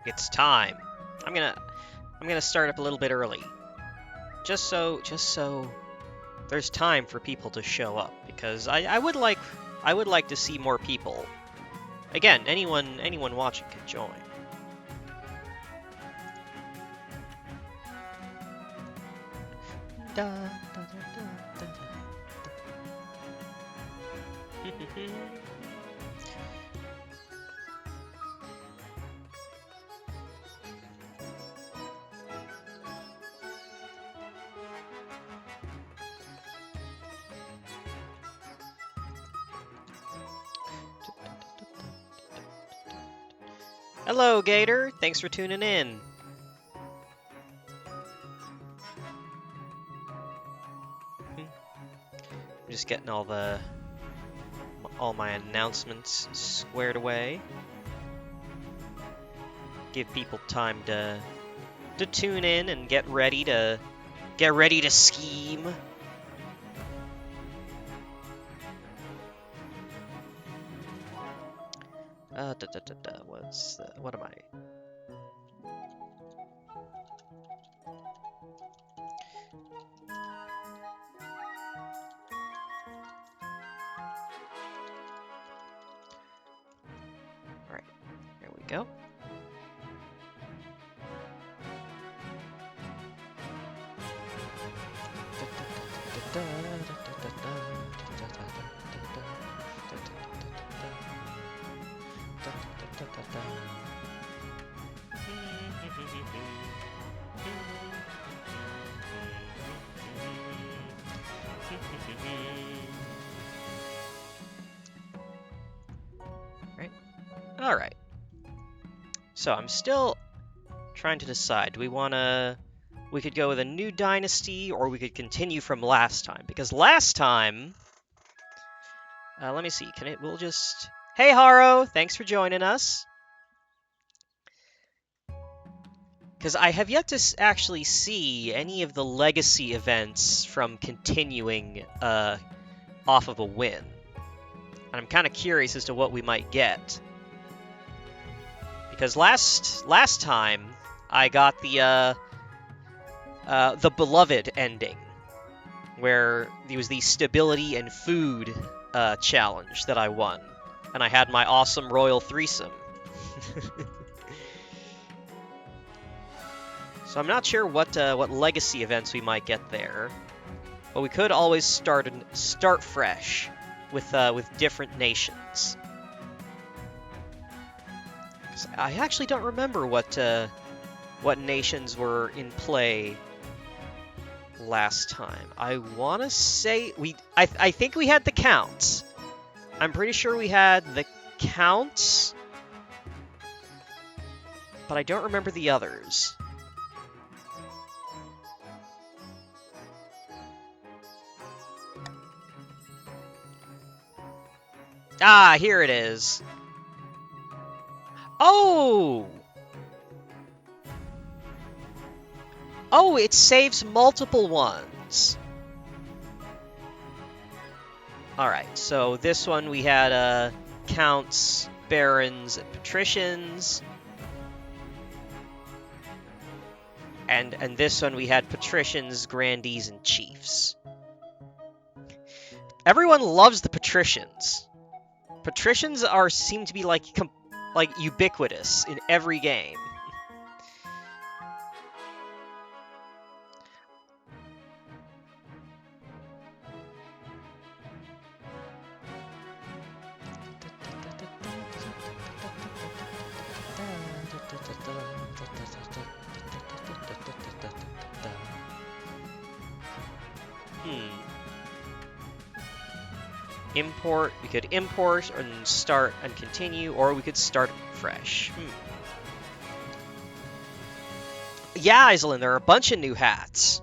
It's time. I'm gonna start up a little bit early. Just so there's time for people to show up, because I would like to see more people. Again, anyone watching can join. Da, da, da, da, da, da. Hello, Gator. Thanks for tuning in. I'm just getting all my announcements squared away. Give people time to tune in and get ready to scheme. What am I? All right, here we go. Right. All right. So I'm still trying to decide. Do we want to? We could go with a new dynasty, or we could continue from last time. Because last time, let me see. We'll just. Hey, Haro. Thanks for joining us. Because I have yet to actually see any of the legacy events from continuing off of a win. And I'm kind of curious as to what we might get. Because last time I got the beloved ending, where there was the stability and food challenge that I won, and I had my awesome royal threesome. So I'm not sure what legacy events we might get there, but we could always start fresh with different nations. I actually don't remember what nations were in play last time. I want to say I think we had the Counts. I'm pretty sure we had the Counts, but I don't remember the others. Ah, here it is. Oh! Oh, it saves multiple ones. Alright, so this one we had counts, barons, and patricians. And this one we had patricians, grandees, and chiefs. Everyone loves the patricians. Patricians seem to be like ubiquitous in every game. Import. We could import and start and continue, or we could start fresh. Yeah, Iselin, there are a bunch of new hats.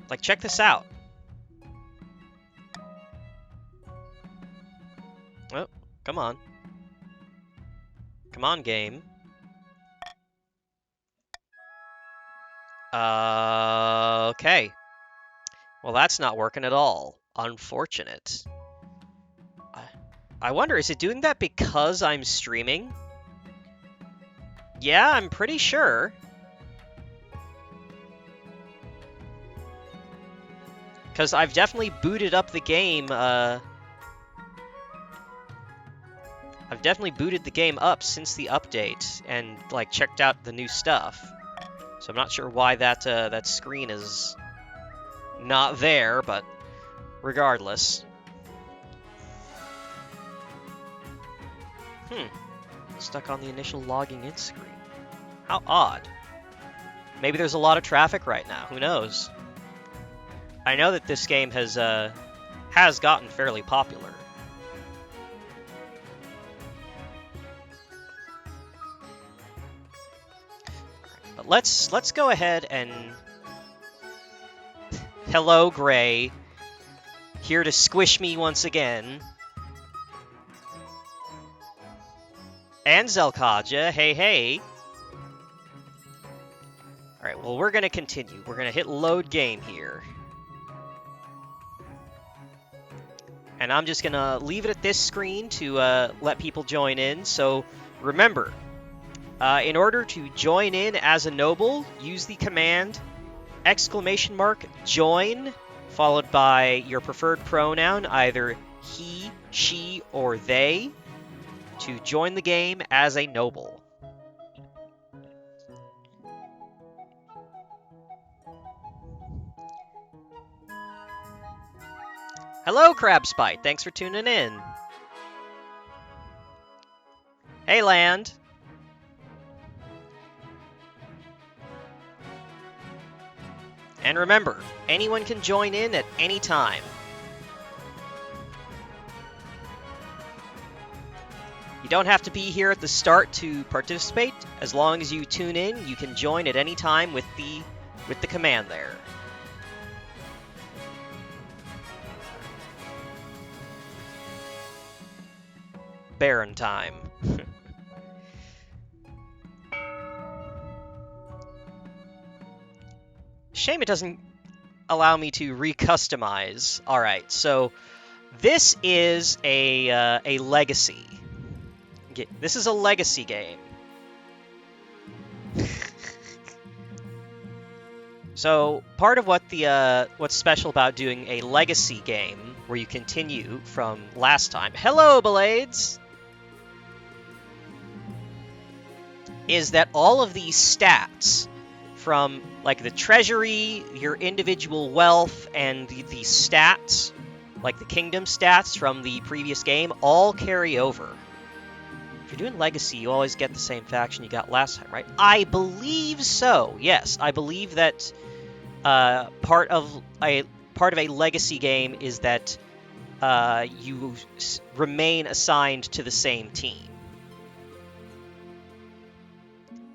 Like, check this out. Oh, come on. Come on, game. Okay. Well, that's not working at all. Unfortunate. I wonder, is it doing that because I'm streaming? Yeah, I'm pretty sure. Because I've definitely booted up the game, I've definitely booted the game up since the update, and, like, checked out the new stuff. So I'm not sure why that screen is not there, but regardless. Stuck on the initial logging in screen. How odd. Maybe there's a lot of traffic right now, who knows? I know that this game has gotten fairly popular. But let's go ahead and hello, Gray. Here to squish me once again. And Zelkaja, hey hey. Alright, well we're gonna continue. We're gonna hit load game here. And I'm just gonna leave it at this screen to let people join in. So remember, in order to join in as a noble, use the command !join, followed by your preferred pronoun, either he, she, or they, to join the game as a noble. Hello, Crabspite. Thanks for tuning in. Hey, Land. And remember, anyone can join in at any time. You don't have to be here at the start to participate. As long as you tune in, you can join at any time with the command there. Baron time. Shame it doesn't allow me to recustomize. All right, so this is a legacy. This is a legacy game. So part of what's special about doing a legacy game where you continue from last time. Hello, Blades. Is that all of these stats from like the treasury, your individual wealth, and the stats, like the kingdom stats from the previous game, all carry over. If you're doing legacy, you always get the same faction you got last time, right? I believe so. Yes, I believe that part of a legacy game is that you remain assigned to the same team.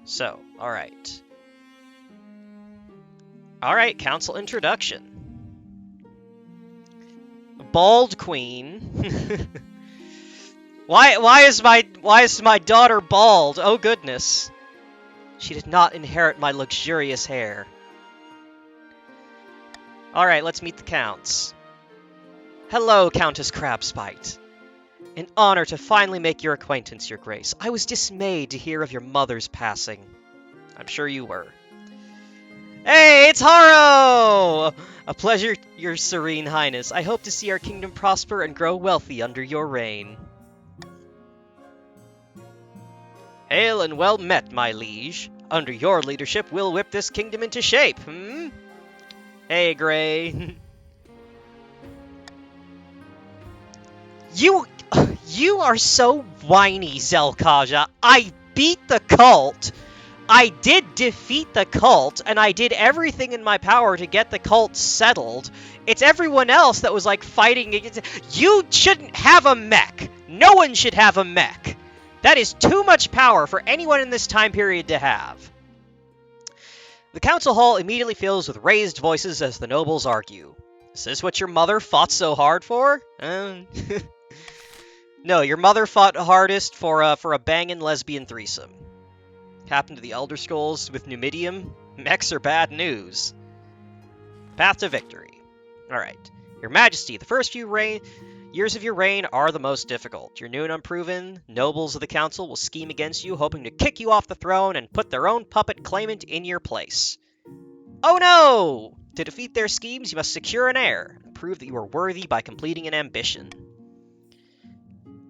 So, all right. All right, council introduction. Bald Queen. Why is my daughter bald? Oh goodness. She did not inherit my luxurious hair. All right, let's meet the counts. Hello, Countess Crabspite. An honor to finally make your acquaintance, Your Grace. I was dismayed to hear of your mother's passing. I'm sure you were. Hey, it's Haro! A pleasure, Your Serene Highness. I hope to see our kingdom prosper and grow wealthy under your reign. Hail and well met, my liege. Under your leadership, we'll whip this kingdom into shape, hmm? Hey, Gray. You are so whiny, Zelkaja. I beat the cult. I did defeat the cult, and I did everything in my power to get the cult settled. It's everyone else that was, like, fighting against it. You shouldn't have a mech. No one should have a mech. That is too much power for anyone in this time period to have. The council hall immediately fills with raised voices as the nobles argue. Is this what your mother fought so hard for? No, your mother fought hardest for a bangin' lesbian threesome. Happened to the Elder Scrolls with Numidium? Mechs are bad news. Path to victory. Alright. Your Majesty, the first few Years of your reign are the most difficult. You're new and unproven. Nobles of the council will scheme against you, hoping to kick you off the throne and put their own puppet claimant in your place. Oh no! To defeat their schemes, you must secure an heir and prove that you are worthy by completing an ambition.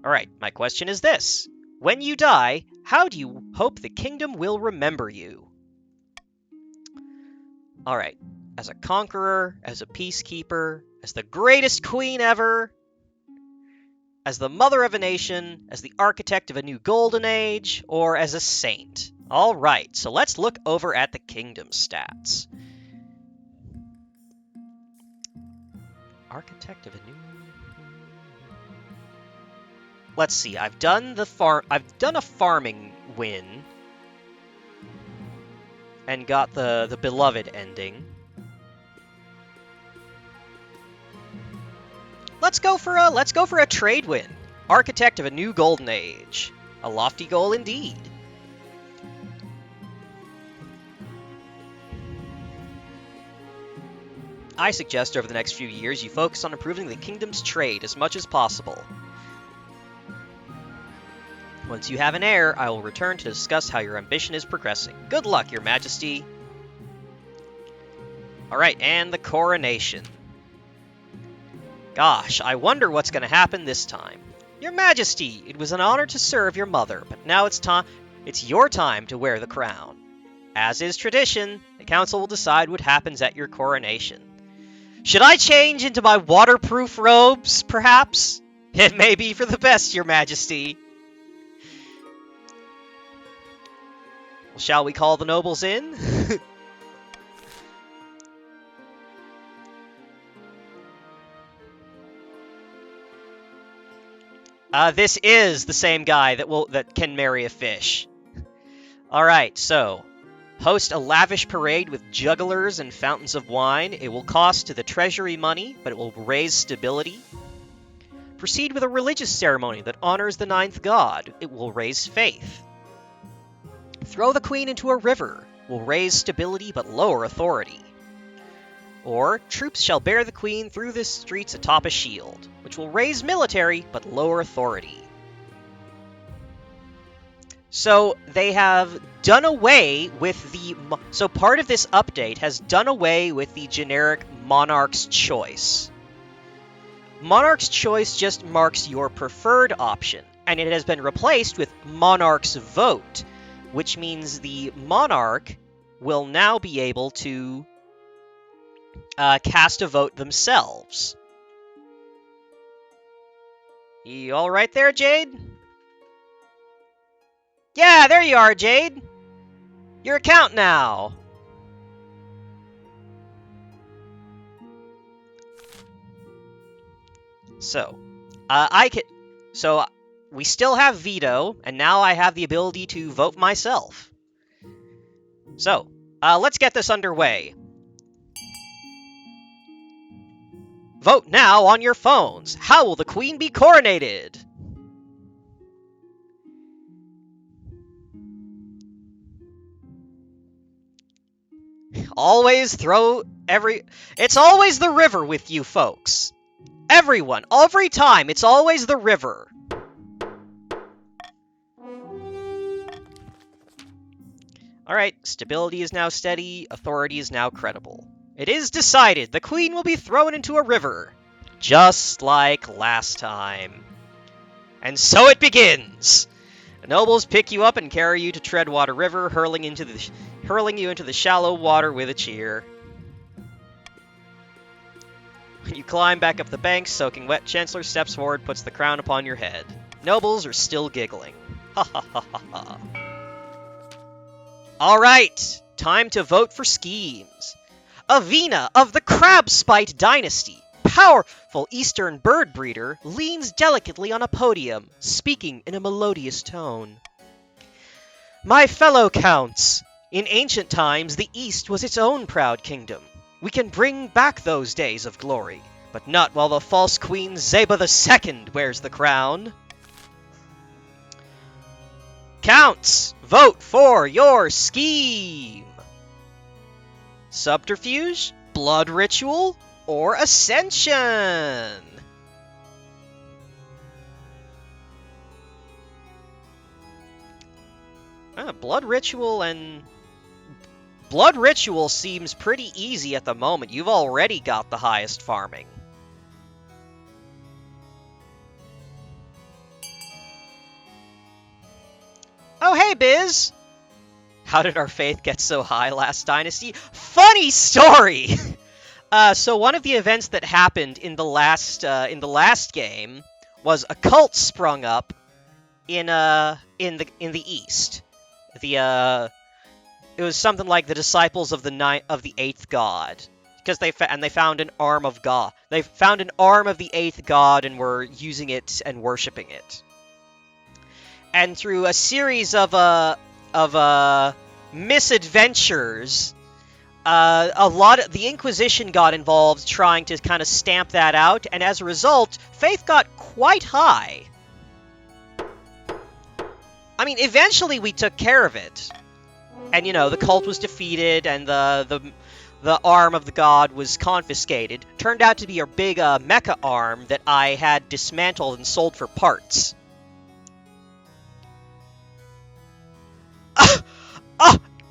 Alright, my question is this. When you die, how do you hope the kingdom will remember you? Alright, as a conqueror, as a peacekeeper, as the greatest queen ever, as the mother of a nation, as the architect of a new golden age, or as a saint? Alright, so let's look over at the kingdom stats. Architect of a new... Let's see, I've done a farming win and got the beloved ending. Let's go for a trade win. Architect of a new golden age. A lofty goal indeed. I suggest over the next few years you focus on improving the kingdom's trade as much as possible. Once you have an heir, I will return to discuss how your ambition is progressing. Good luck, Your Majesty. Alright, and the coronation. Gosh, I wonder what's going to happen this time. Your Majesty, it was an honor to serve your mother, but now it's your time to wear the crown. As is tradition, the council will decide what happens at your coronation. Should I change into my waterproof robes, perhaps? It may be for the best, Your Majesty. Well, shall we call the nobles in? This is the same guy that can marry a fish. Alright, so host a lavish parade with jugglers and fountains of wine. It will cost to the treasury money, but it will raise stability. Proceed with a religious ceremony that honors the ninth god. It will raise faith. Throw the queen into a river. Will raise stability but lower authority. Or, troops shall bear the queen through the streets atop a shield, which will raise military but lower authority. So, they have done away with the... So, part of this update has done away with the generic Monarch's Choice. Monarch's Choice just marks your preferred option, and it has been replaced with Monarch's Vote, which means the monarch will now be able to cast a vote themselves. You all right there, Jade? Yeah, there you are, Jade. You're a count now. So, we still have veto, and now I have the ability to vote myself. So, let's get this underway. Vote now on your phones. How will the Queen be coronated? It's always the river with you folks. Everyone, every time, it's always the river. Alright, stability is now steady, authority is now credible. It is decided, the queen will be thrown into a river. Just like last time. And so it begins! The nobles pick you up and carry you to Treadwater River, hurling you into the shallow water with a cheer. When you climb back up the bank, soaking wet, Chancellor steps forward, puts the crown upon your head. Nobles are still giggling. Ha ha ha ha ha. Alright, time to vote for schemes. Avina of the Crabspite Dynasty, powerful eastern bird breeder, leans delicately on a podium, speaking in a melodious tone. My fellow counts, in ancient times the East was its own proud kingdom. We can bring back those days of glory, but not while the false queen Xebha II wears the crown. Counts, vote for your scheme! Subterfuge, blood ritual, or ascension? Blood Ritual and... Blood Ritual seems pretty easy at the moment. You've already got the highest farming. Oh, hey, Biz! How did our faith get so high last dynasty? Funny story! So one of the events that happened in the last game was a cult sprung up in the east. It was something like the disciples of the eighth god, because they found an arm of God. They found an arm of the eighth god and were using it and worshiping it. And through a series of misadventures, a lot of the Inquisition got involved trying to kind of stamp that out, and as a result, faith got quite high. I mean, eventually we took care of it. And, you know, the cult was defeated, and the arm of the god was confiscated. Turned out to be a big mecha arm that I had dismantled and sold for parts.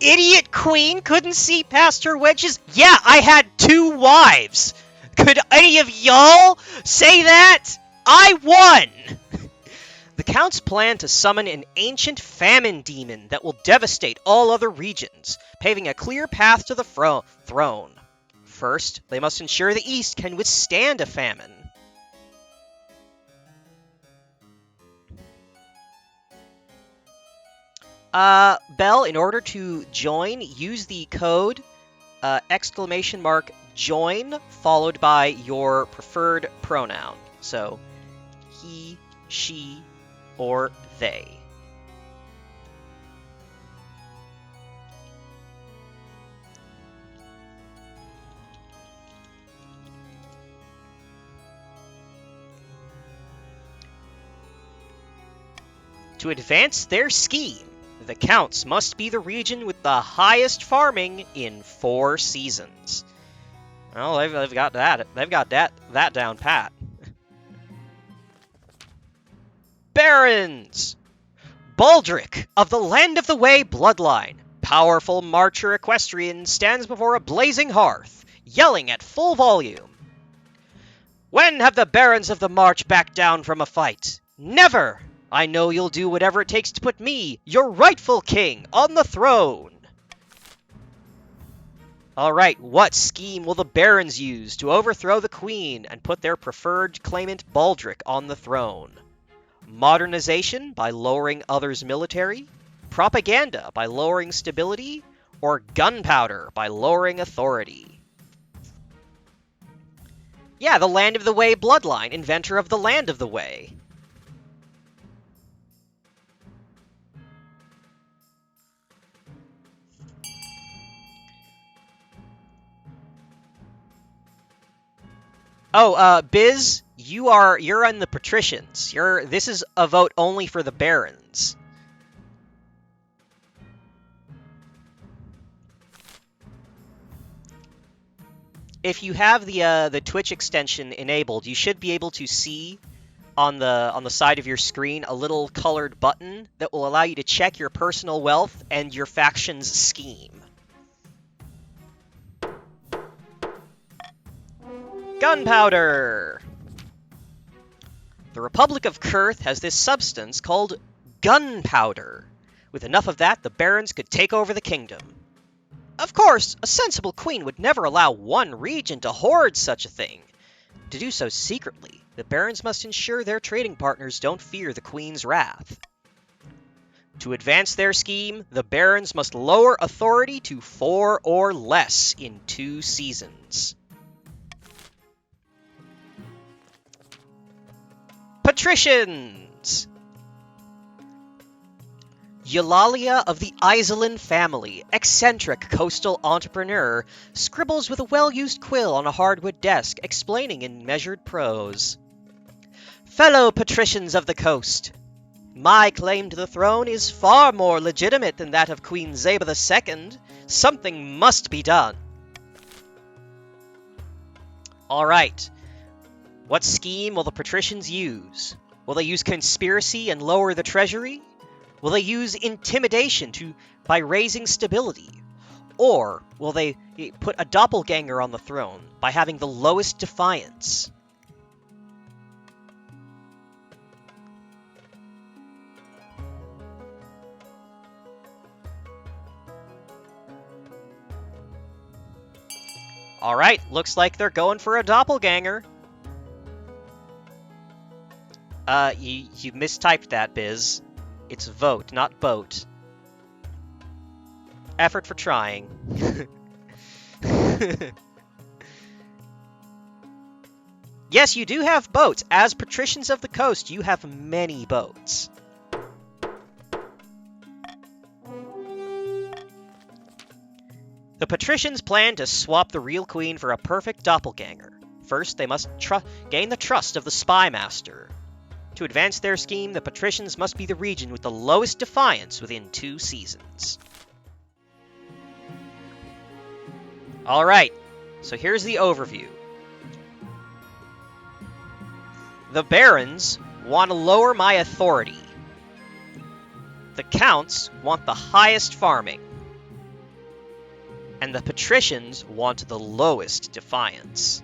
Idiot queen couldn't see past her wedges? Yeah, I had 2 wives! Could any of y'all say that? I won! The Count's plan to summon an ancient famine demon that will devastate all other regions, paving a clear path to the throne. First, they must ensure the East can withstand a famine. Belle, in order to join, use the code !join followed by your preferred pronoun. So, he, she, or they. To advance their scheme, the Counts must be the region with the highest farming in 4 seasons. Well, they've got that. They've got that down pat. Barons! Baldric of the Land of the Way bloodline, powerful marcher equestrian, stands before a blazing hearth, yelling at full volume. When have the Barons of the March backed down from a fight? Never! I know you'll do whatever it takes to put me, your rightful king, on the throne. Alright, what scheme will the Barons use to overthrow the queen and put their preferred claimant Baldric on the throne? Modernization by lowering others' military? Propaganda by lowering stability? Or gunpowder by lowering authority? Yeah, the Land of the Way bloodline, inventor of the Land of the Way. Oh, Biz, you're in the patricians. This is a vote only for the barons. If you have the Twitch extension enabled, you should be able to see on the side of your screen a little colored button that will allow you to check your personal wealth and your faction's scheme. Gunpowder! The Republic of Kurth has this substance called gunpowder. With enough of that, the barons could take over the kingdom. Of course, a sensible queen would never allow one region to hoard such a thing. To do so secretly, the barons must ensure their trading partners don't fear the queen's wrath. To advance their scheme, the barons must lower authority to 4 or less in 2 seasons. Patricians! Eulalia of the Iselin family, eccentric coastal entrepreneur, scribbles with a well-used quill on a hardwood desk, explaining in measured prose. Fellow patricians of the coast, my claim to the throne is far more legitimate than that of Queen Xebha II. Something must be done. Alright. What scheme will the patricians use? Will they use conspiracy and lower the treasury? Will they use intimidation by raising stability? Or will they put a doppelganger on the throne by having the lowest defiance? Alright, looks like they're going for a doppelganger. You mistyped that, Biz. It's vote, not boat. Effort for trying. Yes, you do have boats. As patricians of the coast, you have many boats. The patricians plan to swap the real queen for a perfect doppelganger. First, they must gain the trust of the spy master. To advance their scheme, the patricians must be the region with the lowest defiance within 2 seasons. Alright, so here's the overview. The barons want to lower my authority. The counts want the highest farming. And the patricians want the lowest defiance.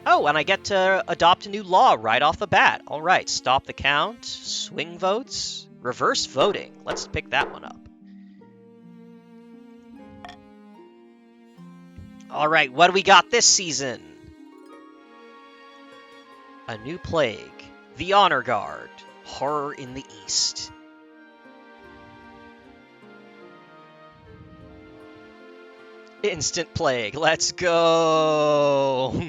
Oh, and I get to adopt a new law right off the bat. Alright, stop the count, swing votes, reverse voting. Let's pick that one up. Alright, what do we got this season? A new plague. The Honor Guard. Horror in the East. Instant plague. Let's go!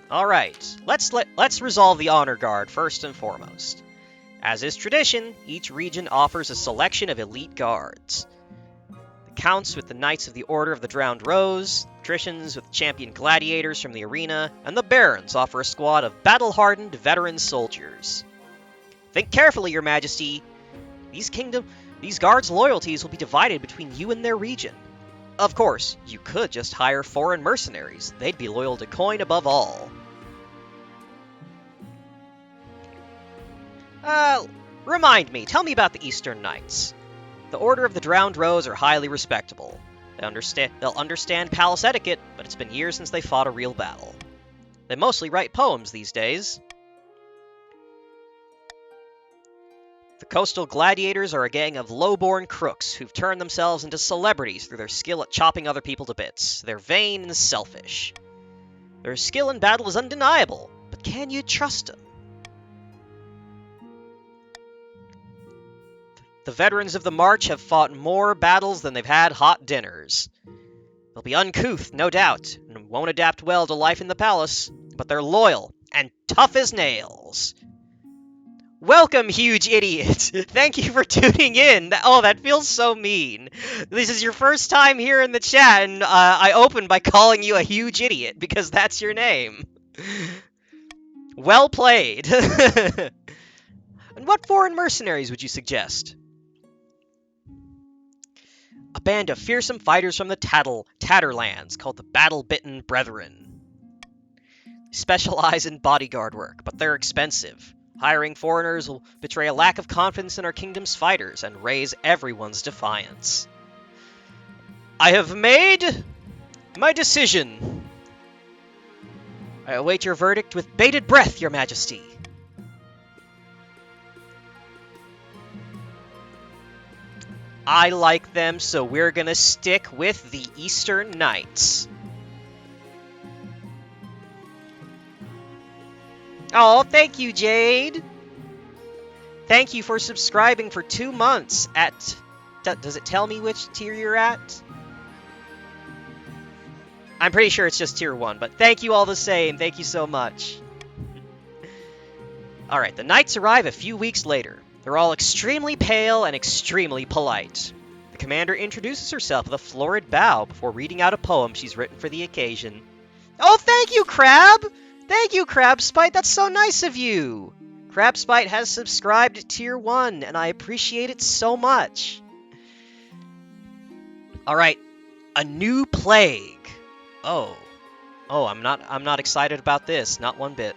Alright, let's resolve the Honor Guard first and foremost. As is tradition, each region offers a selection of elite guards. The Counts with the Knights of the Order of the Drowned Rose, patricians with champion gladiators from the arena, and the barons offer a squad of battle-hardened veteran soldiers. Think carefully, Your Majesty. These guards' loyalties will be divided between you and their region. Of course, you could just hire foreign mercenaries. They'd be loyal to coin above all. Remind me, tell me about the Eastern Knights. The Order of the Drowned Rose are highly respectable. They'll understand palace etiquette, but it's been years since they fought a real battle. They mostly write poems these days. The Coastal Gladiators are a gang of low-born crooks who've turned themselves into celebrities through their skill at chopping other people to bits. They're vain and selfish. Their skill in battle is undeniable, but can you trust them? The veterans of the March have fought more battles than they've had hot dinners. They'll be uncouth, no doubt, and won't adapt well to life in the palace, but they're loyal and tough as nails. Welcome, huge idiot! Thank you for tuning in! That feels so mean. This is your first time here in the chat, and I opened by calling you a huge idiot, because that's your name. Well played! And what foreign mercenaries would you suggest? A band of fearsome fighters from the Tatterlands called the Battle-Bitten Brethren. Specialize in bodyguard work, but they're expensive. Hiring foreigners will betray a lack of confidence in our kingdom's fighters and raise everyone's defiance. I have made my decision. I await your verdict with bated breath, Your Majesty. I like them, so we're gonna stick with the Eastern Knights. Oh, thank you, Jade! Thank you for subscribing for 2 months at... Does it tell me which tier you're at? I'm pretty sure it's just tier 1, but thank you all the same. Thank you so much. Alright, the knights arrive a few weeks later. They're all extremely pale and extremely polite. The commander introduces herself with a florid bow before reading out a poem she's written for the occasion. Oh, thank you, Crab! Thank you, Crabspite! That's so nice of you! Crabspite has subscribed to tier 1, and I appreciate it so much. Alright, a new plague. Oh. Oh, I'm not excited about this, not one bit.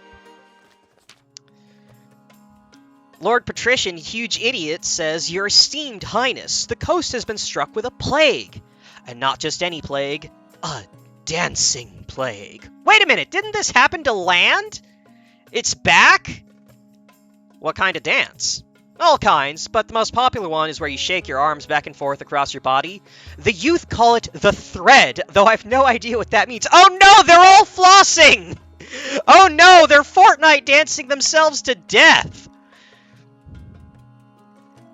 Lord Patrician, huge idiot, says, Your esteemed highness, the coast has been struck with a plague. And not just any plague, a dancing plague. Wait a minute, didn't this happen to land? It's back? What kind of dance? All kinds, but the most popular one is where you shake your arms back and forth across your body. The youth call it the thread, though I've no idea what that means. Oh no, they're all flossing! Oh no, they're Fortnite dancing themselves to death!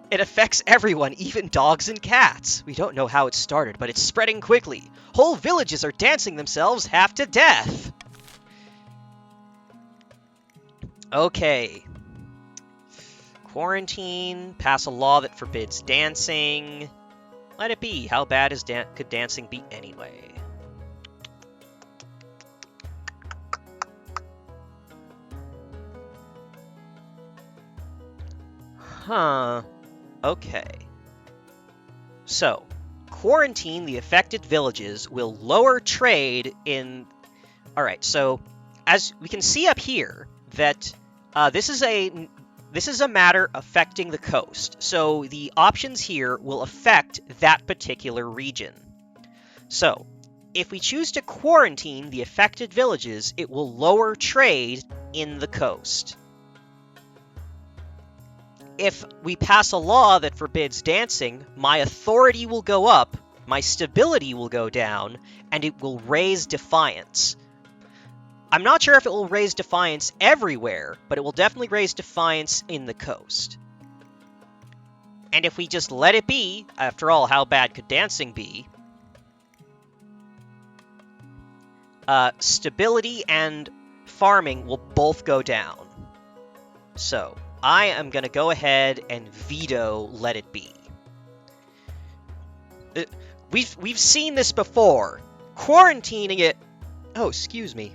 It affects everyone, even dogs and cats. We don't know how it started, but it's spreading quickly. Whole villages are dancing themselves half to death. Okay. Quarantine, pass a law that forbids dancing. Let it be. How bad could dancing be anyway? Huh. Okay. So, quarantine the affected villages will lower trade in... Alright, so, as we can see up here, that this is a matter affecting the coast. So, the options here will affect that particular region. So, if we choose to quarantine the affected villages, it will lower trade in the coast. If we pass a law that forbids dancing, my authority will go up, my stability will go down, and it will raise defiance. I'm not sure if it will raise defiance everywhere, but it will definitely raise defiance in the coast. And if we just let it be, after all, how bad could dancing be? Stability and farming will both go down. So, I am going to go ahead and veto let it be. We've seen this before. Quarantining it... Oh, excuse me.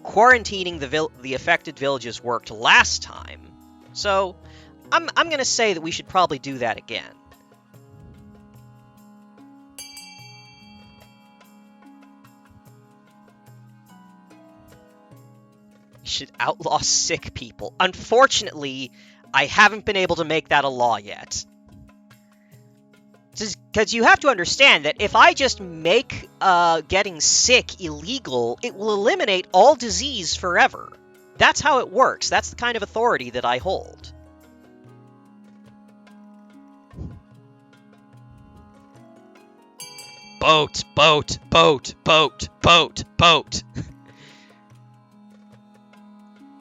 Quarantining the affected villages worked last time. So, I'm going to say that we should probably do that again. Should outlaw sick people. Unfortunately, I haven't been able to make that a law yet. Because you have to understand that if I just make getting sick illegal, it will eliminate all disease forever. That's how it works. That's the kind of authority that I hold. Boat, boat, boat, boat, boat, boat.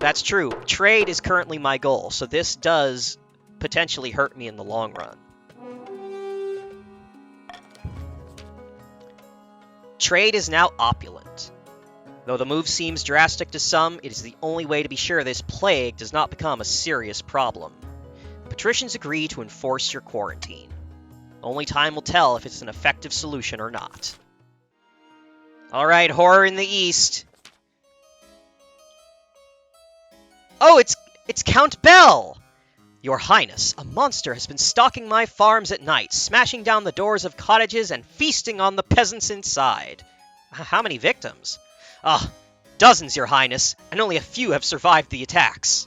That's true. Trade is currently my goal, so this does potentially hurt me in the long run. Trade is now opulent. Though the move seems drastic to some, it is the only way to be sure this plague does not become a serious problem. Patricians agree to enforce your quarantine. Only time will tell if it's an effective solution or not. Alright, horror in the east. Oh, it's Count Bell! Your Highness, a monster has been stalking my farms at night, smashing down the doors of cottages and feasting on the peasants inside. How many victims? Ah, dozens, Your Highness, and only a few have survived the attacks.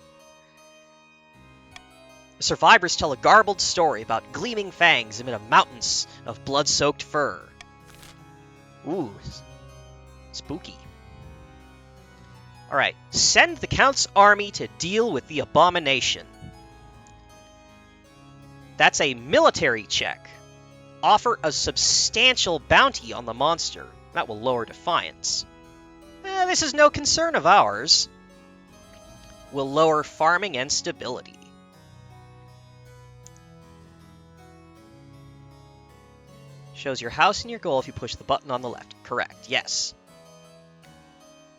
The survivors tell a garbled story about gleaming fangs amid a mountains of blood-soaked fur. Ooh, spooky. Alright, send the Count's army to deal with the abomination. That's a military check. Offer a substantial bounty on the monster. That will lower defiance. This is no concern of ours. Will lower farming and stability. Shows your house and your goal if you push the button on the left. Correct, yes.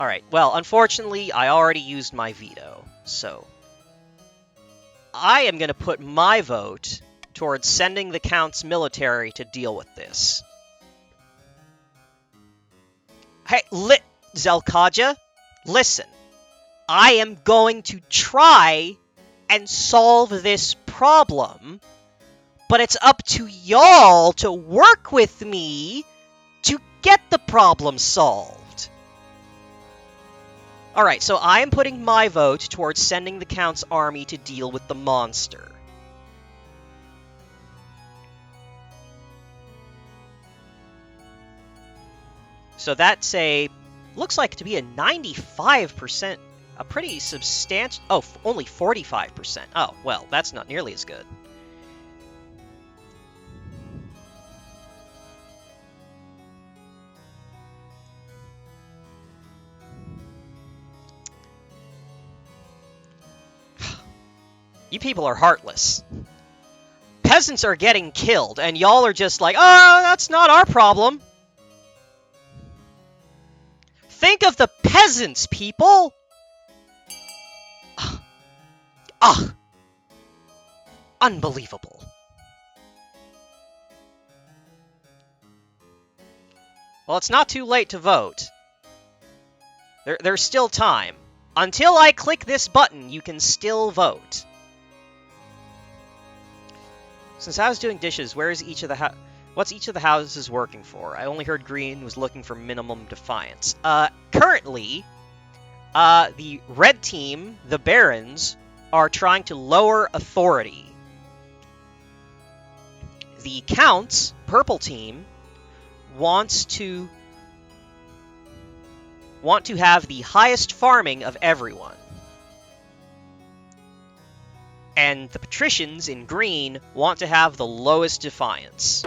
Alright, well, unfortunately, I already used my veto, so... I am going to put my vote towards sending the Count's military to deal with this. Hey, Zelkaja, listen. I am going to try and solve this problem, but it's up to y'all to work with me to get the problem solved. Alright, so I am putting my vote towards sending the Count's army to deal with the monster. So that's looks like to be a 95%, a pretty substantial, oh, only 45%. Oh, well, that's not nearly as good. You people are heartless. Peasants are getting killed, and y'all are just like, oh, that's not our problem. Think of the peasants, people! Ugh. Unbelievable. Well, it's not too late to vote. There's still time. Until I click this button, you can still vote. Since I was doing dishes, where is each of the what's each of the houses working for? I only heard Green was looking for minimum defiance. Currently, the red team, the Barons, are trying to lower authority. The Counts, purple team, want to have the highest farming of everyone. And the patricians in green want to have the lowest defiance.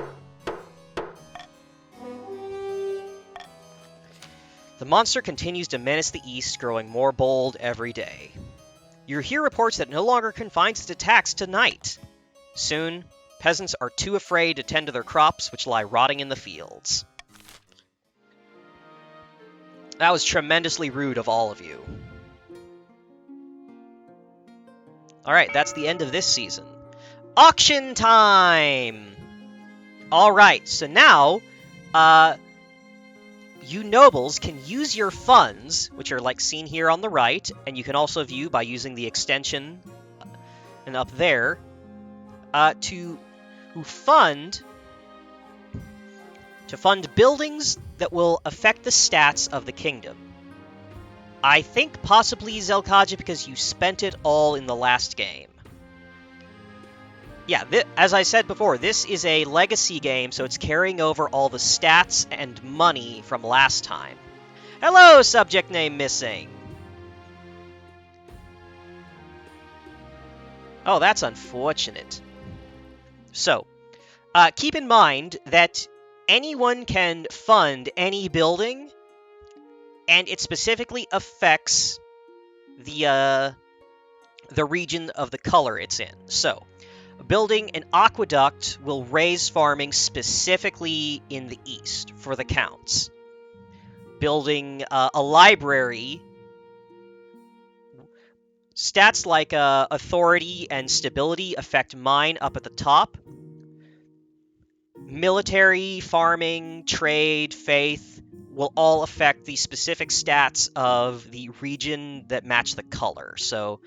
The monster continues to menace the east, growing more bold every day. You hear reports that it no longer confines its attacks to night. Soon, peasants are too afraid to tend to their crops, which lie rotting in the fields. That was tremendously rude of all of you. Alright, that's the end of this season. Auction time! Alright, so now, you nobles can use your funds, which are like seen here on the right, and you can also view by using the extension and up there, to fund buildings that will affect the stats of the kingdom. I think possibly Zelkaja because you spent it all in the last game. Yeah, as I said before, this is a legacy game, so it's carrying over all the stats and money from last time. Hello, subject name missing! Oh, that's unfortunate. So, keep in mind that anyone can fund any building, and it specifically affects the region of the color it's in. So, building an aqueduct will raise farming specifically in the east for the Counts. Building a library, stats like authority and stability affect mine up at the top. Military, farming, trade, faith will all affect the specific stats of the region that match the color. So,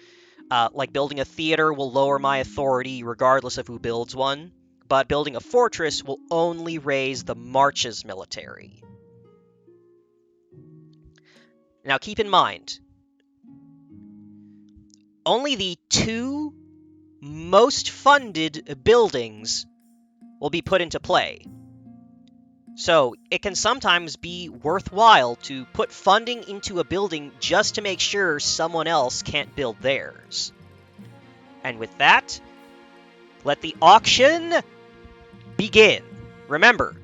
like building a theater will lower my authority regardless of who builds one, but building a fortress will only raise the March's military. Now keep in mind, only the 2 most funded buildings will be put into play. So, it can sometimes be worthwhile to put funding into a building just to make sure someone else can't build theirs. And with that, let the auction begin. Remember,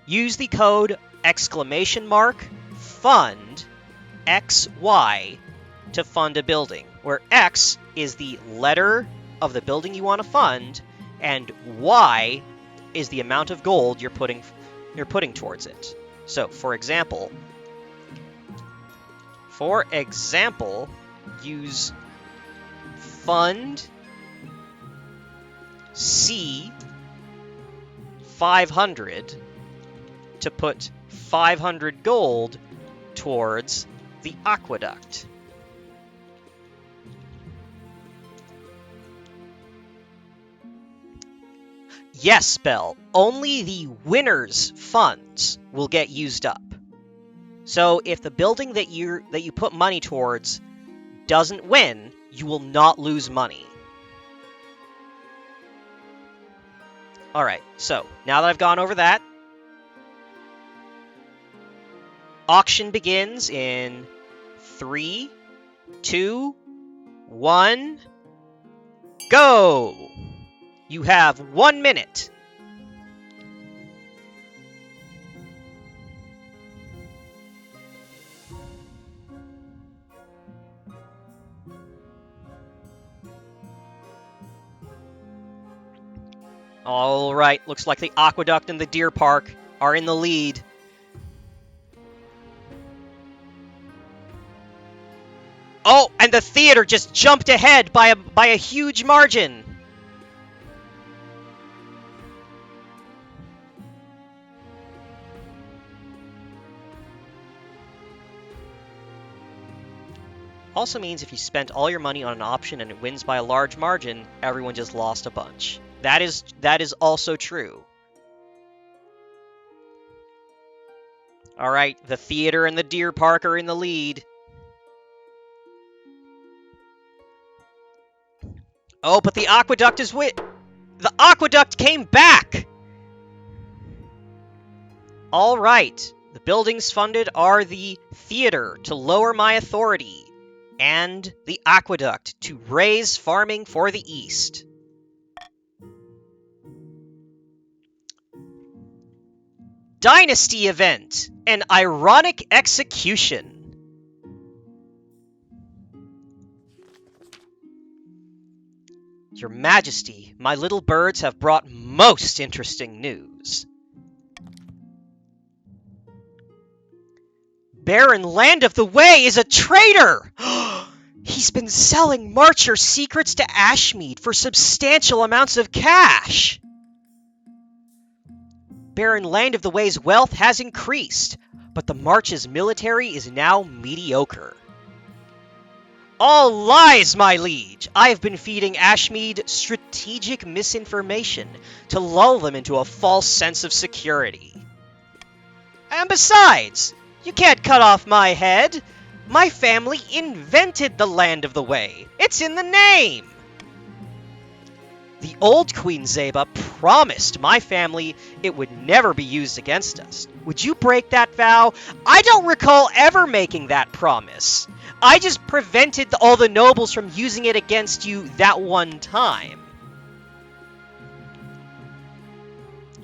use the code !fund XY to fund a building, where X is the letter of the building you want to fund, and Y is the amount of gold you're putting towards it. So, for example, use fund C 500 to put 500 gold towards the aqueduct. Yes, Belle, only the winner's funds will get used up. So if the building that you put money towards doesn't win, you will not lose money. Alright, so now that I've gone over that, auction begins in 3, 2, 1, go! You have 1 minute. Alright, looks like the aqueduct and the deer park are in the lead. Oh, and the theater just jumped ahead by a huge margin. Also means if you spent all your money on an option and it wins by a large margin, everyone just lost a bunch. That is also true. Alright, the theater and the deer park are in the lead. Oh, but the aqueduct is the aqueduct came back! Alright, the buildings funded are the theater to lower my authority, and the aqueduct to raise farming for the east. Dynasty event, an ironic execution. Your Majesty, my little birds have brought most interesting news. Baron Land of the Way is a traitor! He's been selling Marcher secrets to Ashmead for substantial amounts of cash. Baron Land of the Way's wealth has increased, but the March's military is now mediocre. All lies, my liege! I have been feeding Ashmead strategic misinformation to lull them into a false sense of security. And besides, you can't cut off my head! My family invented the Land of the Way! It's in the name! The old Queen Xebha promised my family it would never be used against us. Would you break that vow? I don't recall ever making that promise. I just prevented all the nobles from using it against you that one time.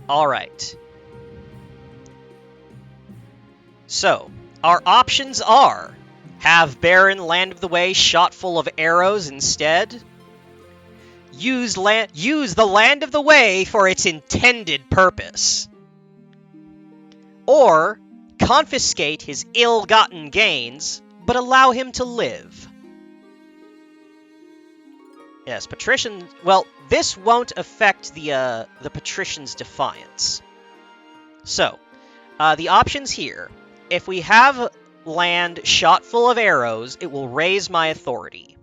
Alright. So, our options are: have Baron Land of the Way shot full of arrows instead. Use the Land of the Way for its intended purpose. Or confiscate his ill-gotten gains, but allow him to live. Yes, patrician. Well, this won't affect the patrician's defiance. So, the options here: if we have land shot full of arrows, it will raise my authority.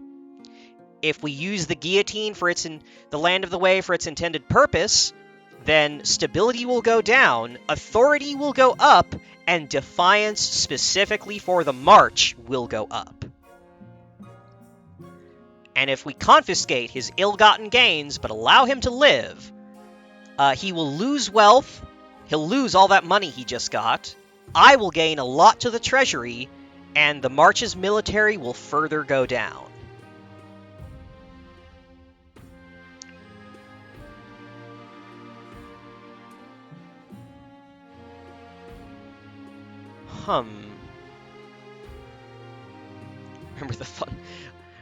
If we use the guillotine for the Land of the Way for its intended purpose, then stability will go down, authority will go up, and defiance specifically for the march will go up. And if we confiscate his ill-gotten gains but allow him to live, he will lose wealth, he'll lose all that money he just got, I will gain a lot to the treasury, and the march's military will further go down.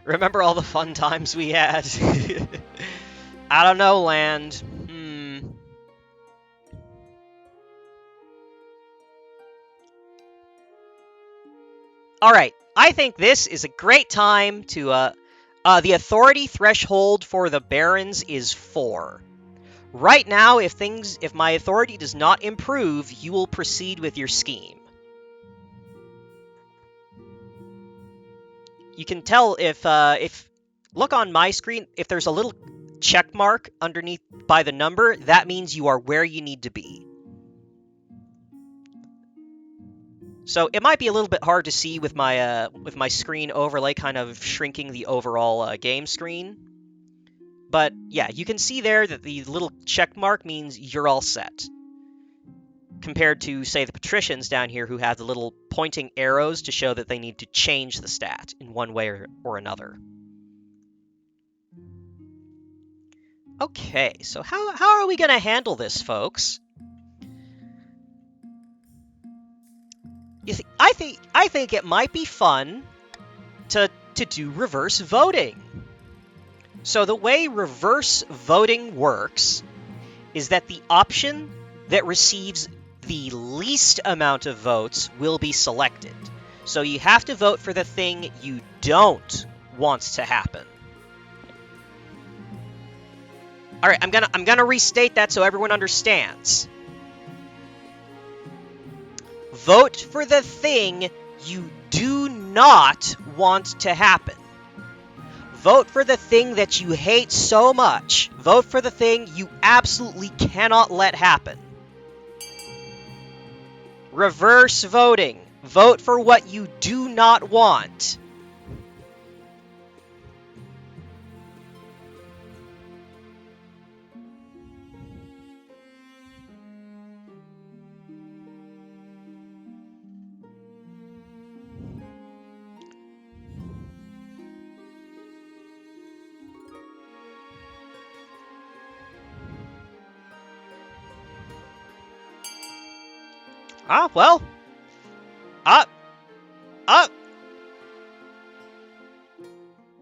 Remember all the fun times we had? I don't know, land. Alright, I think this is a great time to, the authority threshold for the barons is 4. Right now, if my authority does not improve, you will proceed with your scheme. You can tell if look on my screen, if there's a little check mark underneath by the number, that means you are where you need to be. So it might be a little bit hard to see with my screen overlay kind of shrinking the overall game screen. But yeah, you can see there that the little check mark means you're all set. Compared to, say, the patricians down here who have the little pointing arrows to show that they need to change the stat in one way or another. Okay, so how are we going to handle this, folks? I think it might be fun to do reverse voting. So the way reverse voting works is that the option that receives the least amount of votes will be selected. So you have to vote for the thing you don't want to happen. All right, I'm gonna restate that so everyone understands. Vote for the thing you do not want to happen. Vote for the thing that you hate so much. Vote for the thing you absolutely cannot let happen. Reverse voting. Vote for what you do not want. Well.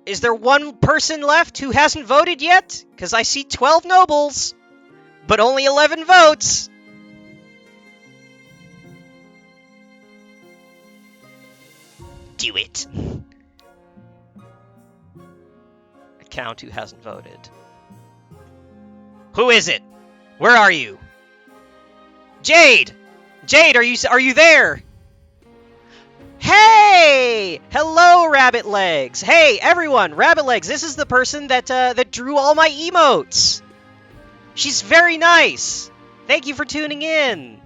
Is there one person left who hasn't voted yet? Because I see 12 nobles, but only 11 votes. Do it. A count who hasn't voted. Who is it? Where are you? Jade! Jade, are you there? Hey! Hello, Rabbit Legs! Hey, everyone! Rabbit Legs, this is the person that drew all my emotes! She's very nice! Thank you for tuning in!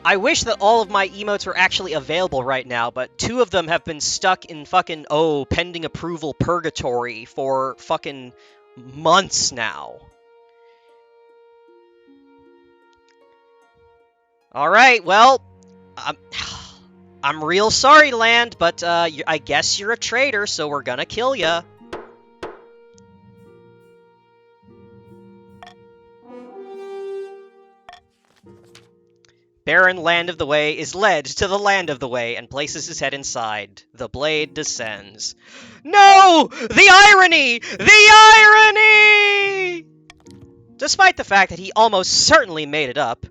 I wish that all of my emotes were actually available right now, but 2 of them have been stuck in fucking, pending approval purgatory for fucking months now. Alright, well, I'm real sorry, Land, but I guess you're a traitor, so we're gonna kill ya. Baron Land of the Way is led to the Land of the Way and places his head inside. The blade descends. No! The irony! The irony! Despite the fact that he almost certainly made it up,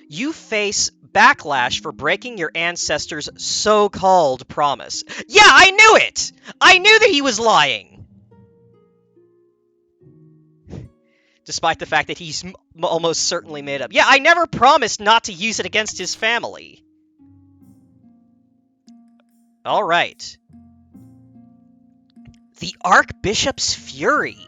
you face backlash for breaking your ancestors' so-called promise. Yeah, I knew it! I knew that he was lying! Despite the fact that he's almost certainly made up. Yeah, I never promised not to use it against his family. Alright. The Archbishop's Fury.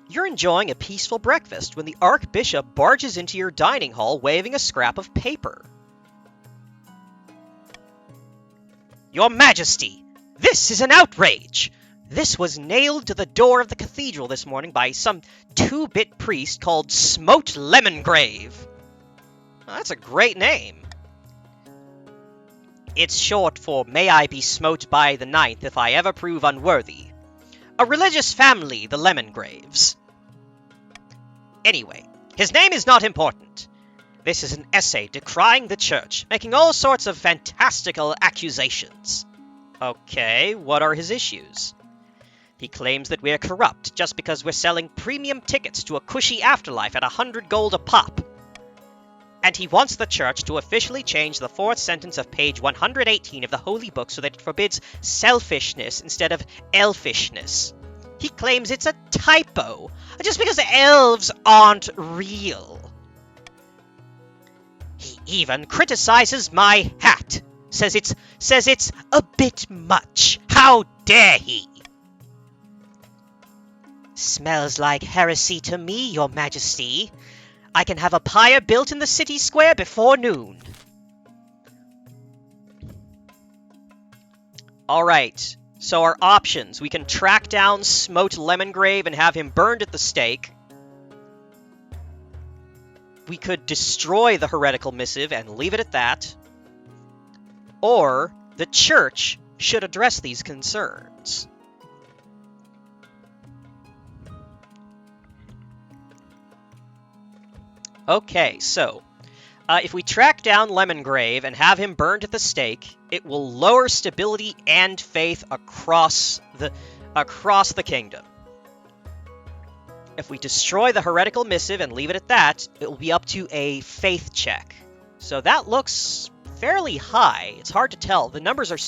You're enjoying a peaceful breakfast when the Archbishop barges into your dining hall waving a scrap of paper. Your Majesty, this is an outrage! This was nailed to the door of the cathedral this morning by some 2-bit priest called Smote Lemongrave. Oh, that's a great name. It's short for May I be smote by the ninth if I ever prove unworthy. A religious family, the Lemongraves. Anyway, his name is not important. This is an essay decrying the church, making all sorts of fantastical accusations. Okay, what are his issues? He claims that we're corrupt just because we're selling premium tickets to a cushy afterlife at 100 gold a pop. And he wants the church to officially change the 4th sentence of page 118 of the Holy Book so that it forbids selfishness instead of elfishness. He claims it's a typo, just because elves aren't real. He even criticizes my hat, says it's a bit much. How dare he? Smells like heresy to me, your majesty. I can have a pyre built in the city square before noon. Alright, so our options. We can track down Smote Lemongrave and have him burned at the stake. We could destroy the heretical missive and leave it at that. Or the church should address these concerns. Okay, so if we track down Lemongrave and have him burned at the stake, it will lower stability and faith across the kingdom. If we destroy the heretical missive and leave it at that, it will be up to a faith check. So that looks fairly high. It's hard to tell. The numbers are...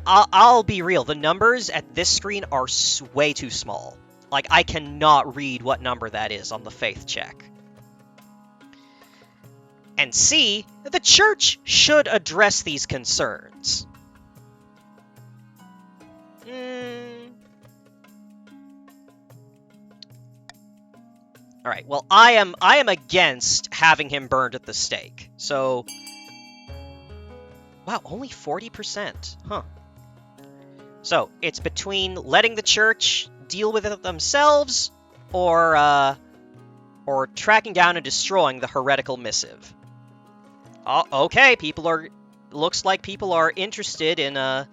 I'll be real. The numbers at this screen are way too small. Like, I cannot read what number that is on the faith check. And C, the church should address these concerns. Alright, well, I am against having him burned at the stake. So... Wow, only 40%. Huh. So, it's between letting the church deal with it themselves, or tracking down and destroying the heretical missive. Okay, looks like people are interested in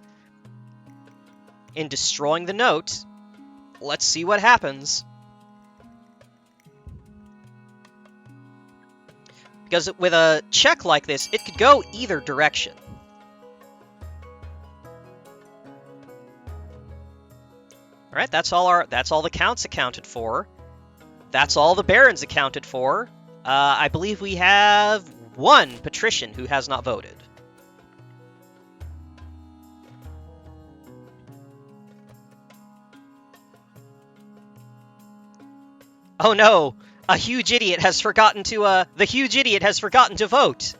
destroying the note. Let's see what happens. Because with a check like this, it could go either direction. All right, that's all the counts accounted for. That's all the barons accounted for. I believe we have one patrician who has not voted. Oh no! The huge idiot has forgotten to vote!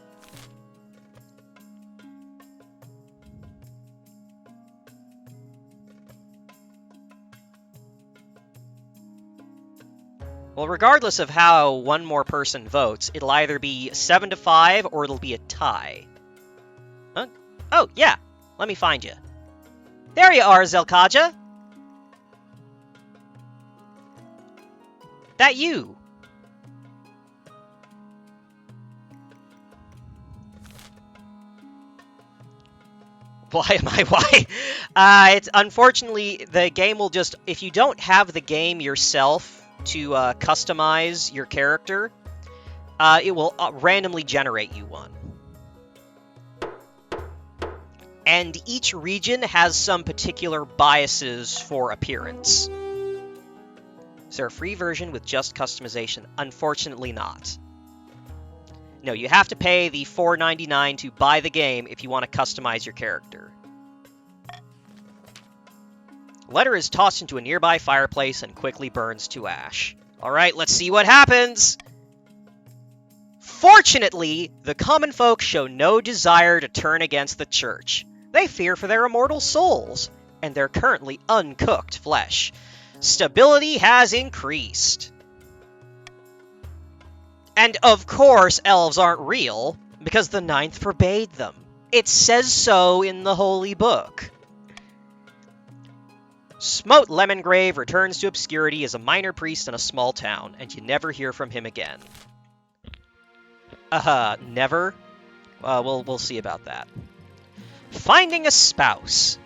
Well, regardless of how one more person votes, it'll either be 7-5 or it'll be a tie. Huh? Oh, yeah. Let me find you. There you are, Zelkaja. That you. Why? It's unfortunately, the game will just... If you don't have the game yourself to customize your character, it will randomly generate you one. And each region has some particular biases for appearance. Is there a free version with just customization? Unfortunately not. No, you have to pay the $4.99 to buy the game if you want to customize your character. Letter is tossed into a nearby fireplace and quickly burns to ash. Alright, let's see what happens! Fortunately, the common folk show no desire to turn against the church. They fear for their immortal souls, and their currently uncooked flesh. Stability has increased. And of course elves aren't real, because the Ninth forbade them. It says so in the Holy Book. Smote Lemongrave returns to obscurity as a minor priest in a small town, and you never hear from him again. Never? We'll see about that. Finding a spouse.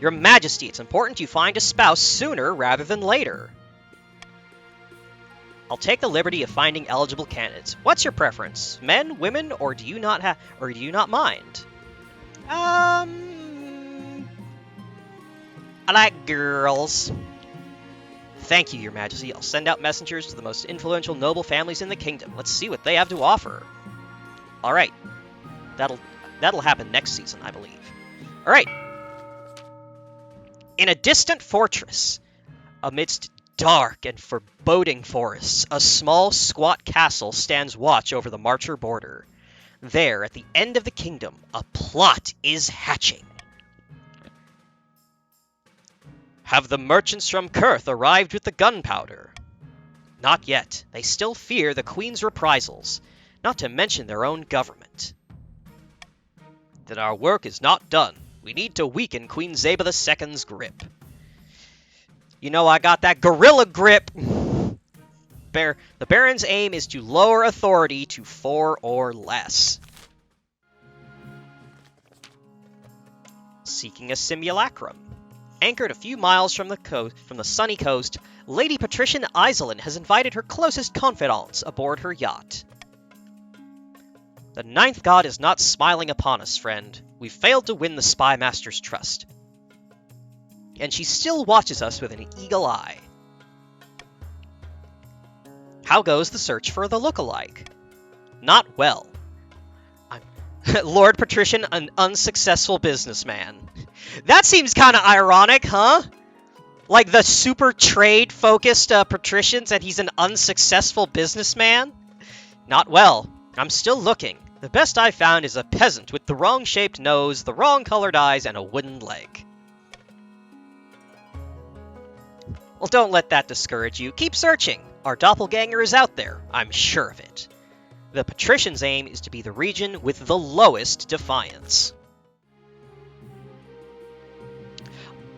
Your Majesty, it's important you find a spouse sooner rather than later. I'll take the liberty of finding eligible candidates. What's your preference? Men, women, or do you not mind? I like girls. Thank you, Your Majesty. I'll send out messengers to the most influential noble families in the kingdom. Let's see what they have to offer. All right. That'll happen next season, I believe. All right. In a distant fortress, amidst dark and foreboding forests, a small, squat castle stands watch over the Marcher border. There, at the end of the kingdom, a plot is hatching. Have the merchants from Kurth arrived with the gunpowder? Not yet. They still fear the Queen's reprisals, not to mention their own government. Then our work is not done. We need to weaken Queen Xebha II's grip. You know, I got that gorilla grip! The Baron's aim is to lower authority to 4 or less. Seeking a simulacrum. Anchored a few miles from the sunny coast, Lady Patrician Iselin has invited her closest confidants aboard her yacht. The Ninth God is not smiling upon us, friend. We failed to win the Spy Master's trust. And she still watches us with an eagle eye. How goes the search for the look-alike? Not well. Lord Patrician, an unsuccessful businessman. That seems kind of ironic, huh? Like the super trade-focused patrician said he's an unsuccessful businessman? Not well. I'm still looking. The best I found is a peasant with the wrong-shaped nose, the wrong-colored eyes, and a wooden leg. Well, don't let that discourage you. Keep searching. Our doppelganger is out there. I'm sure of it. The patrician's aim is to be the region with the lowest defiance.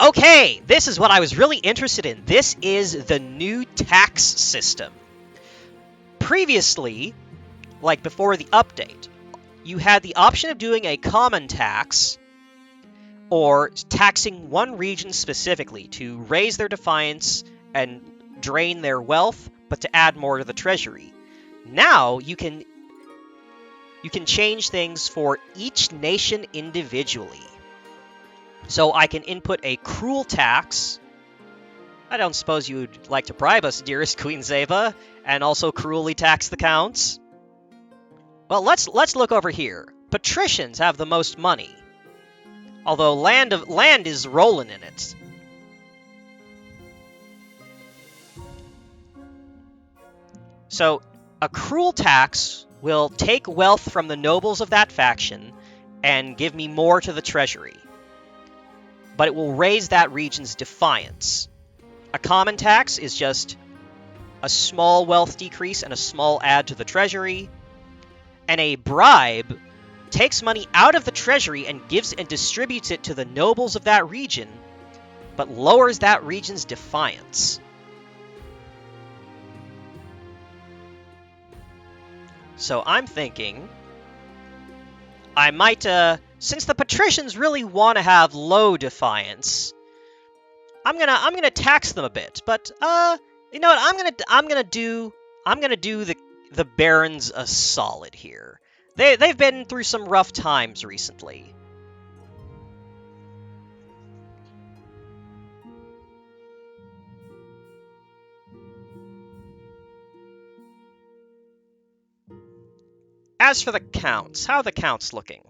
Okay, this is what I was really interested in. This is the new tax system. Previously, like before the update, you had the option of doing a common tax or taxing one region specifically to raise their defiance and drain their wealth, but to add more to the treasury. Now you can change things for each nation individually. So I can input a cruel tax. I don't suppose you would like to bribe us, dearest Queen Xebha, and also cruelly tax the counts? Well, let's look over here. Patricians have the most money, although land is rolling in it. So a cruel tax will take wealth from the nobles of that faction and give me more to the treasury, but it will raise that region's defiance. A common tax is just a small wealth decrease and a small add to the treasury, and a bribe takes money out of the treasury and gives and distributes it to the nobles of that region, but lowers that region's defiance. So I'm thinking I might, since the patricians really want to have low defiance, I'm gonna tax them a bit. But you know what? I'm gonna do the barons a solid here. They've been through some rough times recently. As for the counts, how are the counts looking?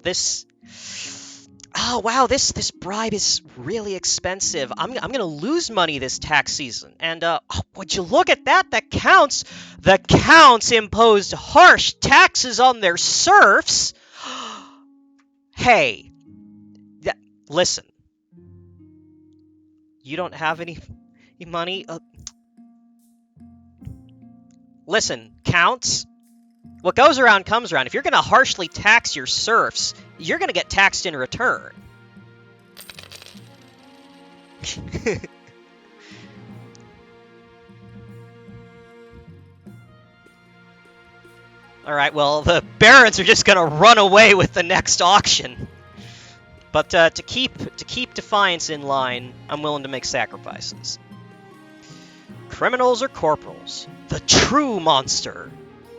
This... Oh, wow, this bribe is really expensive. I'm gonna lose money this tax season. And, would you look at that? The counts imposed harsh taxes on their serfs. Hey, listen. You don't have any money? Listen, counts. What goes around comes around. If you're going to harshly tax your serfs, you're going to get taxed in return. Alright, well, the barons are just going to run away with the next auction. But to keep defiance in line, I'm willing to make sacrifices. Criminals or corporals? The true monster.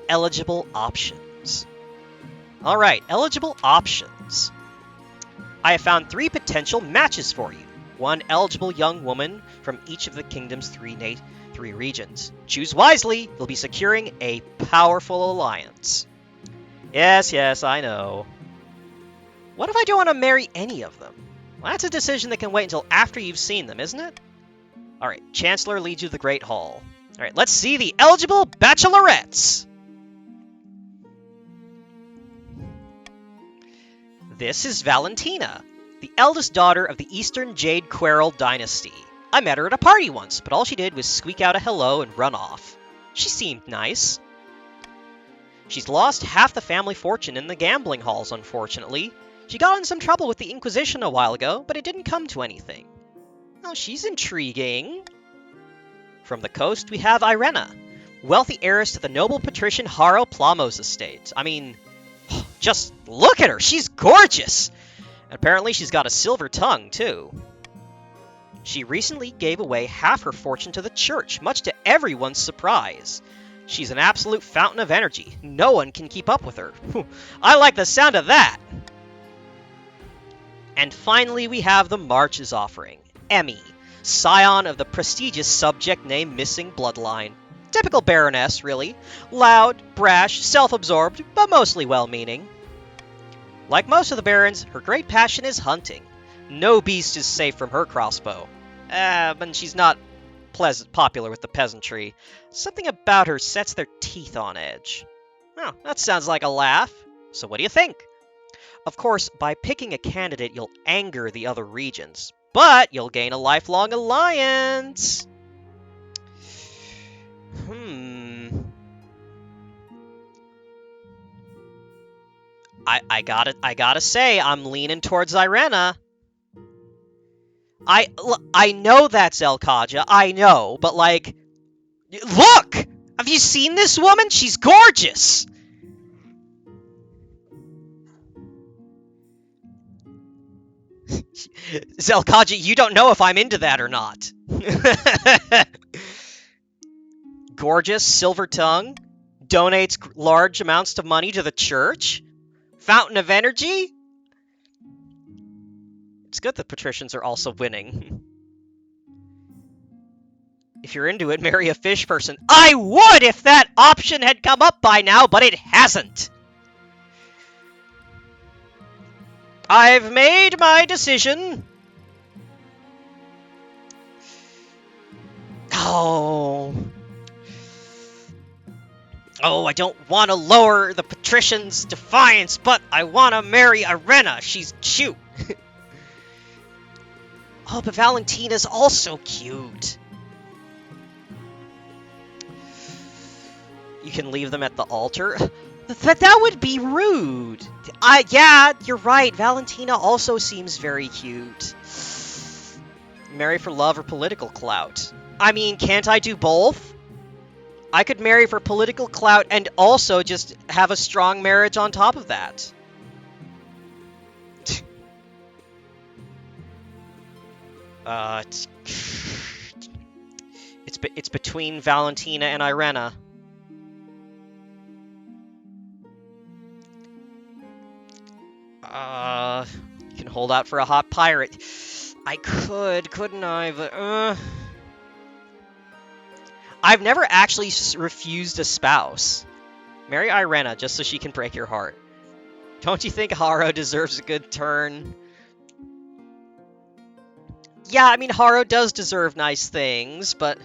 Eligible options. Alright, eligible options. I have found 3 potential matches for you. 1 eligible young woman from each of the kingdom's 3 regions. Choose wisely, you'll be securing a powerful alliance. Yes, I know. What if I don't want to marry any of them? Well, that's a decision that can wait until after you've seen them, isn't it? Alright, Chancellor leads you to the Great Hall. Alright, let's see the eligible bachelorettes! This is Valentina, the eldest daughter of the Eastern Jade Quarrel dynasty. I met her at a party once, but all she did was squeak out a hello and run off. She seemed nice. She's lost half the family fortune in the gambling halls, unfortunately. She got in some trouble with the Inquisition a while ago, but it didn't come to anything. Oh, she's intriguing. From the coast, we have Irena, wealthy heiress to the noble patrician Haro Plamo's estate. I mean, just look at her! She's gorgeous! And apparently she's got a silver tongue, too. She recently gave away half her fortune to the church, much to everyone's surprise. She's an absolute fountain of energy. No one can keep up with her. I like the sound of that! And finally, we have the March's offering. Emmy, scion of the prestigious subject name Missing Bloodline. Typical Baroness, really. Loud, brash, self-absorbed, but mostly well-meaning. Like most of the barons, her great passion is hunting. No beast is safe from her crossbow. But she's not popular with the peasantry. Something about her sets their teeth on edge. Oh, that sounds like a laugh. So what do you think? Of course, by picking a candidate, you'll anger the other regions. But you'll gain a lifelong alliance. I gotta say, I'm leaning towards Irena. I know that's Elkaja, I know, but like, look! Have you seen this woman? She's gorgeous! Zelkaja, you don't know if I'm into that or not. Gorgeous, silver tongue, donates large amounts of money to the church, fountain of energy. It's good that patricians are also winning. If you're into it, marry a fish person. I would if that option had come up by now, but it hasn't. I've made my decision. Oh, I don't want to lower the patricians' defiance, but I want to marry Irena. She's cute. Oh, but Valentina's also cute. You can leave them at the altar. That would be rude. Yeah, you're right. Valentina also seems very cute. Marry for love or political clout. I mean, can't I do both? I could marry for political clout and also just have a strong marriage on top of that. It's between Valentina and Irena. You can hold out for a hot pirate. I could, couldn't I? But, I've never actually refused a spouse. Marry Irena just so she can break your heart. Don't you think Haro deserves a good turn? Yeah, I mean, Haro does deserve nice things, but...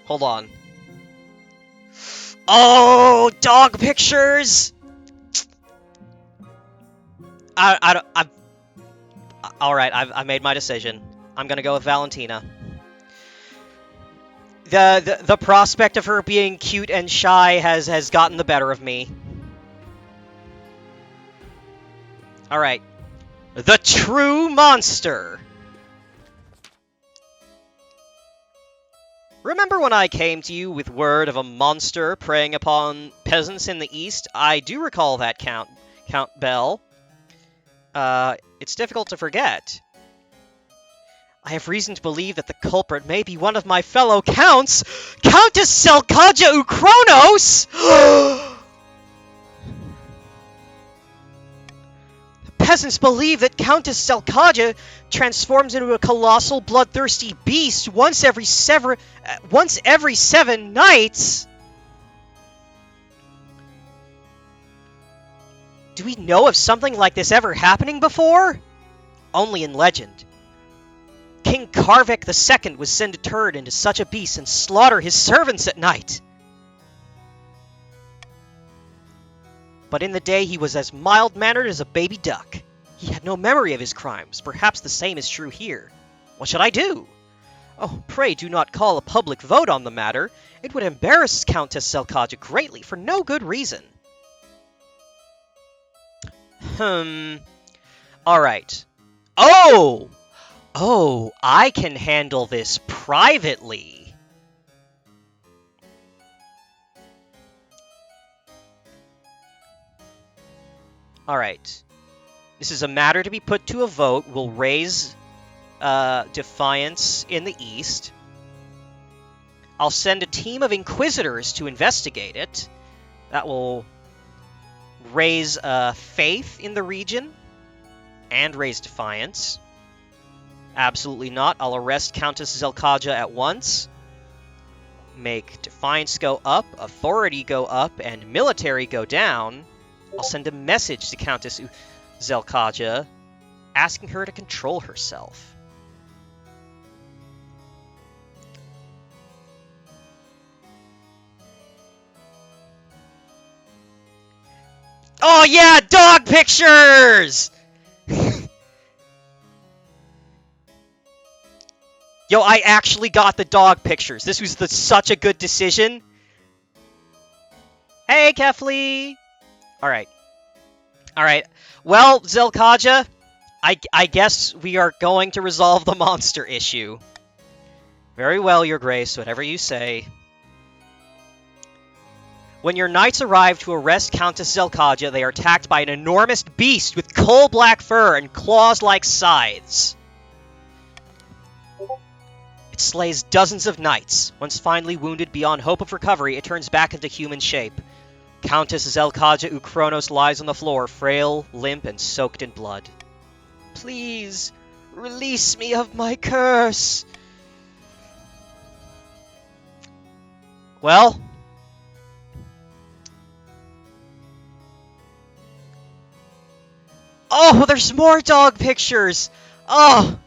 Hold on. Oh, dog pictures! Alright, I've made my decision. I'm gonna go with Valentina. The prospect of her being cute and shy has gotten the better of me. Alright. The true monster! Remember when I came to you with word of a monster preying upon peasants in the east? I do recall that, Count Bell. It's difficult to forget. I have reason to believe that the culprit may be one of my fellow counts, Countess Selkaja Ukronos! Peasants believe that Countess Selkaja transforms into a colossal, bloodthirsty beast once every 7 nights. Do we know of something like this ever happening before? Only in legend. King Karvik II would send a turd into such a beast and slaughter his servants at night. but in the day he was as mild-mannered as a baby duck. He had no memory of his crimes. Perhaps the same is true here. What should I do? Oh, pray do not call a public vote on the matter. It would embarrass Countess Zelkaja greatly for no good reason. Alright. Oh! Oh, I can handle this privately. Alright. This is a matter to be put to a vote. We'll raise defiance in the east. I'll send a team of inquisitors to investigate it. That will raise faith in the region and raise defiance. Absolutely not. I'll arrest Countess Zelkaja at once. Make defiance go up, authority go up, and military go down. I'll send a message to Countess Zelkaja asking her to control herself. Oh yeah, dog pictures! Yo, I actually got the dog pictures. This was such a good decision. Hey, Kefli! Alright. Alright. Well, Zelkaja, I guess we are going to resolve the monster issue. Very well, Your Grace, whatever you say. When your knights arrive to arrest Countess Zelkaja, they are attacked by an enormous beast with coal-black fur and claws like scythes. It slays dozens of knights. Once finally wounded beyond hope of recovery, it turns back into human shape. Countess Zelkaja Ukronos lies on the floor, frail, limp, and soaked in blood. Please, release me of my curse. Well... Oh, there's more dog pictures! Oh!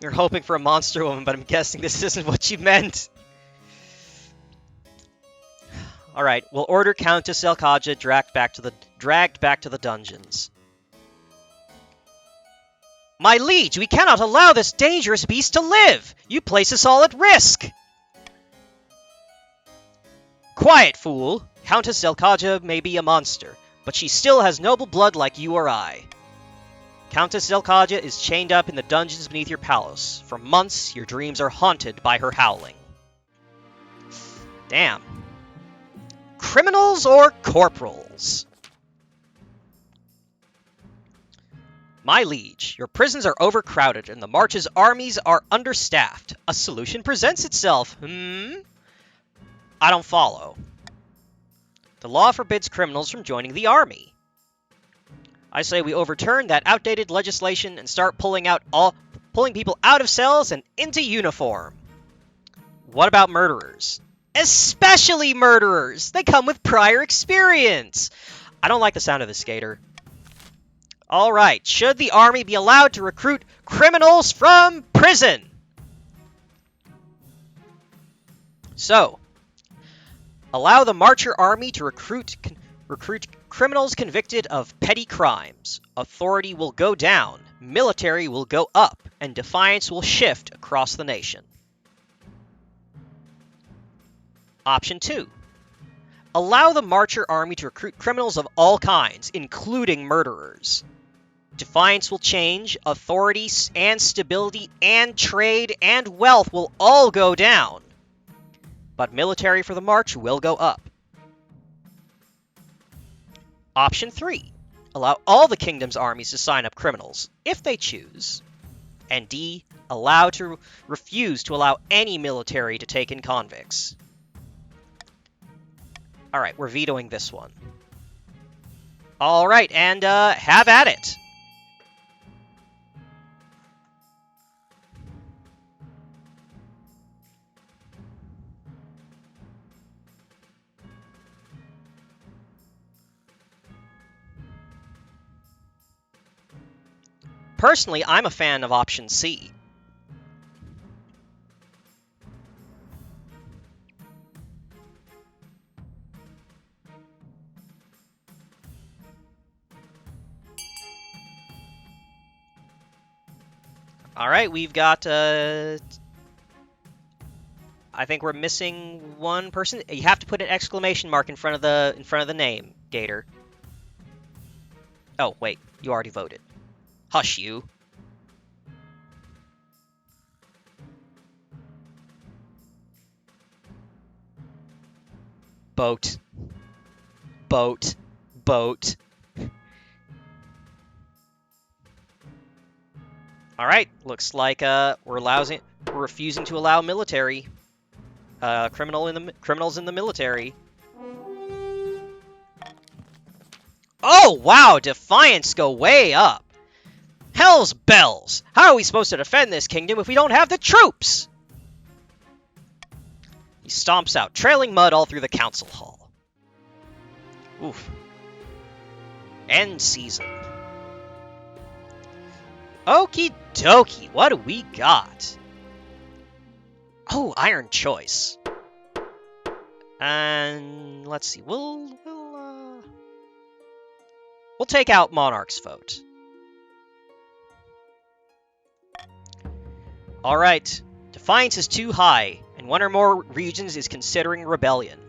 You're hoping for a monster woman, but I'm guessing this isn't what you meant. Alright, we'll order Countess Zelkaja dragged back to the dungeons. My liege, we cannot allow this dangerous beast to live! You place us all at risk! Quiet, fool! Countess Zelkaja may be a monster, but she still has noble blood like you or I. Countess Zelkaja is chained up in the dungeons beneath your palace. For months, your dreams are haunted by her howling. Damn. Criminals or corporals? My liege, your prisons are overcrowded and the March's armies are understaffed. A solution presents itself. I don't follow. The law forbids criminals from joining the army. I say we overturn that outdated legislation and start pulling people out of cells and into uniform. What about murderers? Especially murderers! They come with prior experience! I don't like the sound of this, Skater. Alright, should the army be allowed to recruit criminals from prison? So, allow the Marcher army to recruit criminals convicted of petty crimes. Authority will go down, military will go up, and defiance will shift across the nation. Option 2. Allow the Marcher army to recruit criminals of all kinds, including murderers. Defiance will change, authority and stability and trade and wealth will all go down. But military for the March will go up. Option 3. Allow all the kingdom's armies to sign up criminals, if they choose. And D. Refuse to allow any military to take in convicts. Alright, we're vetoing this one. Alright, and have at it! Personally, I'm a fan of option C. Alright, we've got, I think we're missing one person. You have to put an exclamation mark in front of the name, Gator. Oh, wait, you already voted. Hush you. Boat. Boat. Boat. Alright, looks like we're refusing to allow military criminals in the military. Oh wow, defiance go way up. Hell's bells! How are we supposed to defend this kingdom if we don't have the troops? He stomps out, trailing mud all through the council hall. Oof. End season. Okie dokie, what do we got? Oh, Iron Choice. And let's see, we'll take out Monarch's vote. Alright, defiance is too high, and one or more regions is considering rebellion.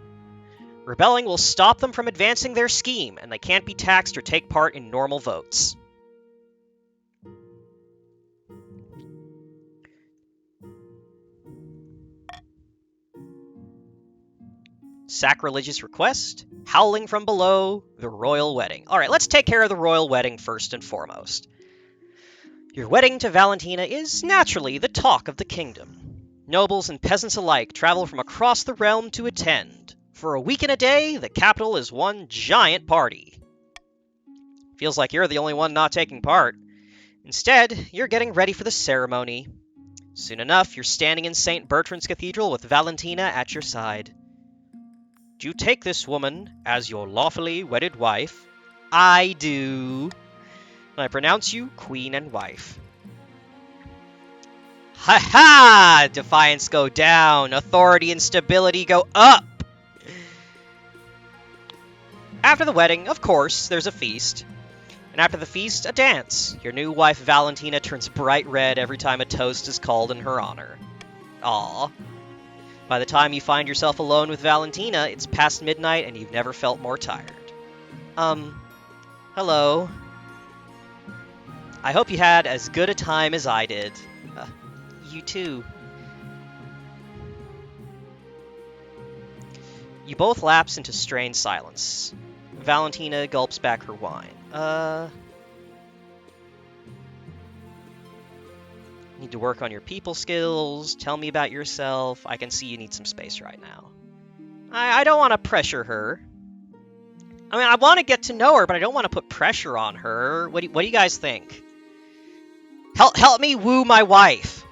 Rebelling will stop them from advancing their scheme, and they can't be taxed or take part in normal votes. Sacrilegious request, howling from below, the royal wedding. Alright, let's take care of the royal wedding first and foremost. Your wedding to Valentina is naturally the talk of the kingdom. Nobles and peasants alike travel from across the realm to attend. For a week and a day, the capital is one giant party. Feels like you're the only one not taking part. Instead, you're getting ready for the ceremony. Soon enough, you're standing in St. Bertrand's Cathedral with Valentina at your side. Do you take this woman as your lawfully wedded wife? I do. I pronounce you queen and wife. Ha ha! Defiance go down. Authority and stability go up. After the wedding, of course, there's a feast. And after the feast, a dance. Your new wife Valentina turns bright red every time a toast is called in her honor. Aww. By the time you find yourself alone with Valentina, it's past midnight and you've never felt more tired. Hello. I hope you had as good a time as I did. You too. You both lapse into strained silence. Valentina gulps back her wine. Need to work on your people skills. Tell me about yourself. I can see you need some space right now. I don't want to pressure her. I mean, I want to get to know her, but I don't want to put pressure on her. What do you guys think? Help me woo my wife.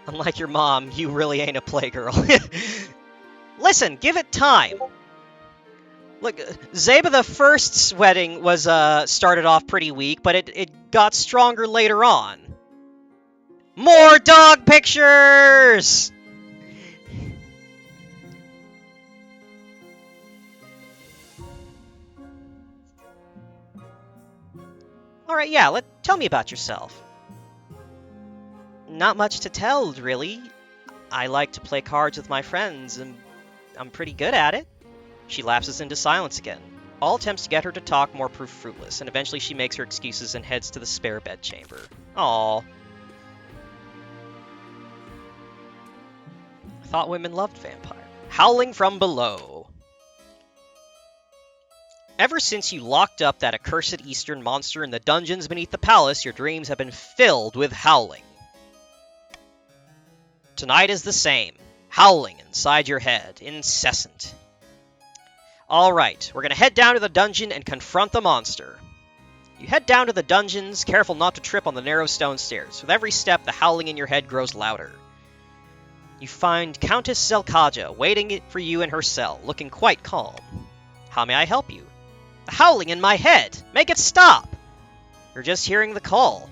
Unlike your mom, you really ain't a playgirl. Listen, give it time. Look, Xebha the First's wedding was started off pretty weak, but it got stronger later on. More dog pictures! Alright, yeah, tell me about yourself. Not much to tell, really. I like to play cards with my friends, and I'm pretty good at it. She lapses into silence again. All attempts to get her to talk more prove fruitless, and eventually she makes her excuses and heads to the spare bedchamber. Aww. I thought women loved vampire. Howling from below. Ever since you locked up that accursed eastern monster in the dungeons beneath the palace, your dreams have been filled with howling. Tonight is the same. Howling inside your head. Incessant. Alright, we're gonna head down to the dungeon and confront the monster. You head down to the dungeons, careful not to trip on the narrow stone stairs. With every step, the howling in your head grows louder. You find Countess Zelkaja waiting for you in her cell, looking quite calm. How may I help you? The howling in my head! Make it stop! You're just hearing the call.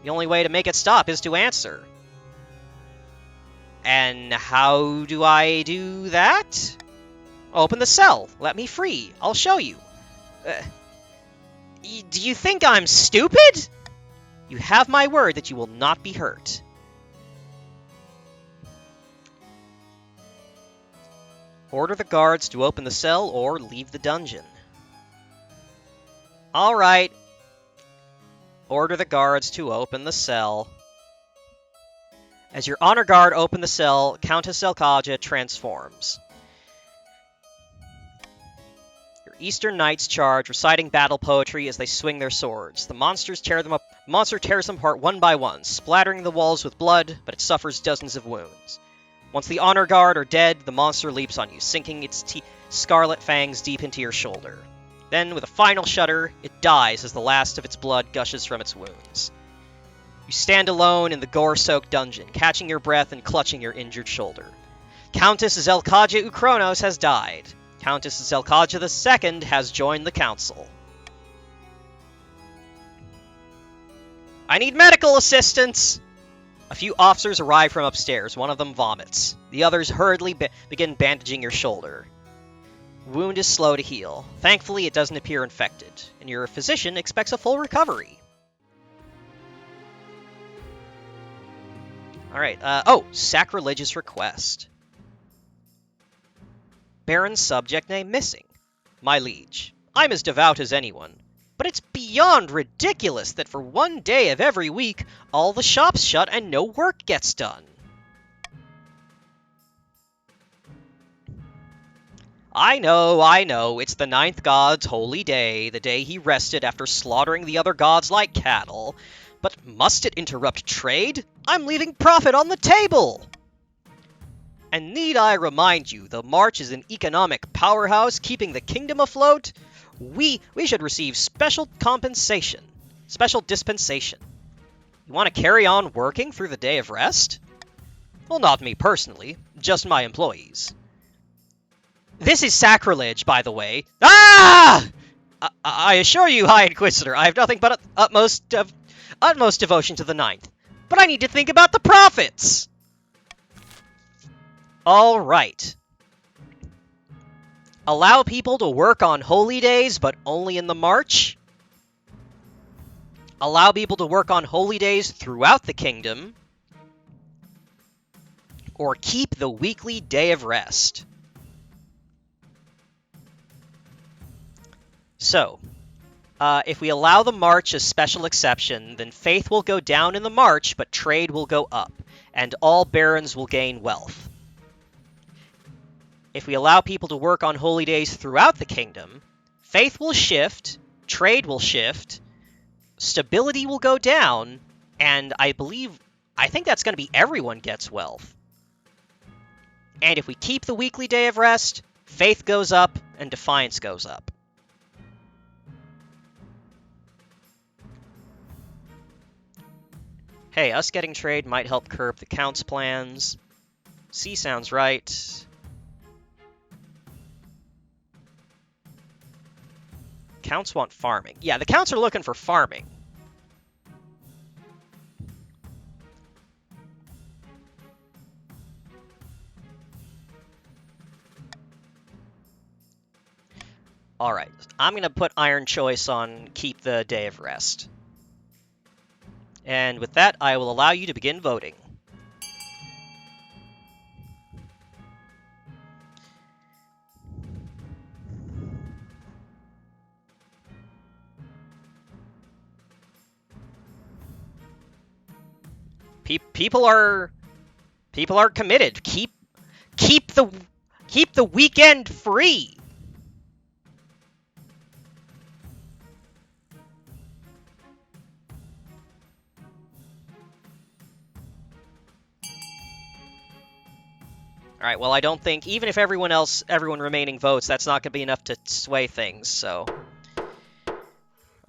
The only way to make it stop is to answer. And how do I do that? Open the cell. Let me free. I'll show you. Do you think I'm stupid? You have my word that you will not be hurt. Order the guards to open the cell or leave the dungeon. Alright. Order the guards to open the cell. As your honor guard open the cell, Countess Zelkaja transforms. Your Eastern Knights charge, reciting battle poetry as they swing their swords. The monster tears them apart one by one, splattering the walls with blood, but it suffers dozens of wounds. Once the honor guard are dead, the monster leaps on you, sinking its scarlet fangs deep into your shoulder. Then, with a final shudder, it dies as the last of its blood gushes from its wounds. You stand alone in the gore-soaked dungeon, catching your breath and clutching your injured shoulder. Countess Zelkaja Ukronos has died. Countess Zelkaja II has joined the council. I need medical assistance! A few officers arrive from upstairs. One of them vomits. The others hurriedly begin bandaging your shoulder. Wound is slow to heal. Thankfully, it doesn't appear infected, and your physician expects a full recovery. Alright, sacrilegious request. Baron's subject name missing. My liege, I'm as devout as anyone, but it's beyond ridiculous that for one day of every week, all the shops shut and no work gets done. I know, it's the ninth god's holy day, the day he rested after slaughtering the other gods like cattle. But must it interrupt trade? I'm leaving profit on the table! And need I remind you, the March is an economic powerhouse keeping the kingdom afloat? We should receive special compensation. Special dispensation. You want to carry on working through the day of rest? Well, not me personally, just my employees. This is sacrilege, by the way. Ah! I assure you, High Inquisitor, I have nothing but utmost devotion to the ninth. But I need to think about the profits! Alright. Allow people to work on holy days, but only in the March. Allow people to work on holy days throughout the kingdom. Or keep the weekly day of rest. So, if we allow the March as special exception, then faith will go down in the March, but trade will go up, and all barons will gain wealth. If we allow people to work on holy days throughout the kingdom, faith will shift, trade will shift, stability will go down, and I think that's going to be everyone gets wealth. And if we keep the weekly day of rest, faith goes up, and defiance goes up. Hey, us getting trade might help curb the Count's plans. C sounds right. Counts want farming. Yeah, the Counts are looking for farming. Alright, I'm going to put Iron Choice on keep the day of rest. And with that, I will allow you to begin voting. People are committed. Keep the weekend free. Alright, well, I don't think, even if everyone remaining votes, that's not going to be enough to sway things, so.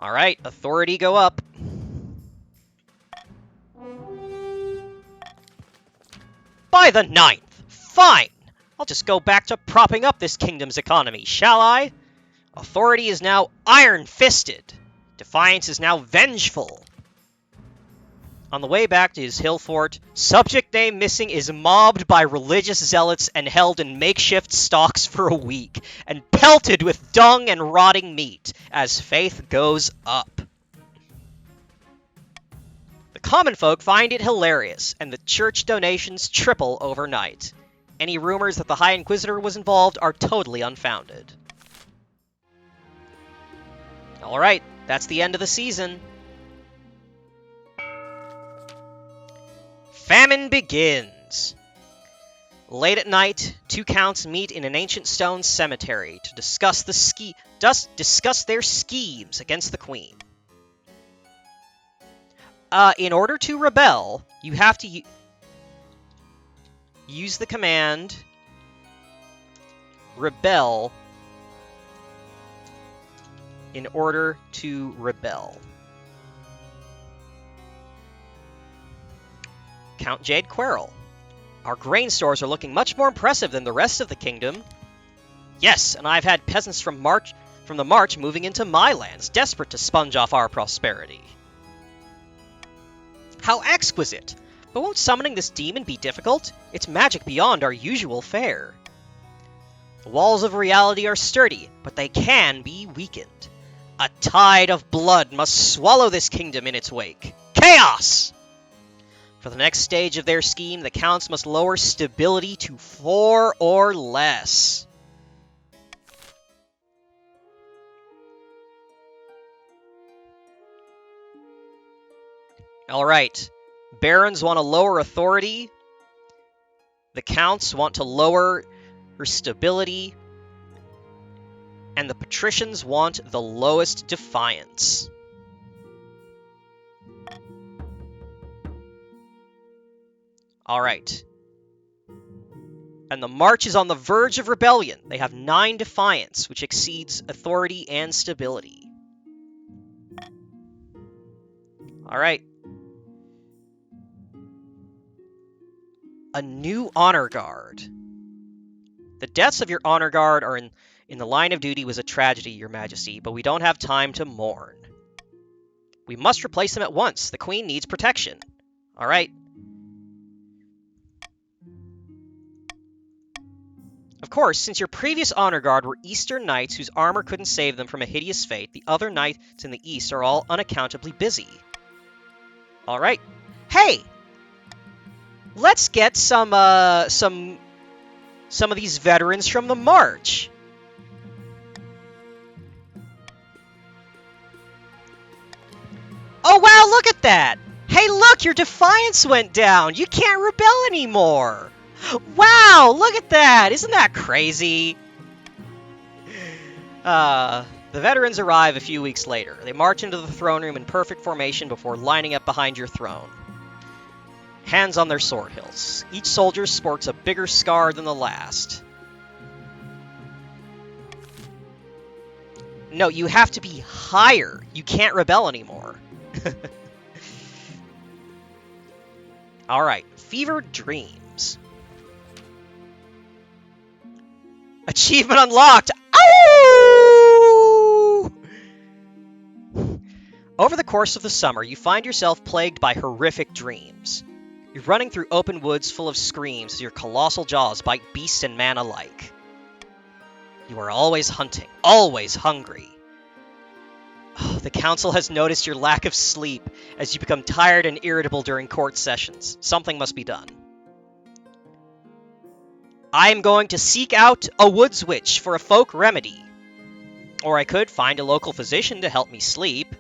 Alright, authority go up. By the 9th! Fine! I'll just go back to propping up this kingdom's economy, shall I? Authority is now iron-fisted. Defiance is now vengeful. On the way back to his hill fort, subject name missing is mobbed by religious zealots and held in makeshift stocks for a week, and pelted with dung and rotting meat as faith goes up. common folk find it hilarious, and the church donations triple overnight. Any rumors that the High Inquisitor was involved are totally unfounded. Alright, that's the end of the season. Famine begins. Late at night, two counts meet in an ancient stone cemetery to discuss their schemes against the queen. In order to rebel, you have to use the command rebel in order to rebel. Count Jade Querrell. Our grain stores are looking much more impressive than the rest of the kingdom. Yes, and I've had peasants from the march moving into my lands, desperate to sponge off our prosperity. How exquisite! But won't summoning this demon be difficult? It's magic beyond our usual fare. The walls of reality are sturdy, but they can be weakened. A tide of blood must swallow this kingdom in its wake. Chaos! For the next stage of their scheme, the counts must lower stability to 4 or less. Alright. Barons want to lower authority. The counts want to lower her stability. And the patricians want the lowest defiance. Alright. And the march is on the verge of rebellion. They have 9 defiance, which exceeds authority and stability. Alright. A new honor guard. The deaths of your honor guard are in the line of duty was a tragedy, Your Majesty, but we don't have time to mourn. We must replace them at once. The Queen needs protection. Alright. Of course, since your previous honor guard were Eastern Knights whose armor couldn't save them from a hideous fate, the other knights in the East are all unaccountably busy. Alright. Hey! Let's get some of these veterans from the march. Oh wow, look at that! Hey look, your defiance went down! You can't rebel anymore! Wow, look at that! Isn't that crazy? The veterans arrive a few weeks later. They march into the throne room in perfect formation before lining up behind your throne. Hands on their sword hilts. Each soldier sports a bigger scar than the last. No, you have to be higher. You can't rebel anymore. Alright, Fevered Dreams. Achievement unlocked! Ow! Over the course of the summer, you find yourself plagued by horrific dreams. You're running through open woods full of screams as your colossal jaws bite beast and man alike. You are always hunting, always hungry. Oh, the council has noticed your lack of sleep as you become tired and irritable during court sessions. Something must be done. I am going to seek out a woods witch for a folk remedy. Or I could find a local physician to help me sleep.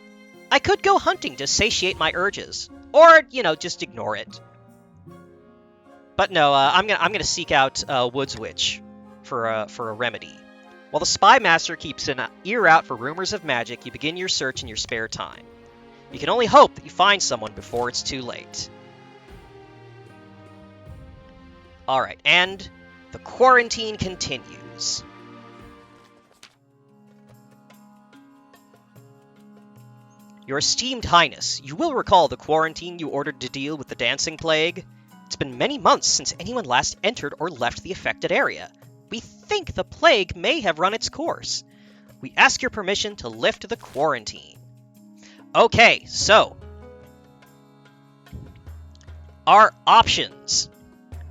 I could go hunting to satiate my urges. Or, just ignore it. But no, I'm gonna seek out a woods witch for a remedy. While the spy master keeps an ear out for rumors of magic, you begin your search in your spare time. You can only hope that you find someone before it's too late. Alright, and the quarantine continues. Your esteemed highness, you will recall the quarantine you ordered to deal with the dancing plague? It's been many months since anyone last entered or left the affected area. We think the plague may have run its course. We ask your permission to lift the quarantine. Okay, so our options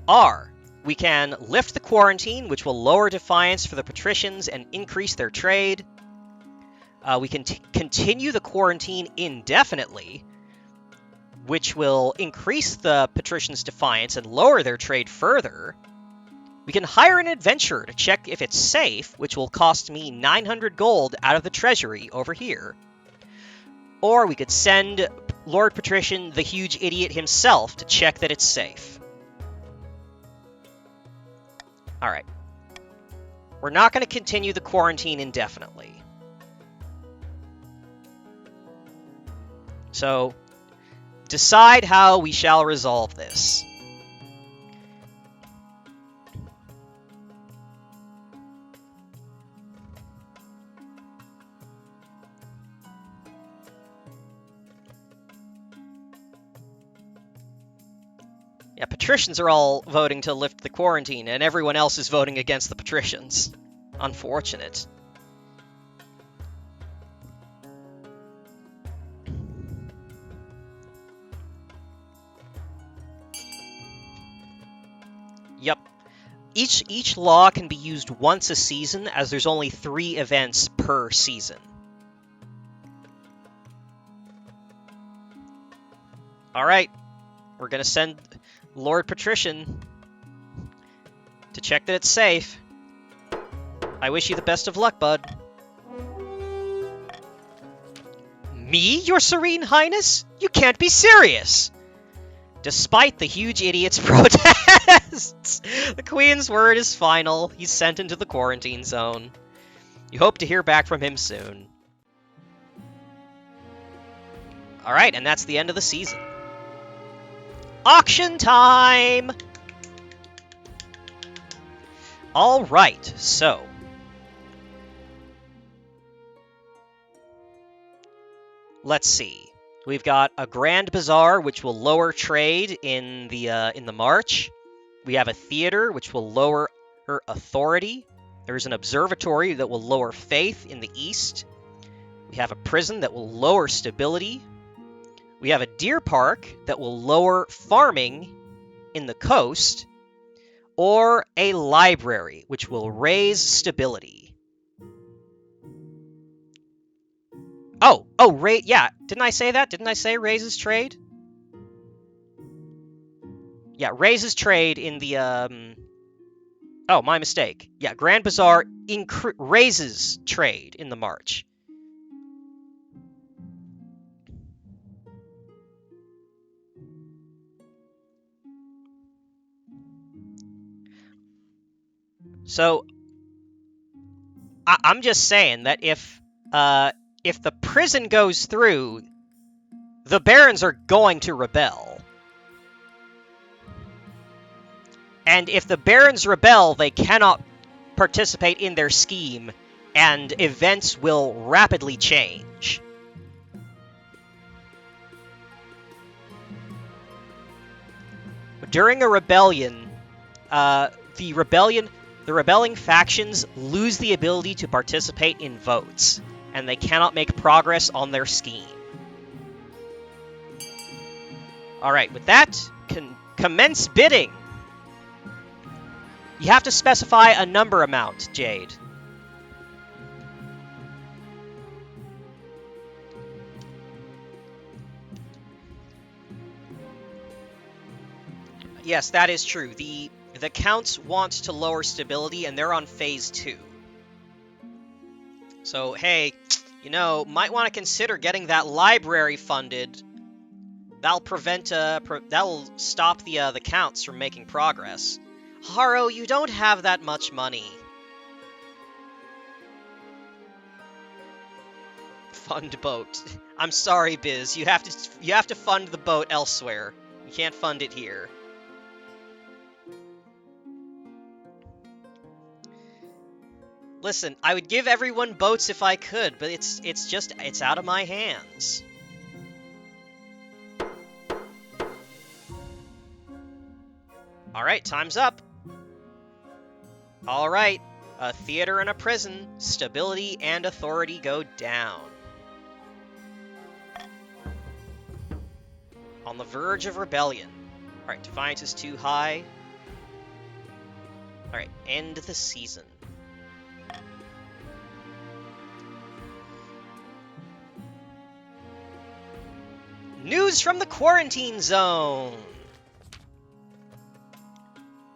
are we can lift the quarantine, which will lower defiance for the patricians and increase their trade. We can continue the quarantine indefinitely, which will increase the patricians' defiance and lower their trade further. We can hire an adventurer to check if it's safe, which will cost me 900 gold out of the treasury over here. Or we could send Lord Patrician, the huge idiot himself, to check that it's safe. Alright. We're not going to continue the quarantine indefinitely. So, decide how we shall resolve this. Yeah, patricians are all voting to lift the quarantine, and everyone else is voting against the patricians. Unfortunate. Yep. Each law can be used once a season, as there's only 3 events per season. Alright. We're gonna send Lord Patrician to check that it's safe. I wish you the best of luck, bud. Me, your serene highness? You can't be serious! Despite the huge idiot's protests, the Queen's word is final. He's sent into the quarantine zone. You hope to hear back from him soon. Alright, and that's the end of the season. Auction time! Alright, so... let's see. We've got a Grand Bazaar, which will lower trade in the March. We have a theater, which will lower her authority. There's an observatory that will lower faith in the East. We have a prison that will lower stability. We have a deer park that will lower farming in the coast. Or a library, which will raise stability. Yeah, didn't I say that? Didn't I say raises trade? Yeah, raises trade in the, oh, my mistake. Yeah, Grand Bazaar raises trade in the March. So, I'm just saying that if the prison goes through, the barons are going to rebel. And if the barons rebel, they cannot participate in their scheme, and events will rapidly change. During a rebellion, the rebelling factions lose the ability to participate in votes, and they cannot make progress on their scheme. Alright, with that, commence bidding! You have to specify a number amount, Jade. Yes, that is true. The counts want to lower stability, and they're on phase 2. So, hey, might want to consider getting that library funded. That'll stop the counts from making progress. Haro, you don't have that much money. Fund boat. I'm sorry, Biz. You have to fund the boat elsewhere. You can't fund it here. Listen, I would give everyone boats if I could, but it's out of my hands. Alright, time's up. Alright, a theater and a prison. Stability and authority go down. On the verge of rebellion. Alright, defiance is too high. Alright, end the season. News from the quarantine zone!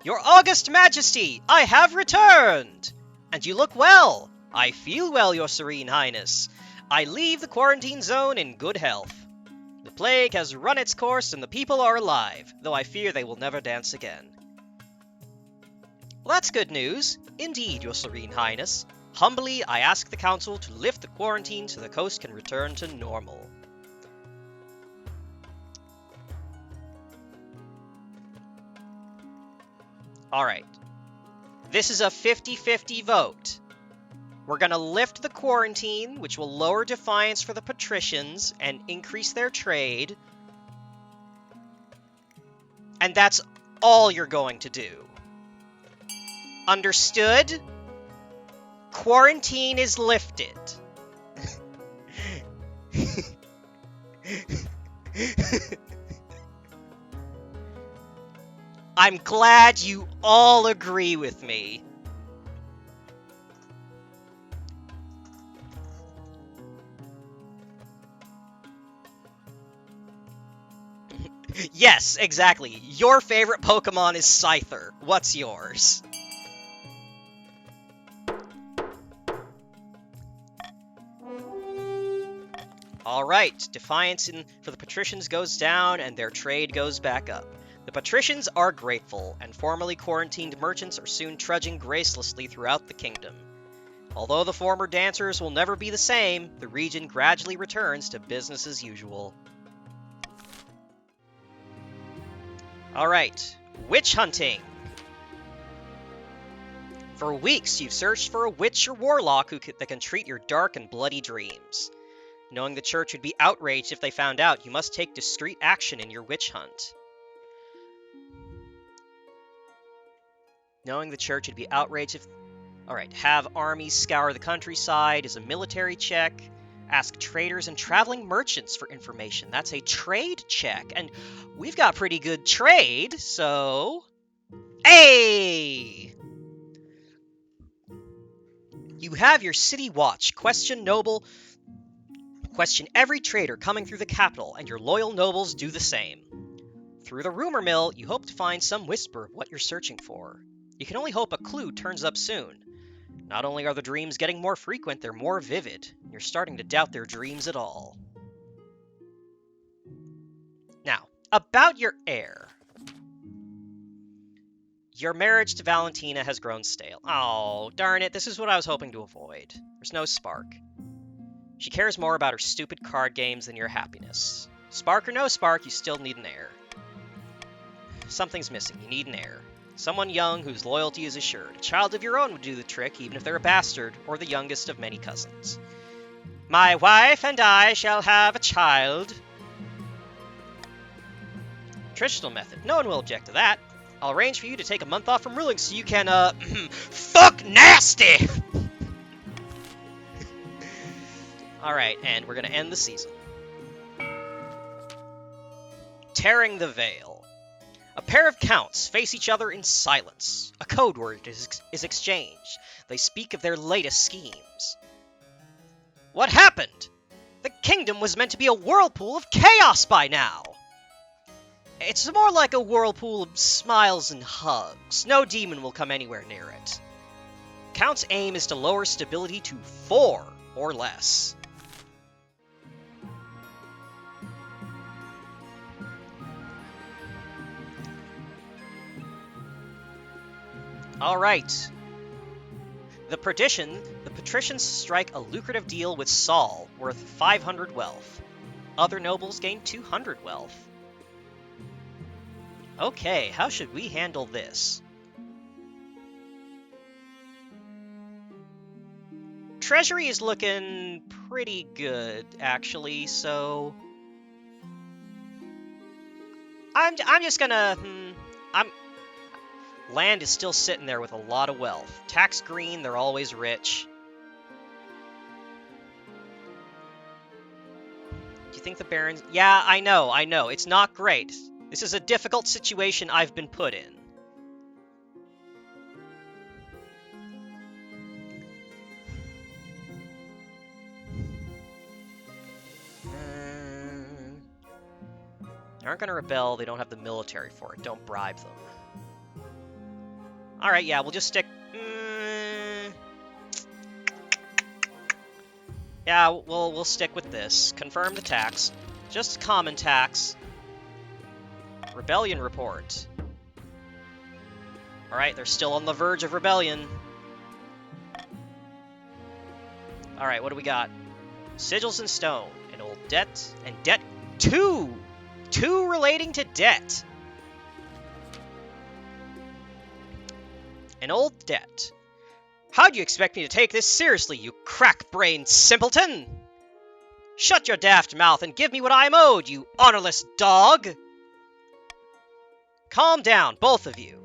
Your August Majesty, I have returned! And you look well. I feel well, Your Serene Highness. I leave the quarantine zone in good health. The plague has run its course and the people are alive, though I fear they will never dance again. Well, that's good news. Indeed, Your Serene Highness. Humbly, I ask the Council to lift the quarantine so the coast can return to normal. Alright. This is a 50-50 vote. We're gonna lift the quarantine, which will lower defiance for the patricians and increase their trade. And that's all you're going to do. Understood? Quarantine is lifted. I'm glad you all agree with me. Yes, exactly. Your favorite Pokemon is Scyther. What's yours? Alright, defiance for the patricians goes down and their trade goes back up. The patricians are grateful, and formerly quarantined merchants are soon trudging gracelessly throughout the kingdom. Although the former dancers will never be the same, the region gradually returns to business as usual. Alright, witch hunting! For weeks you've searched for a witch or warlock that can treat your dark and bloody dreams. Knowing the church would be outraged if they found out, you must take discreet action in your witch hunt. Knowing the church would be outraged if... Alright, have armies scour the countryside is a military check. Ask traders and traveling merchants for information. That's a trade check. And we've got pretty good trade, so... Hey! You have your city watch. Question every trader coming through the capital, and your loyal nobles do the same. Through the rumor mill, you hope to find some whisper of what you're searching for. You can only hope a clue turns up soon. Not only are the dreams getting more frequent, they're more vivid. You're starting to doubt their dreams at all. Now, about your heir. Your marriage to Valentina has grown stale. Oh, darn it, this is what I was hoping to avoid. There's no spark. She cares more about her stupid card games than your happiness. Spark or no spark, you still need an heir. Something's missing. You need an heir. Someone young whose loyalty is assured. A child of your own would do the trick, even if they're a bastard, or the youngest of many cousins. My wife and I shall have a child. Traditional method. No one will object to that. I'll arrange for you to take a month off from ruling so you can, fuck nasty! Alright, and we're gonna end the season. Tearing the Veil. A pair of counts face each other in silence. A code word is exchanged. They speak of their latest schemes. What happened? The kingdom was meant to be a whirlpool of chaos by now. It's more like a whirlpool of smiles and hugs. No demon will come anywhere near it. Count's aim is to lower stability to 4 or less. Alright. The patricians strike a lucrative deal with Saul, worth 500 wealth. Other nobles gain 200 wealth. Okay, how should we handle this? Treasury is looking pretty good, actually, so... I'm just gonna... Land is still sitting there with a lot of wealth. Tax green, they're always rich. Do you think the barons... Yeah, I know. It's not great. This is a difficult situation I've been put in. They aren't going to rebel. They don't have the military for it. Don't bribe them. All right, yeah, we'll just stick... Yeah, we'll stick with this. Confirm the tax. Just common tax. Rebellion report. Alright, they're still on the verge of rebellion. Alright, what do we got? Sigils in stone. An old debt. And debt 2! 2 relating to debt. An old debt. How do you expect me to take this seriously, you crack-brained simpleton? Shut your daft mouth and give me what I am owed, you honorless dog! Calm down, both of you.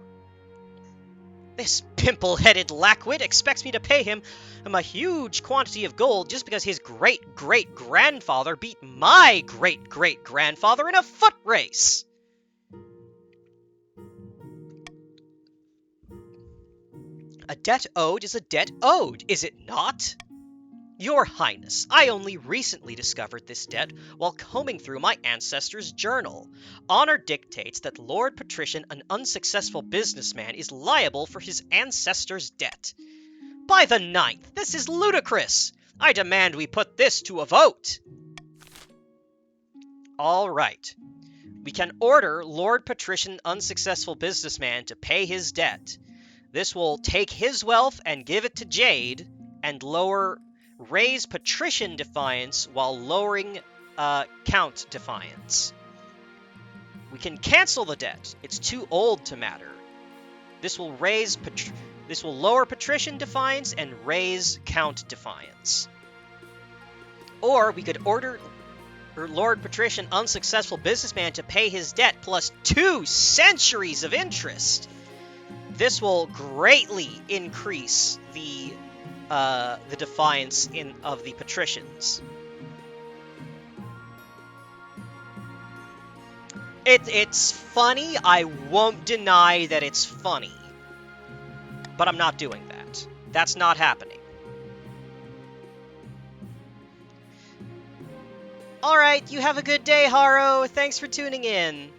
This pimple-headed lackwit expects me to pay him a huge quantity of gold just because his great-great-grandfather beat my great-great-grandfather in a foot race. A debt owed is a debt owed, is it not? Your Highness, I only recently discovered this debt while combing through my ancestors' journal. Honor dictates that Lord Patrician, an unsuccessful businessman, is liable for his ancestors' debt. By the 9th, this is ludicrous! I demand we put this to a vote! All right. We can order Lord Patrician, unsuccessful businessman, to pay his debt. This will take his wealth and give it to Jade, and raise patrician defiance while lowering count defiance. We can cancel the debt. It's too old to matter. This will lower patrician defiance and raise count defiance. Or we could order Lord Patrician, unsuccessful businessman, to pay his debt plus 2 centuries of interest. This will greatly increase the defiance of the patricians. It's funny. I won't deny that it's funny. But I'm not doing that. That's not happening. Alright, you have a good day, Haro. Thanks for tuning in.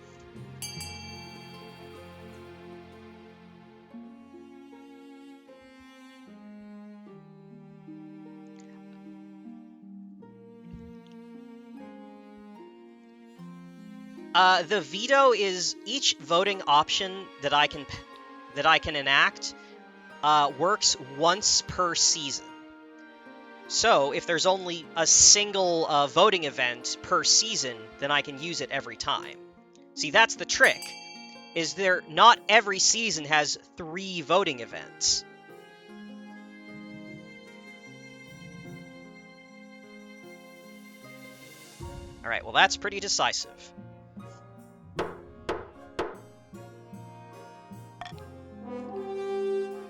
The veto is each voting option that I can enact works once per season. So if there's only a single voting event per season, then I can use it every time. See, that's the trick. Not every season has 3 voting events. Alright, well that's pretty decisive.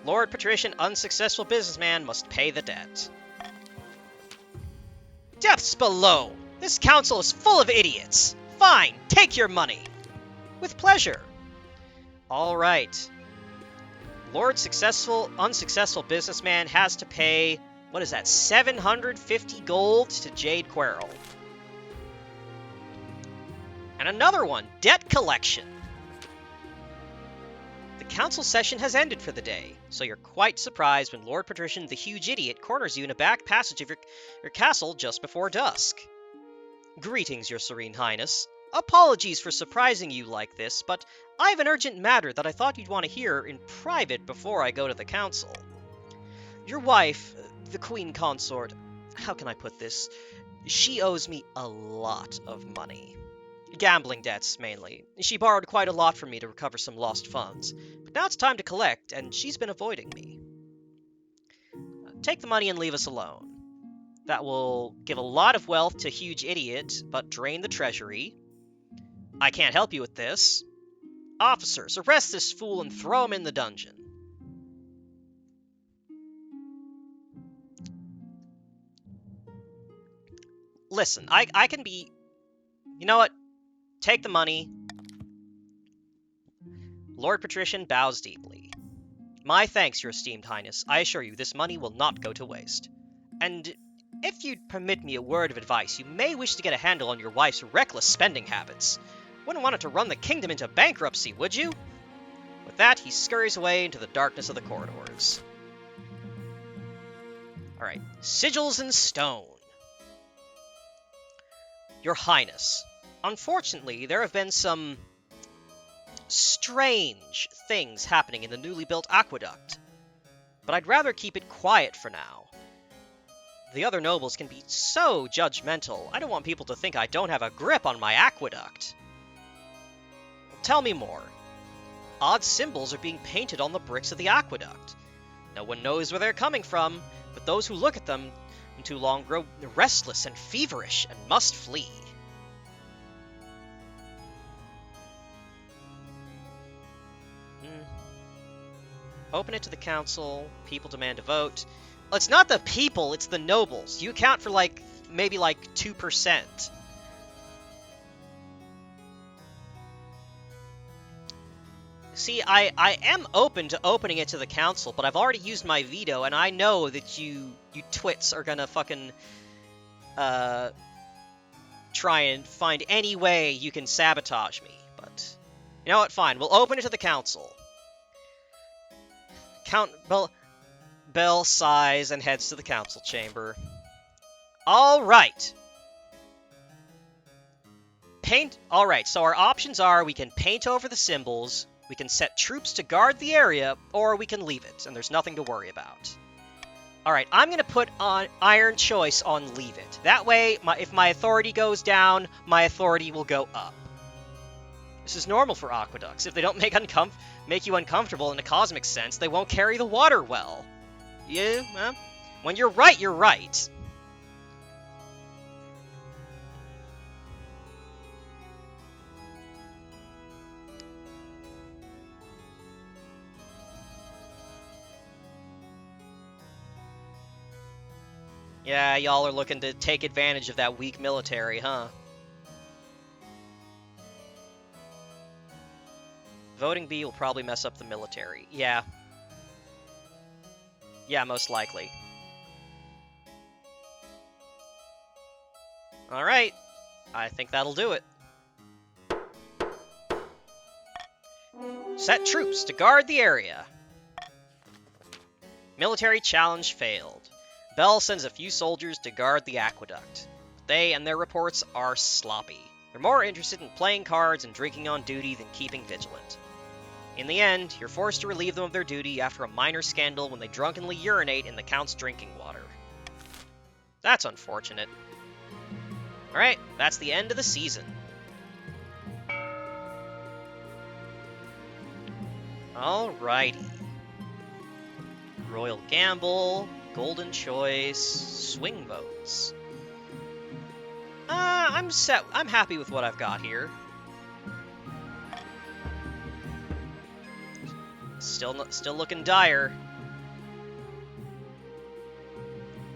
Lord Patrician, unsuccessful businessman, must pay the debt. Depths below! This council is full of idiots! Fine, take your money! With pleasure. Alright. Lord unsuccessful businessman has to pay, what is that, 750 gold to Jade Querl. And another one, debt collection. The council session has ended for the day, so you're quite surprised when Lord Patrician, the huge idiot, corners you in a back passage of your castle just before dusk. Greetings, your serene highness. Apologies for surprising you like this, but I have an urgent matter that I thought you'd want to hear in private before I go to the council. Your wife, the queen consort, how can I put this? She owes me a lot of money. Gambling debts, mainly. She borrowed quite a lot from me to recover some lost funds. But now it's time to collect, and she's been avoiding me. Take the money and leave us alone. That will give a lot of wealth to huge idiot, but drain the treasury. I can't help you with this. Officers, arrest this fool and throw him in the dungeon. Listen, I can be... You know what? Take the money. Lord Patrician bows deeply. My thanks, your esteemed highness. I assure you, this money will not go to waste. And if you'd permit me a word of advice, you may wish to get a handle on your wife's reckless spending habits. Wouldn't want it to run the kingdom into bankruptcy, would you? With that, he scurries away into the darkness of the corridors. Alright, sigils in stone. Your Highness, unfortunately, there have been some strange things happening in the newly built aqueduct, but I'd rather keep it quiet for now. The other nobles can be so judgmental. I don't want people to think I don't have a grip on my aqueduct. Tell me more. Odd symbols are being painted on the bricks of the aqueduct. No one knows where they're coming from, but those who look at them in too long grow restless and feverish and must flee. Open it to the council. People demand a vote. Well, it's not the people, it's the nobles. You account for, maybe 2%. See, I am open to opening it to the council, but I've already used my veto, and I know that you twits are gonna fucking, try and find any way you can sabotage me. But, you know what, fine, we'll open it to the council. Bell sighs and heads to the council chamber. Alright. Alright, so our options are we can paint over the symbols, we can set troops to guard the area, or we can leave it, and there's nothing to worry about. Alright, I'm going to put on iron choice on leave it. That way, if my authority goes down, my authority will go up. This is normal for aqueducts. If they don't make you uncomfortable in a cosmic sense, they won't carry the water well. Yeah, well, when you're right, you're right. Yeah, y'all are looking to take advantage of that weak military, huh? Voting B will probably mess up the military. Yeah. Yeah, most likely. Alright. I think that'll do it. Set troops to guard the area. Military challenge failed. Bell sends a few soldiers to guard the aqueduct. They and their reports are sloppy. They're more interested in playing cards and drinking on duty than keeping vigilant. In the end, you're forced to relieve them of their duty after a minor scandal when they drunkenly urinate in the Count's drinking water. That's unfortunate. Alright, that's the end of the season. Alrighty. Royal Gamble, Golden Choice, Swing Votes. I'm set. I'm happy with what I've got here. Still looking dire.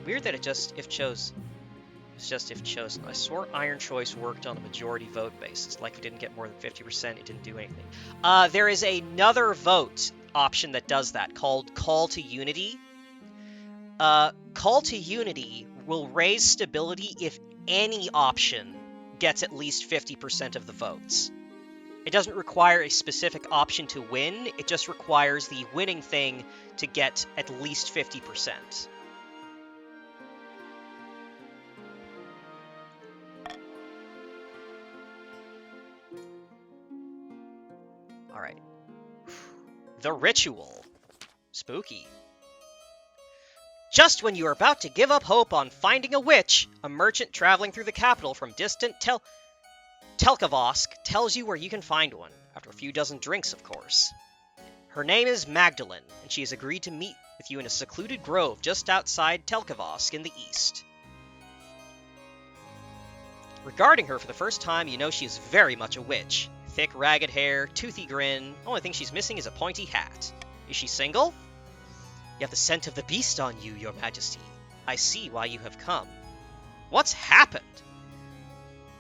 Weird that it's just if chosen. I swore Iron Choice worked on a majority vote basis. Like if it didn't get more than 50%, it didn't do anything. There is another vote option that does that called Call to Unity. Call to Unity will raise stability if any option gets at least 50% of the votes. It doesn't require a specific option to win, it just requires the winning thing to get at least 50%. Alright. The Ritual. Spooky. Just when you are about to give up hope on finding a witch, a merchant traveling through the capital from distant Telkavosk tells you where you can find one, after a few dozen drinks, of course. Her name is Magdalene, and she has agreed to meet with you in a secluded grove just outside Telkavosk in the east. Regarding her for the first time, you know she is very much a witch. Thick, ragged hair, toothy grin, only thing she's missing is a pointy hat. Is she single? You have the scent of the beast on you, your majesty. I see why you have come. What's happened?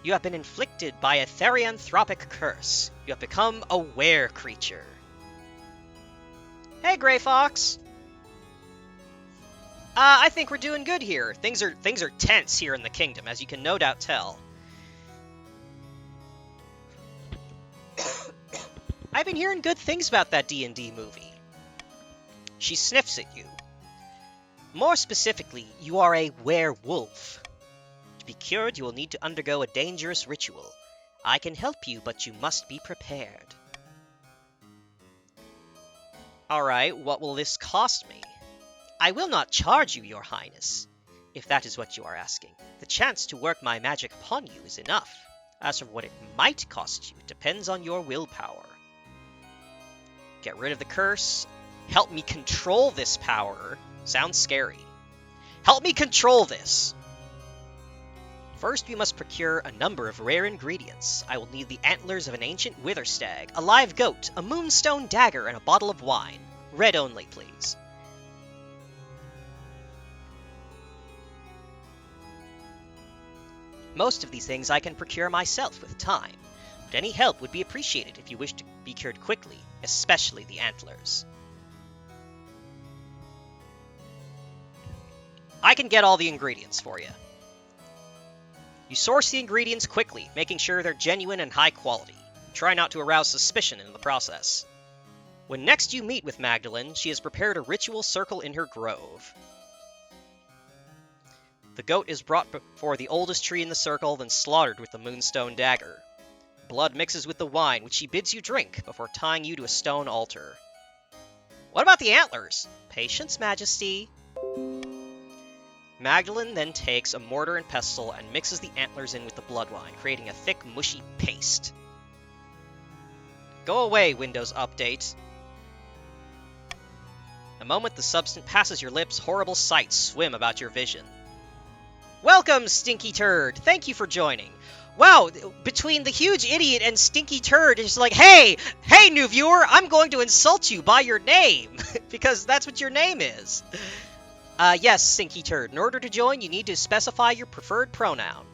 You have been inflicted by a therianthropic curse. You have become a were creature. Hey, Grey Fox. I think we're doing good here. Things are tense here in the kingdom, as you can no doubt tell. I've been hearing good things about that D&D movie. She sniffs at you. More specifically, you are a werewolf. To be cured, you will need to undergo a dangerous ritual. I can help you, but you must be prepared. Alright, what will this cost me? I will not charge you, your highness, if that is what you are asking. The chance to work my magic upon you is enough. As for what it might cost you, it depends on your willpower. Get rid of the curse. Help me control this power. Sounds scary. Help me control this! First, we must procure a number of rare ingredients. I will need the antlers of an ancient wither stag, a live goat, a moonstone dagger, and a bottle of wine. Red only, please. Most of these things I can procure myself with time, but any help would be appreciated if you wish to be cured quickly, especially the antlers. I can get all the ingredients for you. You source the ingredients quickly, making sure they're genuine and high quality. Try not to arouse suspicion in the process. When next you meet with Magdalene, she has prepared a ritual circle in her grove. The goat is brought before the oldest tree in the circle, then slaughtered with the moonstone dagger. Blood mixes with the wine, which she bids you drink, before tying you to a stone altar. What about the antlers? Patience, Majesty. Magdalene then takes a mortar and pestle and mixes the antlers in with the blood wine, creating a thick, mushy paste. Go away, Windows Update. The moment the substance passes your lips, horrible sights swim about your vision. Welcome, Stinky Turd! Thank you for joining. Wow, between the huge idiot and Stinky Turd, it's like, hey, new viewer, I'm going to insult you by your name, because that's what your name is. Yes, Stinky Turd, in order to join, you need to specify your preferred pronoun.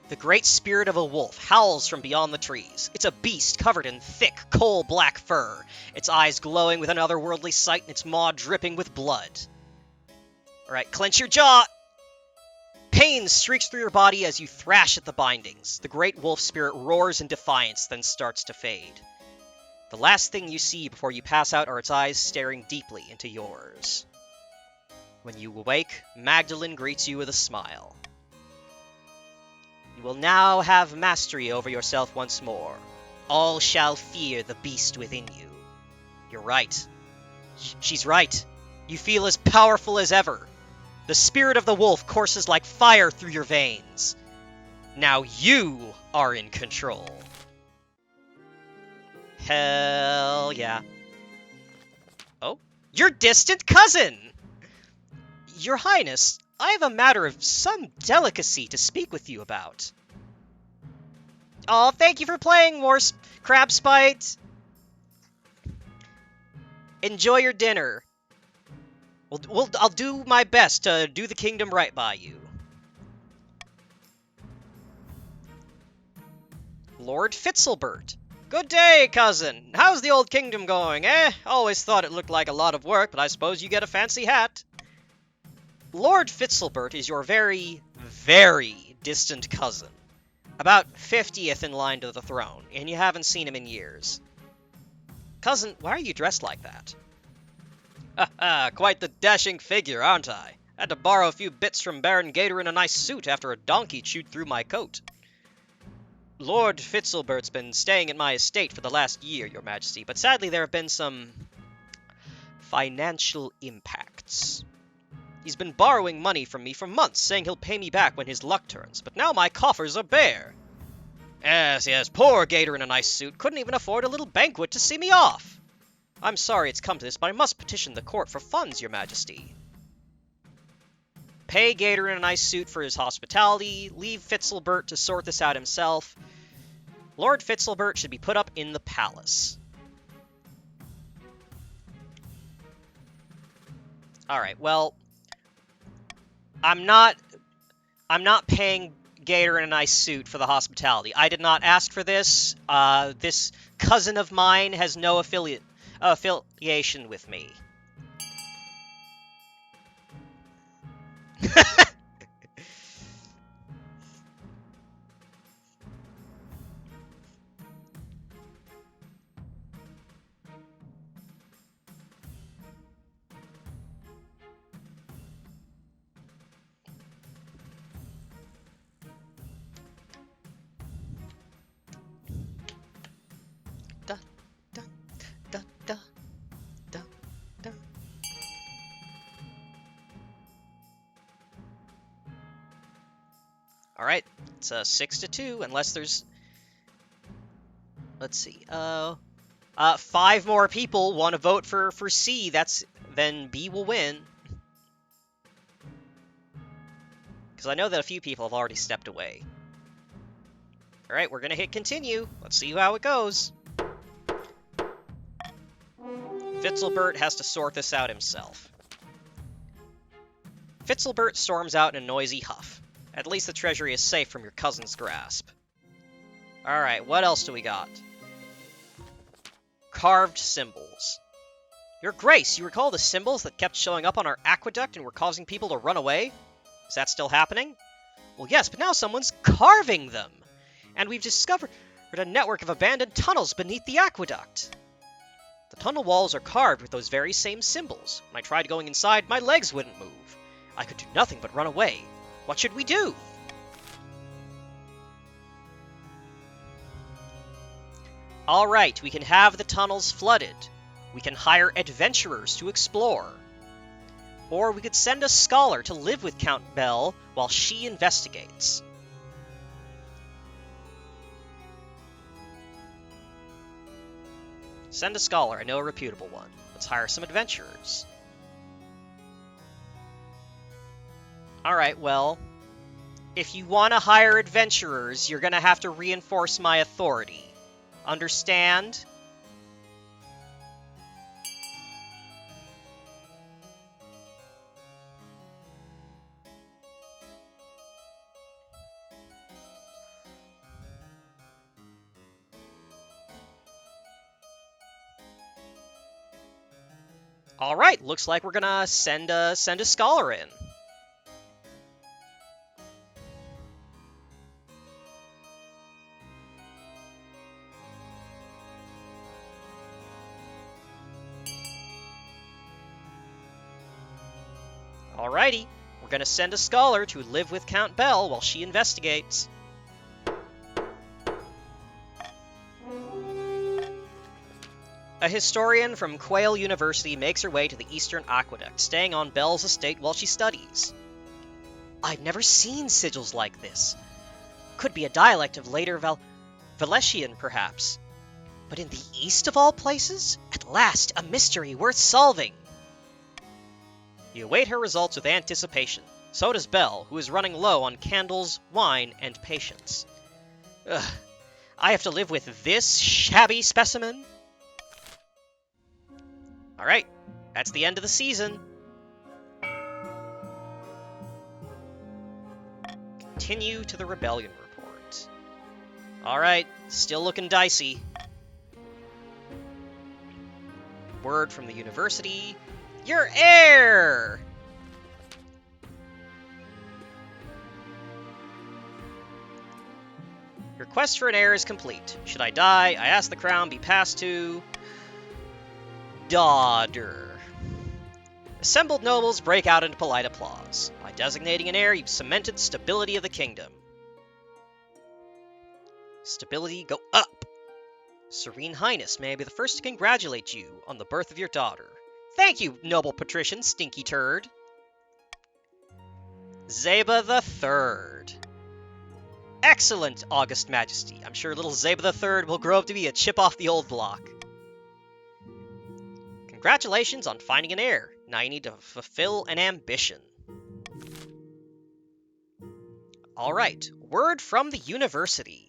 The great spirit of a wolf howls from beyond the trees. It's a beast covered in thick, coal-black fur, its eyes glowing with an otherworldly sight and its maw dripping with blood. Alright, clench your jaw! Pain streaks through your body as you thrash at the bindings. The great wolf spirit roars in defiance, then starts to fade. The last thing you see before you pass out are its eyes staring deeply into yours. When you awake, Magdalene greets you with a smile. You will now have mastery over yourself once more. All shall fear the beast within you. You're right. She's right. You feel as powerful as ever. The spirit of the wolf courses like fire through your veins. Now you are in control. Hell yeah. Oh, your distant cousin! Your Highness, I have a matter of some delicacy to speak with you about. Oh, thank you for playing, Crab Spite. Enjoy your dinner. I'll do my best to do the kingdom right by you. Lord Fitzilbert. Good day, cousin. How's the old kingdom going, eh? Always thought it looked like a lot of work, but I suppose you get a fancy hat. Lord Fitzilbert is your very, very distant cousin. About 50th in line to the throne, and you haven't seen him in years. Cousin, why are you dressed like that? Haha, quite the dashing figure, aren't I? Had to borrow a few bits from Baron Gator in a nice suit after a donkey chewed through my coat. Lord Fitzilbert's been staying at my estate for the last year, your majesty, but sadly there have been some financial impacts. He's been borrowing money from me for months, saying he'll pay me back when his luck turns, but now my coffers are bare. Yes, poor Gator in a nice suit couldn't even afford a little banquet to see me off. I'm sorry it's come to this, but I must petition the court for funds, your majesty. Pay Gator in a nice suit for his hospitality, leave Fitzilbert to sort this out himself. Lord Fitzilbert should be put up in the palace. Alright, well, I'm not paying Gator in a nice suit for the hospitality. I did not ask for this. This cousin of mine has no affiliation with me. Alright, it's 6-2, unless there's... Let's see, 5 more people want to vote for C, then B will win. Because I know that a few people have already stepped away. Alright, we're gonna hit continue. Let's see how it goes. Fitzelbert has to sort this out himself. Fitzelbert storms out in a noisy huff. At least the treasury is safe from your cousin's grasp. Alright, what else do we got? Carved symbols. Your Grace, you recall the symbols that kept showing up on our aqueduct and were causing people to run away? Is that still happening? Well, yes, but now someone's carving them! And we've discovered a network of abandoned tunnels beneath the aqueduct. The tunnel walls are carved with those very same symbols. When I tried going inside, my legs wouldn't move. I could do nothing but run away. What should we do? Alright, we can have the tunnels flooded. We can hire adventurers to explore. Or we could send a scholar to live with Count Bell while she investigates. Send a scholar, I know a reputable one. Let's hire some adventurers. Alright, well, if you want to hire adventurers, you're going to have to reinforce my authority. Understand? Alright, looks like we're gonna send a scholar in. Alrighty, we're gonna send a scholar to live with Count Bell while she investigates. A historian from Quail University makes her way to the Eastern Aqueduct, staying on Bell's estate while she studies. I've never seen sigils like this. Could be a dialect of later Valesian, perhaps. But in the east of all places? At last, a mystery worth solving! You await her results with anticipation. So does Bell, who is running low on candles, wine, and patience. Ugh, I have to live with this shabby specimen? Alright, that's the end of the season. Continue to the Rebellion report. Alright, still looking dicey. Word from the university. Your heir! Your quest for an heir is complete. Should I die, I ask the crown be passed to... daughter. Assembled nobles break out into polite applause. By designating an heir, you've cemented the stability of the kingdom. Stability go up. Serene Highness, may I be the first to congratulate you on the birth of your daughter. Thank you, noble patrician, stinky turd. Xebha the Third. Excellent, August Majesty. I'm sure little Xebha the Third will grow up to be a chip off the old block. Congratulations on finding an heir. Now you need to fulfill an ambition. Alright, word from the university.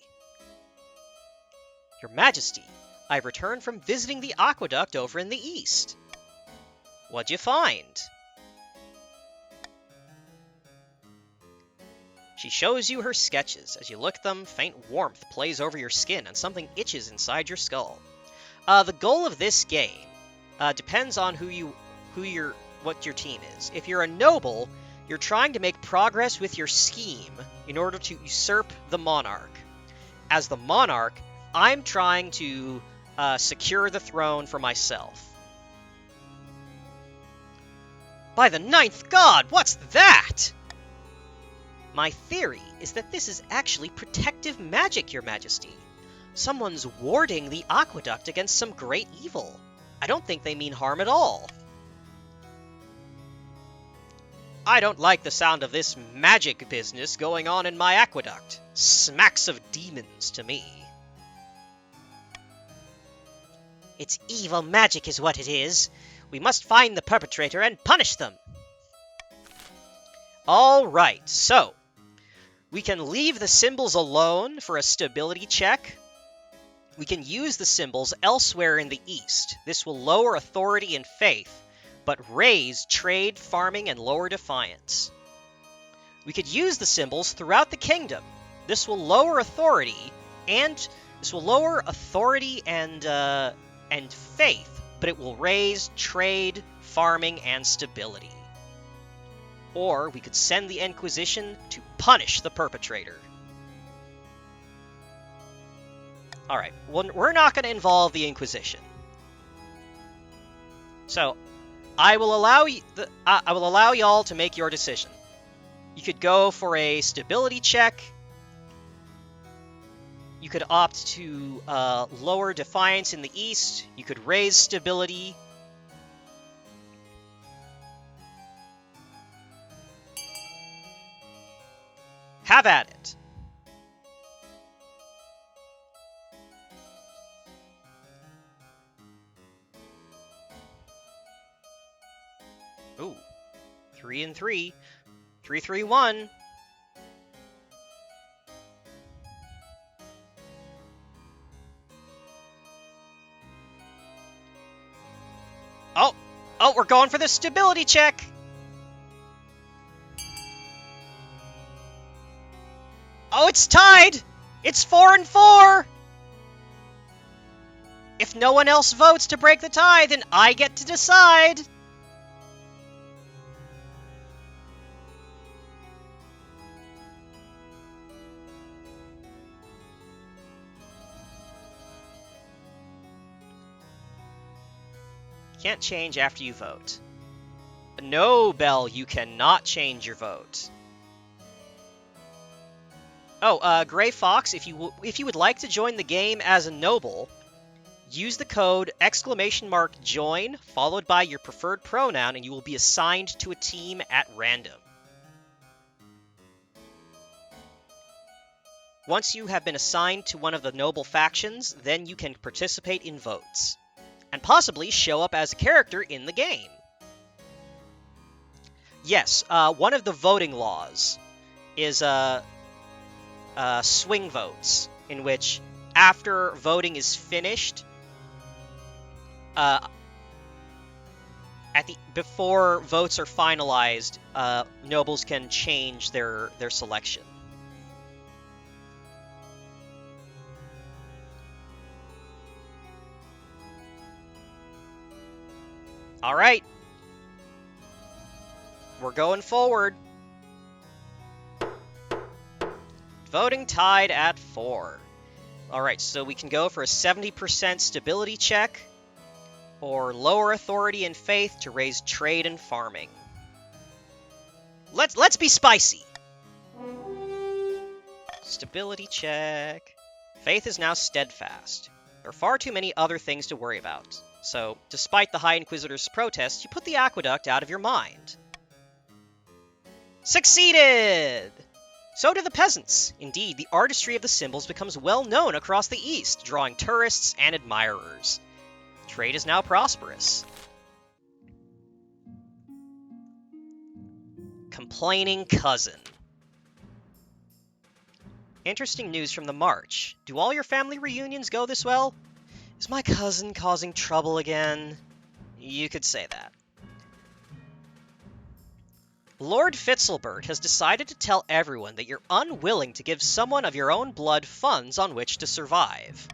Your Majesty, I've returned from visiting the aqueduct over in the east. What'd you find? She shows you her sketches. As you look at them, faint warmth plays over your skin and something itches inside your skull. The goal of this game depends on what your team is. If you're a noble, you're trying to make progress with your scheme in order to usurp the monarch. As the monarch, I'm trying to secure the throne for myself. By the ninth god, what's that? My theory is that this is actually protective magic, Your Majesty. Someone's warding the aqueduct against some great evil. I don't think they mean harm at all. I don't like the sound of this magic business going on in my aqueduct. Smacks of demons to me. It's evil magic is what it is. We must find the perpetrator and punish them. Alright, so we can leave the symbols alone for a stability check. We can use the symbols elsewhere in the East. This will lower authority and faith, but raise trade, farming, and lower defiance. We could use the symbols throughout the kingdom. This will lower authority and faith, but it will raise trade, farming, and stability. Or we could send the Inquisition to punish the perpetrator. Alright, well, we're not going to involve the Inquisition. So, I will allow y'all to make your decision. You could go for a stability check. You could opt to lower defiance in the East. You could raise stability. Have at it. Ooh. 3 and 3. 3, 3, 1. Oh, we're going for the stability check. Oh, it's tied. It's 4 and 4. If no one else votes to break the tie, then I get to decide. Can't change after you vote. No, Bell, you cannot change your vote. Oh, Gray Fox, if you would like to join the game as a noble, use the code !join followed by your preferred pronoun, and you will be assigned to a team at random. Once you have been assigned to one of the noble factions, then you can participate in votes, and possibly show up as a character in the game. Yes, one of the voting laws is swing votes, in which after voting is finished, before votes are finalized, nobles can change their selection. All right. We're going forward. Voting tied at 4. All right, so we can go for a 70% stability check or lower authority and faith to raise trade and farming. Let's be spicy. Stability check. Faith is now steadfast. There are far too many other things to worry about. So, despite the High Inquisitor's protest, you put the aqueduct out of your mind. Succeeded! So do the peasants. Indeed, the artistry of the symbols becomes well known across the East, drawing tourists and admirers. Trade is now prosperous. Complaining cousin. Interesting news from the march. Do all your family reunions go this well? Is my cousin causing trouble again? You could say that. Lord Fitzelbert has decided to tell everyone that you're unwilling to give someone of your own blood funds on which to survive.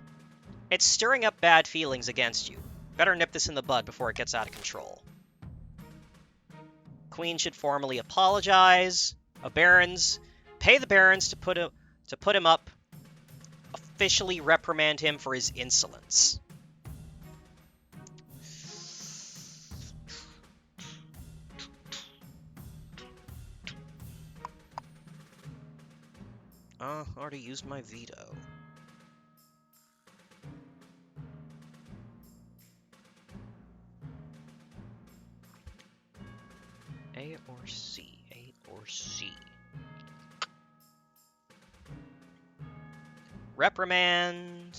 It's stirring up bad feelings against you. Better nip this in the bud before it gets out of control. Queen should formally apologize. Pay the barons to put him up. Officially reprimand him for his insolence. Already used my veto. A or C? or C? Reprimand.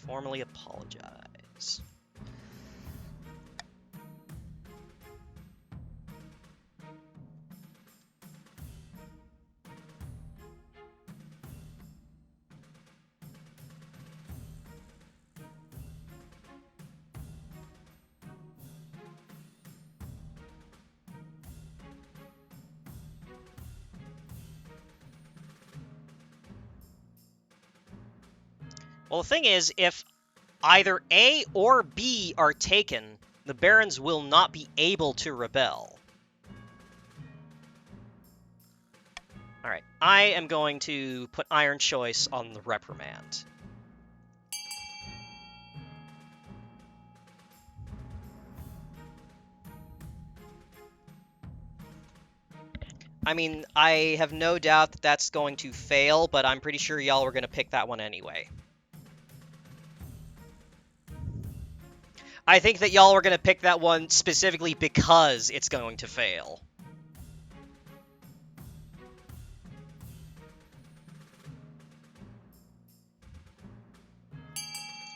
Formally apologize. Well, the thing is, if either A or B are taken, the barons will not be able to rebel. Alright, I am going to put Iron Choice on the reprimand. I mean, I have no doubt that that's going to fail, but I'm pretty sure y'all were going to pick that one anyway. I think that y'all are going to pick that one specifically because it's going to fail.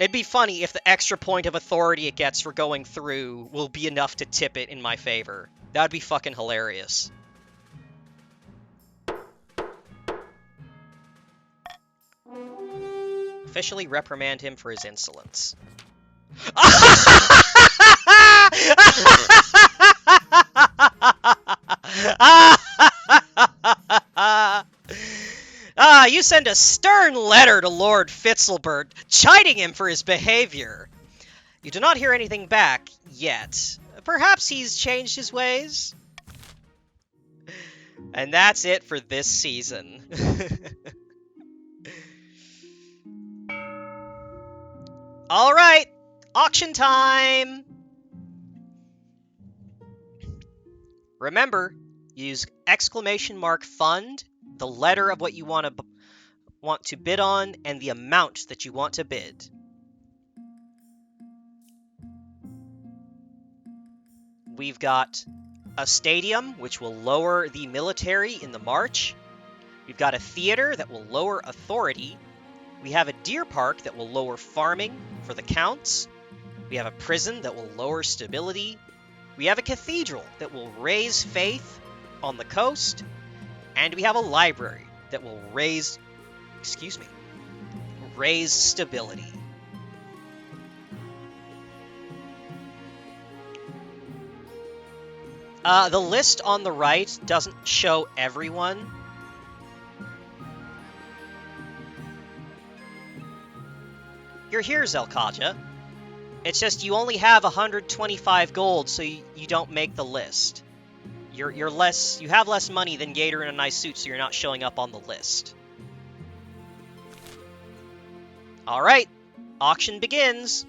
It'd be funny if the extra point of authority it gets for going through will be enough to tip it in my favor. That'd be fucking hilarious. Officially reprimand him for his insolence. You send a stern letter to Lord Fitzelbert, chiding him for his behavior. You do not hear anything back yet. Perhaps he's changed his ways? And that's it for this season. Alright, auction time! Remember, use !fund, the letter of what you want to bid on, and the amount that you want to bid. We've got a stadium, which will lower the military in the march. We've got a theater that will lower authority. We have a deer park that will lower farming for the counts. We have a prison that will lower stability. We have a cathedral that will raise faith on the coast. And we have a library that will raise stability. The list on the right doesn't show everyone. You're here, Zelkaja. It's just you only have 125 gold, so you don't make the list. You have less money than Gator in a nice suit, so you're not showing up on the list. Alright, auction begins.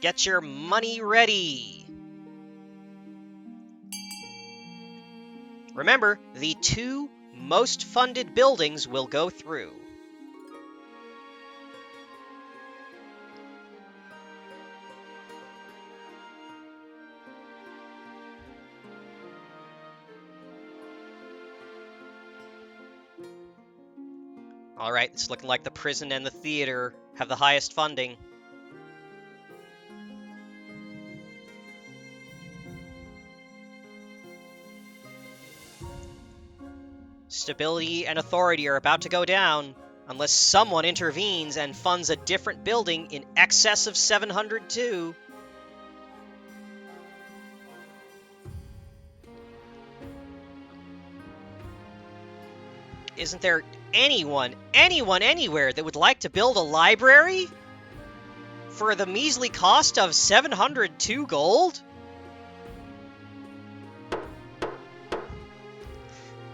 Get your money ready. Remember, the 2 most funded buildings will go through. Alright, it's looking like the prison and the theater have the highest funding. Stability and authority are about to go down, unless someone intervenes and funds a different building in excess of 702. Isn't there anyone anywhere that would like to build a library? For the measly cost of 702 gold?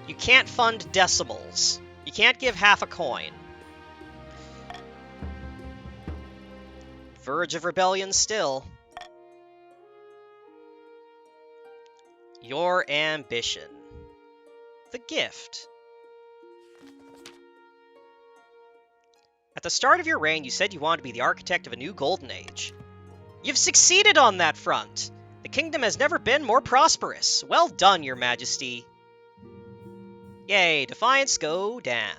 You can't fund decimals. You can't give half a coin. Verge of rebellion still. Your ambition. The gift. At the start of your reign, you said you wanted to be the architect of a new golden age. You've succeeded on that front. The kingdom has never been more prosperous. Well done, Your Majesty. Yay, Defiance go down.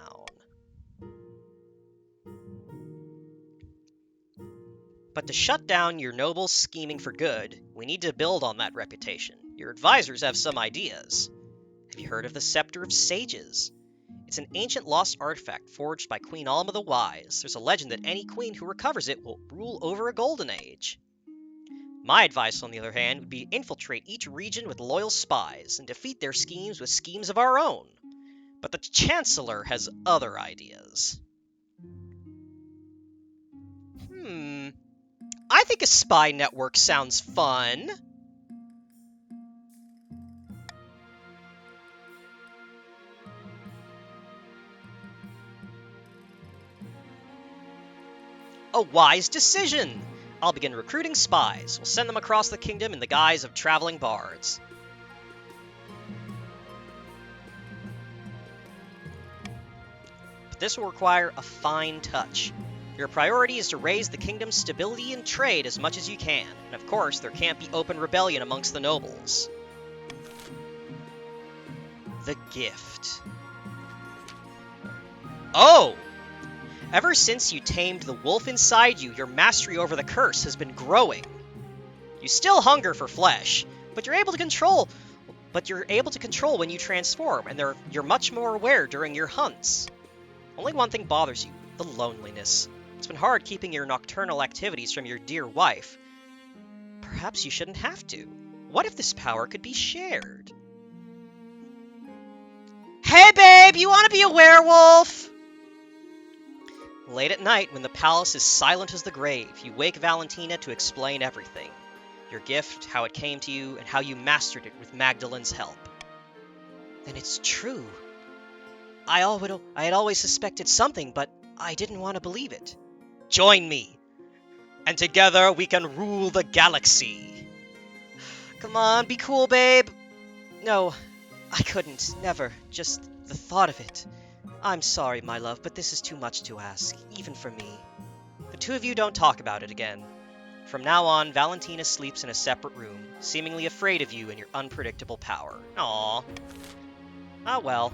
But to shut down your nobles scheming for good, we need to build on that reputation. Your advisors have some ideas. Have you heard of the Scepter of Sages? It's an ancient lost artifact forged by Queen Alma the Wise. There's a legend that any queen who recovers it will rule over a golden age. My advice, on the other hand, would be infiltrate each region with loyal spies and defeat their schemes with schemes of our own. But the Chancellor has other ideas. I think a spy network sounds fun. A wise decision! I'll begin recruiting spies. We'll send them across the kingdom in the guise of traveling bards. But this will require a fine touch. Your priority is to raise the kingdom's stability and trade as much as you can, and of course, there can't be open rebellion amongst the nobles. The gift. Oh! Ever since you tamed the wolf inside you, your mastery over the curse has been growing. You still hunger for flesh, but you're able to control when you transform, and you're much more aware during your hunts. Only one thing bothers you, the loneliness. It's been hard keeping your nocturnal activities from your dear wife. Perhaps you shouldn't have to. What if this power could be shared? Hey babe, you want to be a werewolf? Late at night, when the palace is silent as the grave, you wake Valentina to explain everything. Your gift, how it came to you, and how you mastered it with Magdalen's help. Then it's true. I had always suspected something, but I didn't want to believe it. Join me, and together we can rule the galaxy. Come on, be cool, babe. No, I couldn't, never. Just the thought of it. I'm sorry, my love, but this is too much to ask, even for me. The two of you don't talk about it again. From now on, Valentina sleeps in a separate room, seemingly afraid of you and your unpredictable power. Aww. Ah well.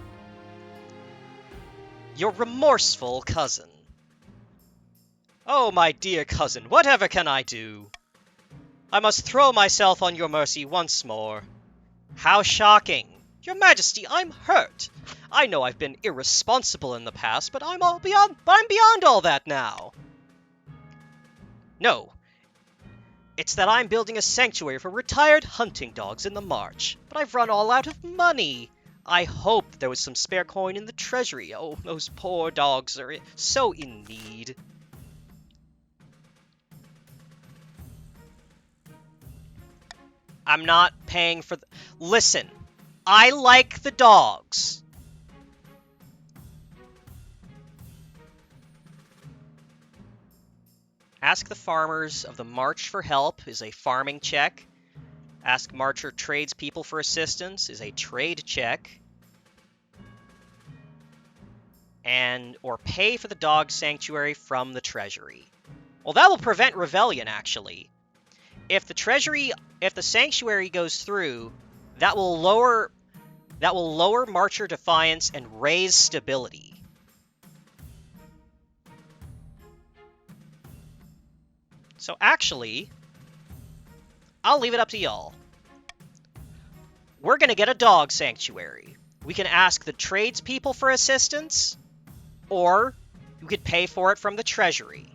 Your remorseful cousin. Oh, my dear cousin, whatever can I do? I must throw myself on your mercy once more. How shocking! Your Majesty, I'm hurt. I know I've been irresponsible in the past, but I'm beyond all that now. No. It's that I'm building a sanctuary for retired hunting dogs in the march, but I've run all out of money. I hoped there was some spare coin in the treasury. Oh, those poor dogs are so in need. I'm not paying for Listen, I like the dogs. Ask the farmers of the March for help is a farming check. Ask Marcher tradespeople for assistance is a trade check. Or pay for the dog sanctuary from the treasury. Well, that will prevent rebellion, actually. If the sanctuary goes through, that will lower Marcher defiance and raise stability. So actually, I'll leave it up to y'all. We're gonna get a dog sanctuary. We can ask the tradespeople for assistance, or you could pay for it from the treasury.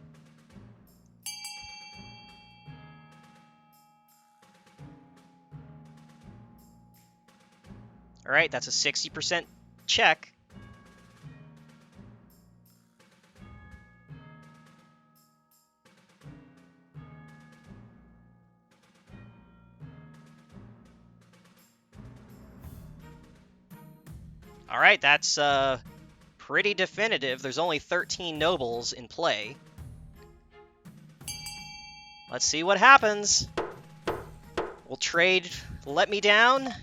Alright, that's a 60% check. Alright, that's pretty definitive. There's only 13 nobles in play. Let's see what happens. We'll trade Let Me Down.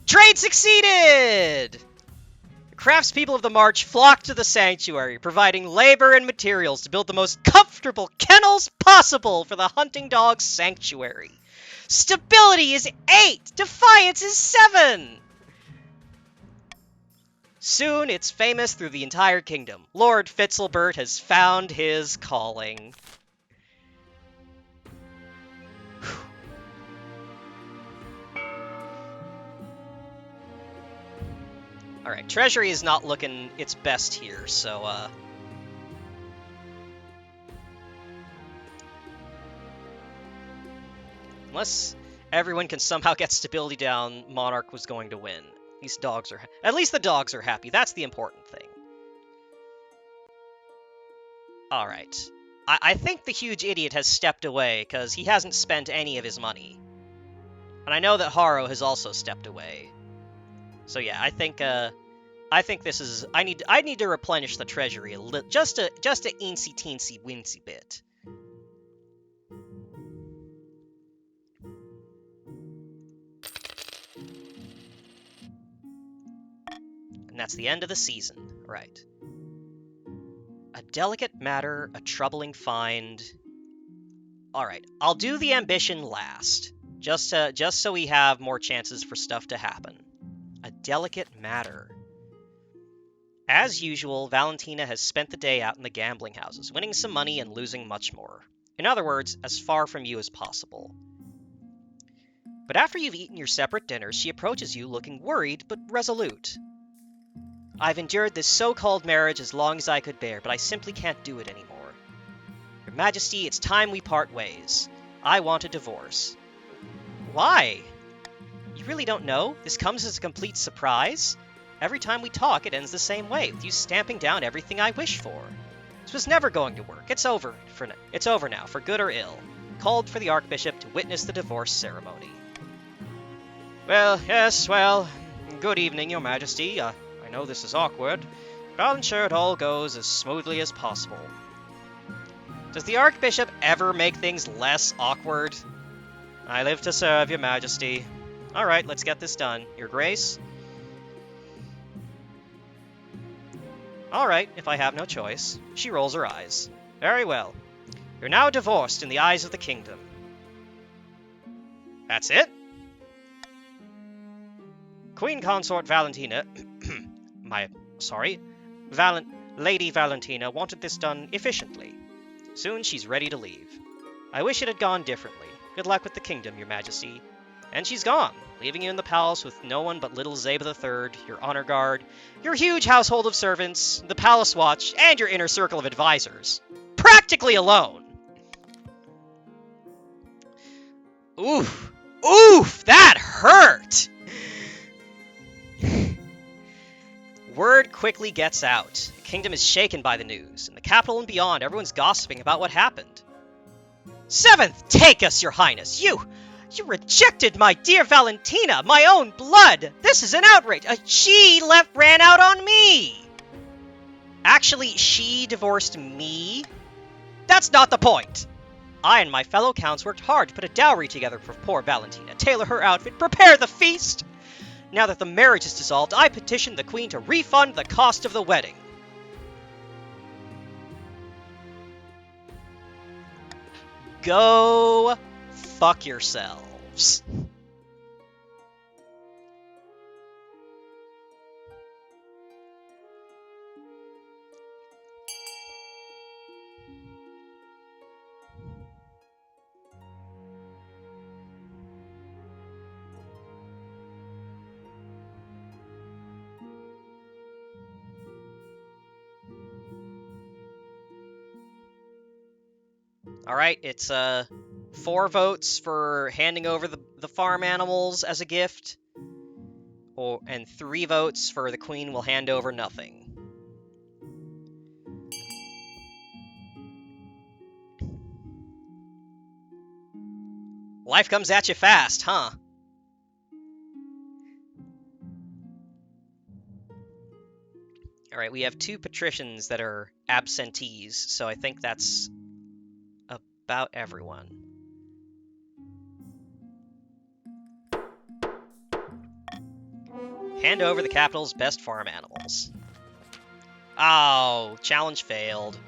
Trade succeeded! Your Craftspeople of the March flock to the sanctuary, providing labor and materials to build the most comfortable kennels possible for the hunting dog sanctuary. Stability is 8! Defiance is 7! Soon it's famous through the entire kingdom. Lord Fitzilbert has found his calling. Alright, Treasury is not looking its best here, so, unless everyone can somehow get stability down, Monarch was going to win. At least the dogs are happy. That's the important thing. Alright. I think the huge idiot has stepped away, because he hasn't spent any of his money. And I know that Haro has also stepped away. So yeah, I think this is... I need to replenish the treasury a little, just a eensy teensy wincy bit. And that's the end of the season. Right. A delicate matter, a troubling find. Alright, I'll do the ambition last. Just so we have more chances for stuff to happen. A delicate matter. As usual, Valentina has spent the day out in the gambling houses, winning some money and losing much more. In other words, as far from you as possible. But after you've eaten your separate dinners, she approaches you looking worried but resolute. I've endured this so-called marriage as long as I could bear, but I simply can't do it anymore. Your Majesty, it's time we part ways. I want a divorce. Why? You really don't know? This comes as a complete surprise? Every time we talk, it ends the same way, with you stamping down everything I wish for. This was never going to work. It's over now, for good or ill. Called for the Archbishop to witness the divorce ceremony. Well, yes, well, good evening, Your Majesty. I know this is awkward, but I'll ensure it all goes as smoothly as possible. Does the Archbishop ever make things less awkward? I live to serve, Your Majesty. Alright, let's get this done. Your Grace? Alright, if I have no choice. She rolls her eyes. Very well. You're now divorced in the eyes of the kingdom. That's it? Queen Consort Valentina... Lady Valentina wanted this done efficiently. Soon she's ready to leave. I wish it had gone differently. Good luck with the kingdom, Your Majesty. And she's gone, leaving you in the palace with no one but little Xebha III, your honor guard, your huge household of servants, the palace watch, and your inner circle of advisors. Practically alone! Oof. Oof! That hurt! Word quickly gets out. The kingdom is shaken by the news. In the capital and beyond, everyone's gossiping about what happened. Seventh, take us, Your Highness! You rejected my dear Valentina, my own blood! This is an outrage! She ran out on me! Actually, she divorced me? That's not the point! I and my fellow counts worked hard to put a dowry together for poor Valentina, tailor her outfit, prepare the feast! Now that the marriage is dissolved, I petitioned the Queen to refund the cost of the wedding. Go fuck yourselves. Alright, it's 4 votes for handing over the farm animals as a gift, and 3 votes for the Queen will hand over nothing. Life comes at you fast, huh? Alright, we have 2 patricians that are absentees, so I think that's about everyone. Hand over the capital's best farm animals. Oh, challenge failed.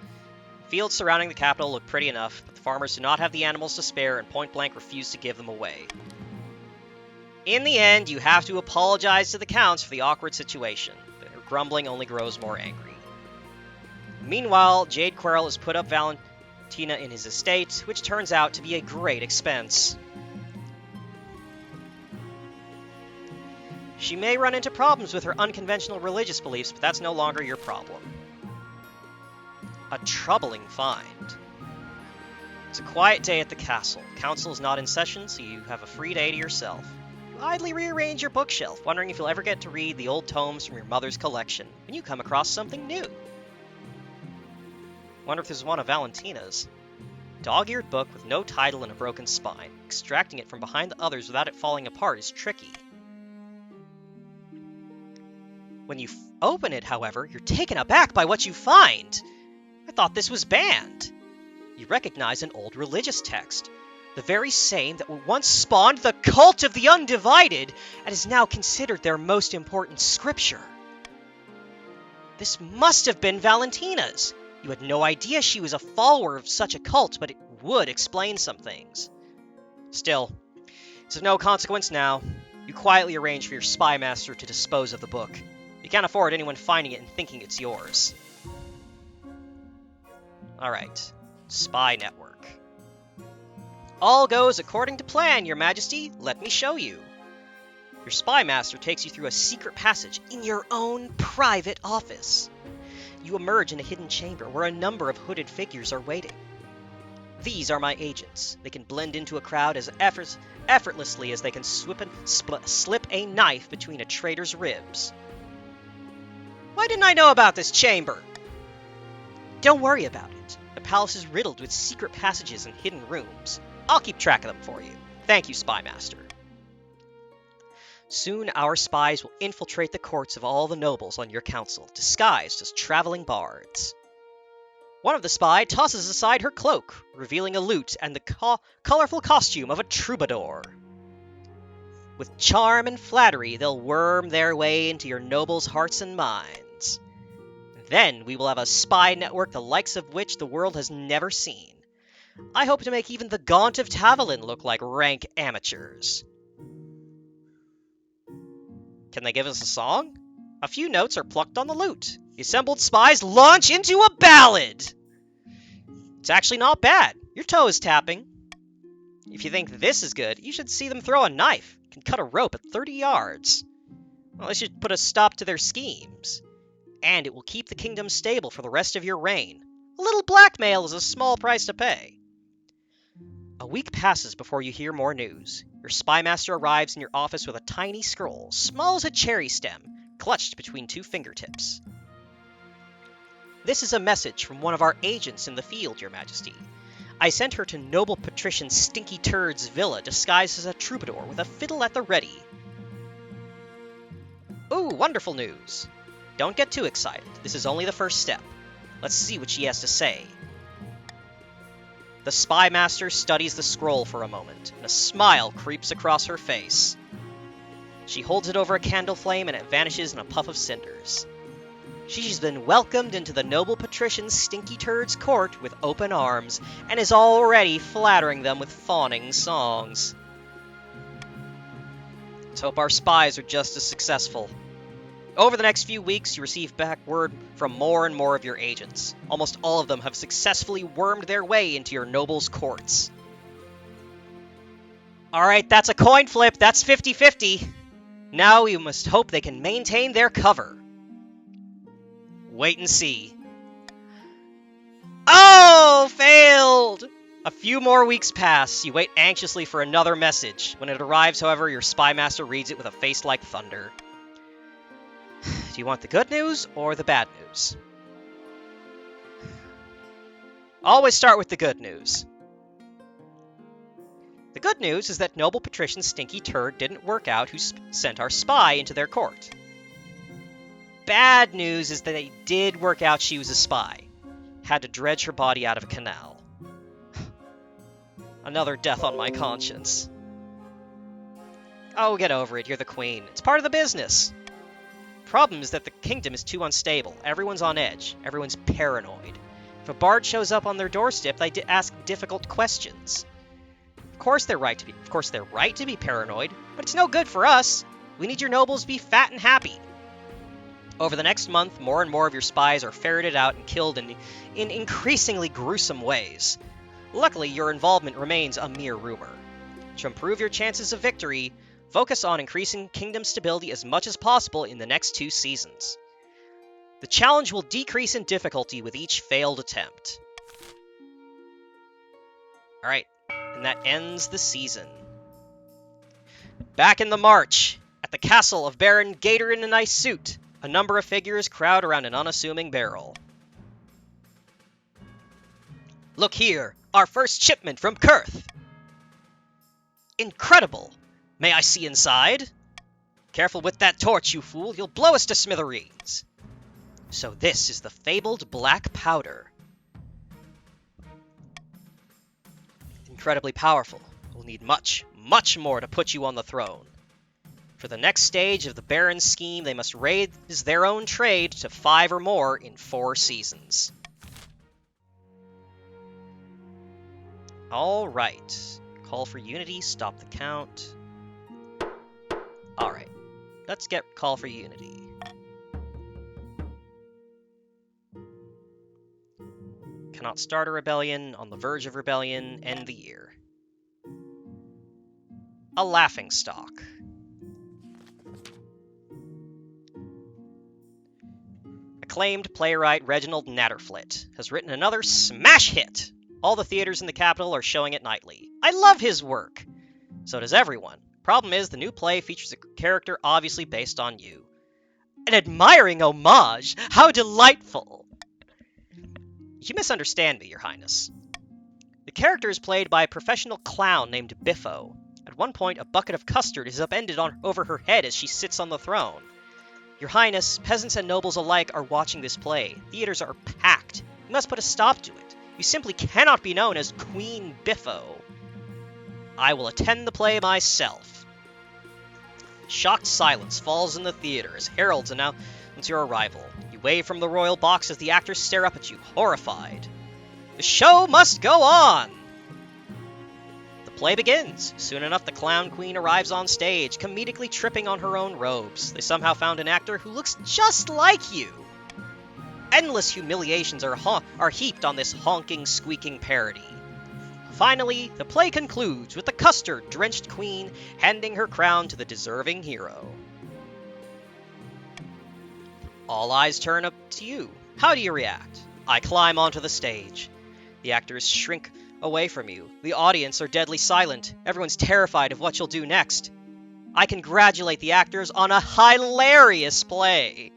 Fields surrounding the capital look pretty enough, but the farmers do not have the animals to spare and point-blank refuse to give them away. In the end, you have to apologize to the counts for the awkward situation, but her grumbling only grows more angry. Meanwhile, Jade Querl has put up Valentina in his estate, which turns out to be a great expense. She may run into problems with her unconventional religious beliefs, but that's no longer your problem. A troubling find. It's a quiet day at the castle. Council is not in session, so you have a free day to yourself. You idly rearrange your bookshelf, wondering if you'll ever get to read the old tomes from your mother's collection, when you come across something new. Wonder if this is one of Valentina's. Dog-eared book with no title and a broken spine. Extracting it from behind the others without it falling apart is tricky. When you open it, however, you're taken aback by what you find. I thought this was banned. You recognize an old religious text, the very same that once spawned the Cult of the Undivided and is now considered their most important scripture. This must have been Valentina's. You had no idea she was a follower of such a cult, but it would explain some things. Still, it's of no consequence now. You quietly arrange for your spy master to dispose of the book. You can't afford anyone finding it and thinking it's yours. Alright, Spy Network. All goes according to plan, Your Majesty. Let me show you. Your spy master takes you through a secret passage in your own private office. You emerge in a hidden chamber where a number of hooded figures are waiting. These are my agents. They can blend into a crowd as effortlessly as they can slip a knife between a traitor's ribs. Why didn't I know about this chamber? Don't worry about it. The palace is riddled with secret passages and hidden rooms. I'll keep track of them for you. Thank you, Spy Master. Soon our spies will infiltrate the courts of all the nobles on your council, disguised as traveling bards. One of the spies tosses aside her cloak, revealing a lute and the colorful costume of a troubadour. With charm and flattery, they'll worm their way into your nobles' hearts and minds. Then we will have a spy network the likes of which the world has never seen. I hope to make even the Gaunt of Tavalin look like rank amateurs. Can they give us a song? A few notes are plucked on the lute. The assembled spies launch into a ballad! It's actually not bad. Your toe is tapping. If you think this is good, you should see them throw a knife. It can cut a rope at 30 yards. Well, they should put a stop to their schemes. And it will keep the kingdom stable for the rest of your reign. A little blackmail is a small price to pay. A week passes before you hear more news. Your spy master arrives in your office with a tiny scroll, small as a cherry stem, clutched between two fingertips. This is a message from one of our agents in the field, Your Majesty. I sent her to noble patrician Stinky Turd's villa disguised as a troubadour with a fiddle at the ready. Ooh, wonderful news. Don't get too excited. This is only the first step. Let's see what she has to say. The spy master studies the scroll for a moment, and a smile creeps across her face. She holds it over a candle flame, and it vanishes in a puff of cinders. She's been welcomed into the noble patrician Stinky Turd's court with open arms, and is already flattering them with fawning songs. Let's hope our spies are just as successful. Over the next few weeks, you receive back word from more and more of your agents. Almost all of them have successfully wormed their way into your nobles' courts. Alright, that's a coin flip. That's 50-50. Now we must hope they can maintain their cover. Wait and see. Oh, failed! A few more weeks pass. You wait anxiously for another message. When it arrives, however, your spy master reads it with a face like thunder. Do you want the good news or the bad news? Always start with the good news. The good news is that noble patrician Stinky Turd didn't work out who sent our spy into their court. Bad news is that they did work out she was a spy. Had to dredge her body out of a canal. Another death on my conscience. Oh, get over it. You're the queen. It's part of the business. Problem is that the kingdom is too unstable. Everyone's on edge. Everyone's paranoid. If a bard shows up on their doorstep, they ask difficult questions. Of course they're right to be paranoid, but it's no good for us. We need your nobles to be fat and happy. Over the next month, more and more of your spies are ferreted out and killed in increasingly gruesome ways. Luckily, your involvement remains a mere rumor. To improve your chances of victory, focus on increasing kingdom stability as much as possible in the next 2 seasons. The challenge will decrease in difficulty with each failed attempt. Alright, and that ends the season. Back in the march, at the castle of Baron Gator in a nice suit, a number of figures crowd around an unassuming barrel. Look here, our first shipment from Kurth! Incredible! May I see inside? Careful with that torch, you fool, you'll blow us to smithereens! So this is the fabled black powder. Incredibly powerful. We'll need much, much more to put you on the throne. For the next stage of the Baron's scheme, they must raise their own trade to 5 or more in 4 seasons. Alright. Call for unity, stop the count. Alright. Let's get call for unity. Cannot start a rebellion, on the verge of rebellion, end the year. A laughingstock. Acclaimed playwright Reginald Natterflit has written another smash hit. All the theaters in the capital are showing it nightly. I love his work. So does everyone. Problem is, the new play features a character obviously based on you. An admiring homage! How delightful! You misunderstand me, Your Highness. The character is played by a professional clown named Biffo. At one point, a bucket of custard is upended over her head as she sits on the throne. Your Highness, peasants and nobles alike are watching this play. Theaters are packed. You must put a stop to it. You simply cannot be known as Queen Biffo. I will attend the play myself. Shocked silence falls in the theater as heralds announce your arrival. You wave from the royal box as the actors stare up at you, horrified. The show must go on! The play begins. Soon enough, the clown queen arrives on stage, comedically tripping on her own robes. They somehow found an actor who looks just like you. Endless humiliations are heaped on this honking, squeaking parody. Finally, the play concludes with the custard-drenched queen handing her crown to the deserving hero. All eyes turn up to you. How do you react? I climb onto the stage. The actors shrink away from you. The audience are deadly silent. Everyone's terrified of what you'll do next. I congratulate the actors on a hilarious play.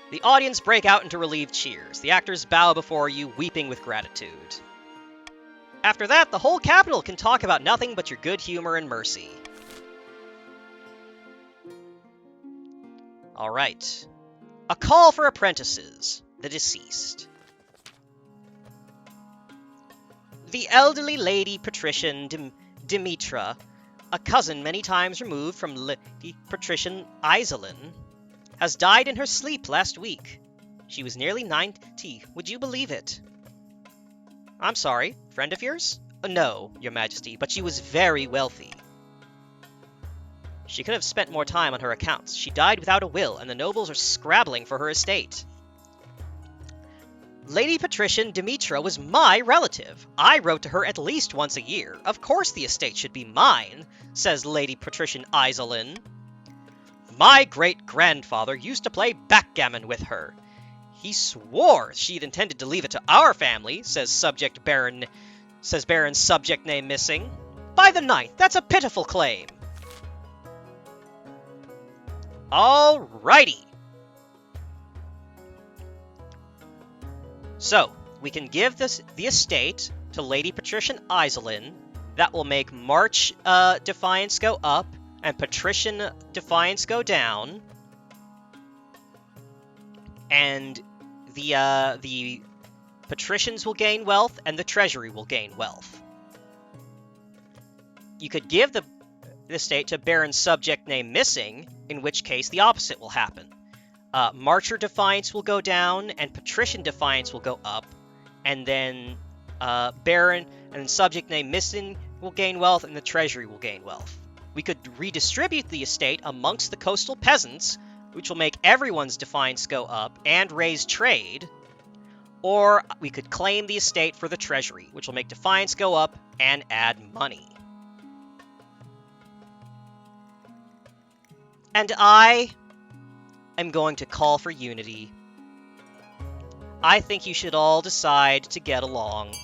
The audience break out into relieved cheers. The actors bow before you, weeping with gratitude. After that, the whole capital can talk about nothing but your good humor and mercy. Alright. A call for apprentices. The deceased. The elderly Lady Patrician Demetra, a cousin many times removed from Lady Patrician Iselin, has died in her sleep last week. She was nearly 90, would you believe it? I'm sorry, friend of yours? No, Your Majesty, but she was very wealthy. She could have spent more time on her accounts. She died without a will, and the nobles are scrabbling for her estate. Lady Patrician Demetra was my relative. I wrote to her at least once a year. Of course the estate should be mine, says Lady Patrician Iselin. My great-grandfather used to play backgammon with her. He swore she'd intended to leave it to our family, says Baron's subject name missing. By the 9th, that's a pitiful claim. Alrighty. So, we can give the estate to Lady Patrician Iselin. That will make March Defiance go up, and Patrician Defiance go down. And the patricians will gain wealth, and the treasury will gain wealth. You could give the estate to Baron subject name missing, in which case the opposite will happen. Marcher Defiance will go down, and Patrician Defiance will go up, and then Baron and subject name missing will gain wealth, and the treasury will gain wealth. We could redistribute the estate amongst the coastal peasants, which will make everyone's defiance go up and raise trade, or we could claim the estate for the treasury, which will make defiance go up and add money. And I am going to call for unity. I think you should all decide to get along.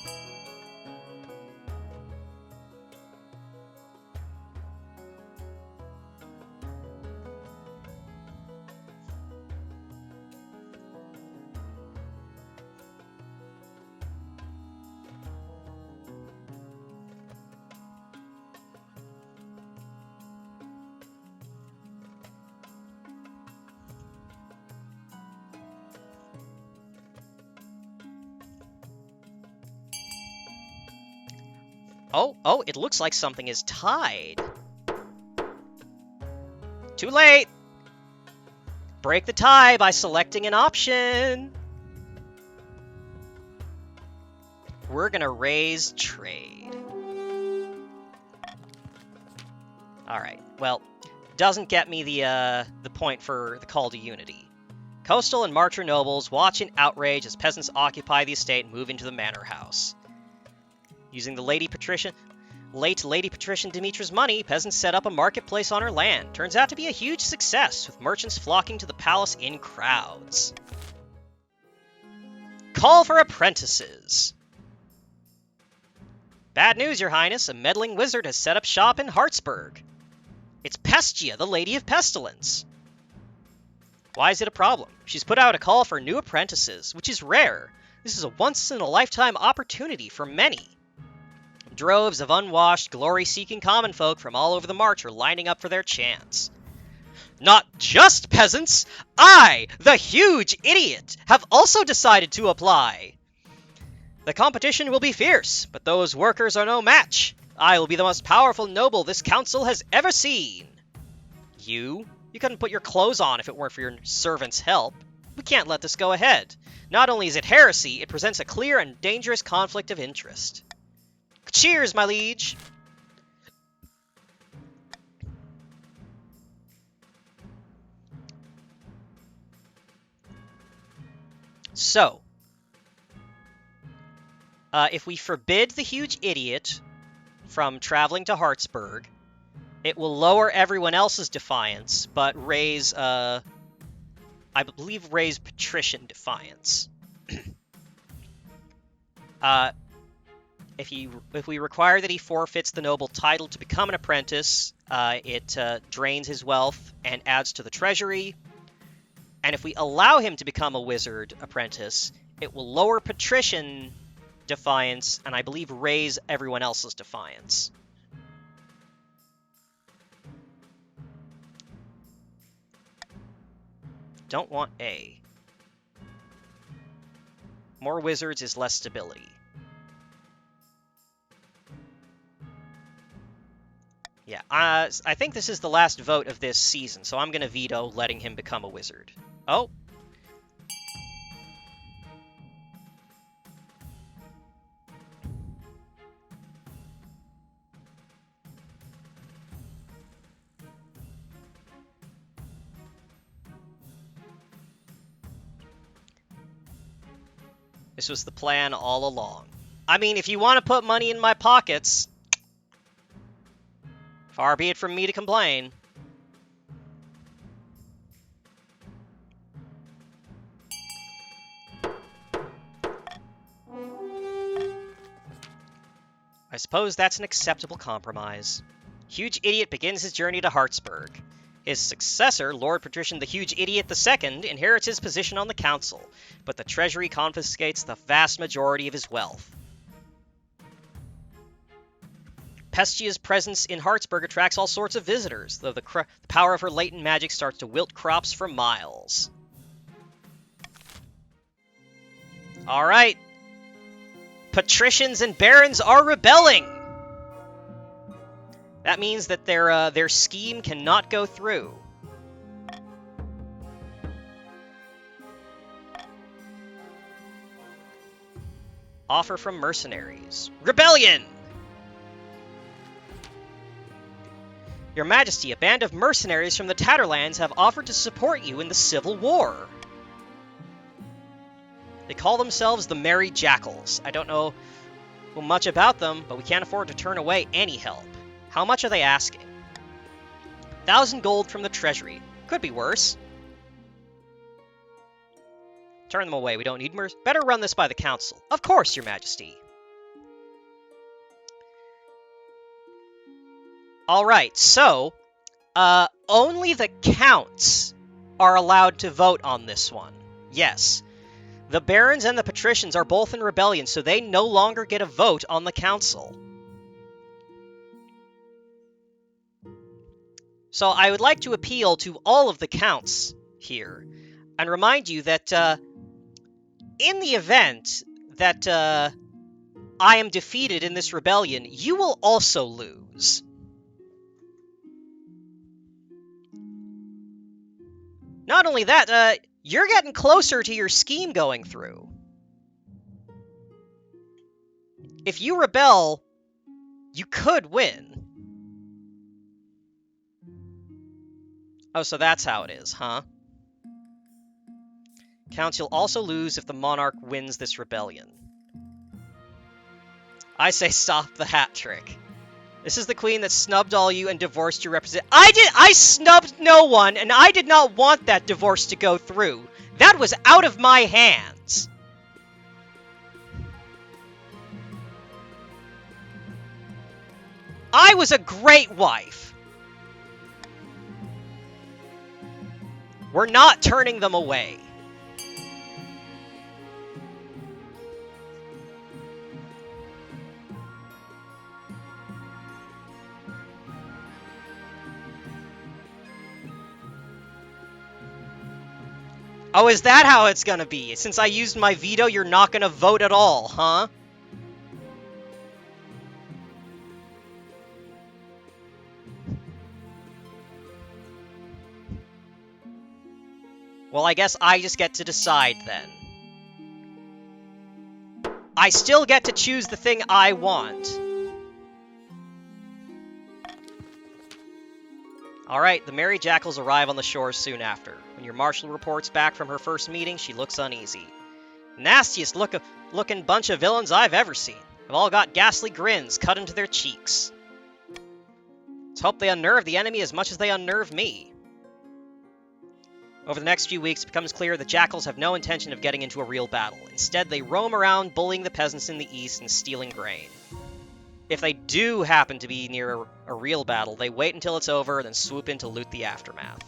Oh, it looks like something is tied. Too late! Break the tie by selecting an option. We're gonna raise trade. Alright, well, doesn't get me the point for the call to unity. Coastal and Marcher nobles watch in outrage as peasants occupy the estate and move into the manor house. Using the late Lady Patrician Demetra's money, peasants set up a marketplace on her land. Turns out to be a huge success, with merchants flocking to the palace in crowds. Call for apprentices. Bad news, Your Highness. A meddling wizard has set up shop in Hartsburg. It's Pestia, the Lady of Pestilence. Why is it a problem? She's put out a call for new apprentices, which is rare. This is a once-in-a-lifetime opportunity for many. Droves of unwashed, glory-seeking common folk from all over the march are lining up for their chance. Not just peasants! I, the huge idiot, have also decided to apply! The competition will be fierce, but those workers are no match. I will be the most powerful noble this council has ever seen. You couldn't put your clothes on if it weren't for your servant's help. We can't let this go ahead. Not only is it heresy, it presents a clear and dangerous conflict of interest. Cheers, my liege! So, if we forbid the huge idiot from traveling to Hartsburg, it will lower everyone else's defiance, but raise, I believe raise patrician defiance. If we require that he forfeits the noble title to become an apprentice, it drains his wealth and adds to the treasury. And if we allow him to become a wizard apprentice, it will lower patrician defiance and I believe raise everyone else's defiance. Don't want A. More wizards is less stability. Yeah, I think this is the last vote of this season, so I'm going to veto letting him become a wizard. Oh. This was the plan all along. I mean, if you want to put money in my pockets, far be it from me to complain. I suppose that's an acceptable compromise. Huge Idiot begins his journey to Hartsburg. His successor, Lord Patrician the Huge Idiot II, inherits his position on the council, but the treasury confiscates the vast majority of his wealth. Pestia's presence in Hartsburg attracts all sorts of visitors, though the power of her latent magic starts to wilt crops for miles. Alright. Patricians and barons are rebelling! That means that their scheme cannot go through. Offer from mercenaries. Rebellion! Your Majesty, a band of mercenaries from the Tatterlands have offered to support you in the Civil War. They call themselves the Merry Jackals. I don't know much about them, but we can't afford to turn away any help. How much are they asking? 1,000 gold from the treasury. Could be worse. Turn them away. We don't need mercs. Better run this by the council. Of course, Your Majesty. Alright, so, only the counts are allowed to vote on this one. Yes. The barons and the patricians are both in rebellion, so they no longer get a vote on the council. So I would like to appeal to all of the counts here, and remind you that, in the event that, I am defeated in this rebellion, you will also lose. Not only that, you're getting closer to your scheme going through. If you rebel, you could win. Oh, so that's how it is, huh? Council also lose if the monarch wins this rebellion. I say stop the hat trick. This is the queen that snubbed all you and divorced your representative. I snubbed no one, and I did not want that divorce to go through. That was out of my hands. I was a great wife. We're not turning them away. Oh, is that how it's gonna be? Since I used my veto, you're not gonna vote at all, huh? Well, I guess I just get to decide then. I still get to choose the thing I want. Alright, the Merry Jackals arrive on the shore soon after. When your marshal reports back from her first meeting, she looks uneasy. Nastiest looking bunch of villains I've ever seen. They've all got ghastly grins cut into their cheeks. Let's hope they unnerve the enemy as much as they unnerve me. Over the next few weeks, it becomes clear that Jackals have no intention of getting into a real battle. Instead, they roam around bullying the peasants in the east and stealing grain. If they do happen to be near a real battle, they wait until it's over and then swoop in to loot the aftermath.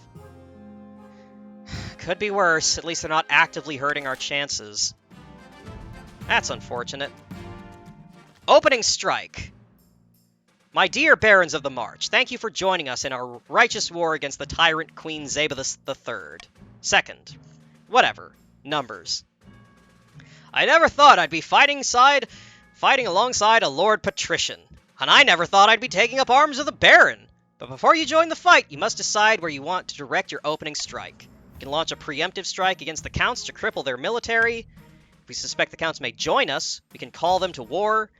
Could be worse. At least they're not actively hurting our chances. That's unfortunate. Opening strike. My dear barons of the March, thank you for joining us in our righteous war against the tyrant Queen Xebha III. Second. Whatever. Numbers. I never thought I'd be fighting alongside a Lord Patrician, and I never thought I'd be taking up arms with a Baron. But before you join the fight, you must decide where you want to direct your opening strike. You can launch a preemptive strike against the Counts to cripple their military. If we suspect the Counts may join us, we can call them to war.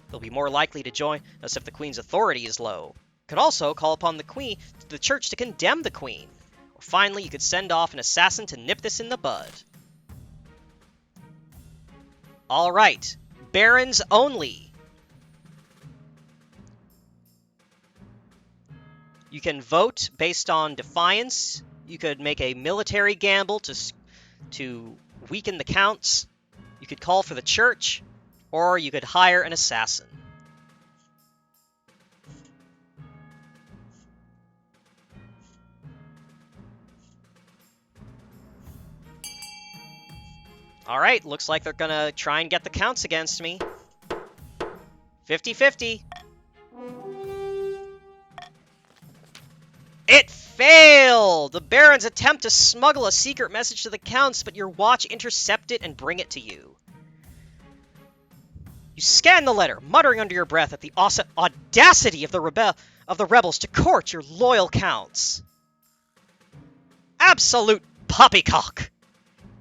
They'll be more likely to join us if the Queen's authority is low. You could also call upon the Church to condemn the Queen. Or finally, you could send off an assassin to nip this in the bud. Alright. Barons only. You can vote based on defiance. You could make a military gamble to weaken the Counts. You could call for the Church, or you could hire an assassin. Alright, looks like they're gonna try and get the Counts against me. 50-50. It failed! The Barons attempt to smuggle a secret message to the Counts, but your watch intercept it and bring it to you. You scan the letter, muttering under your breath at the audacity of the rebels to court your loyal counts. Absolute poppycock!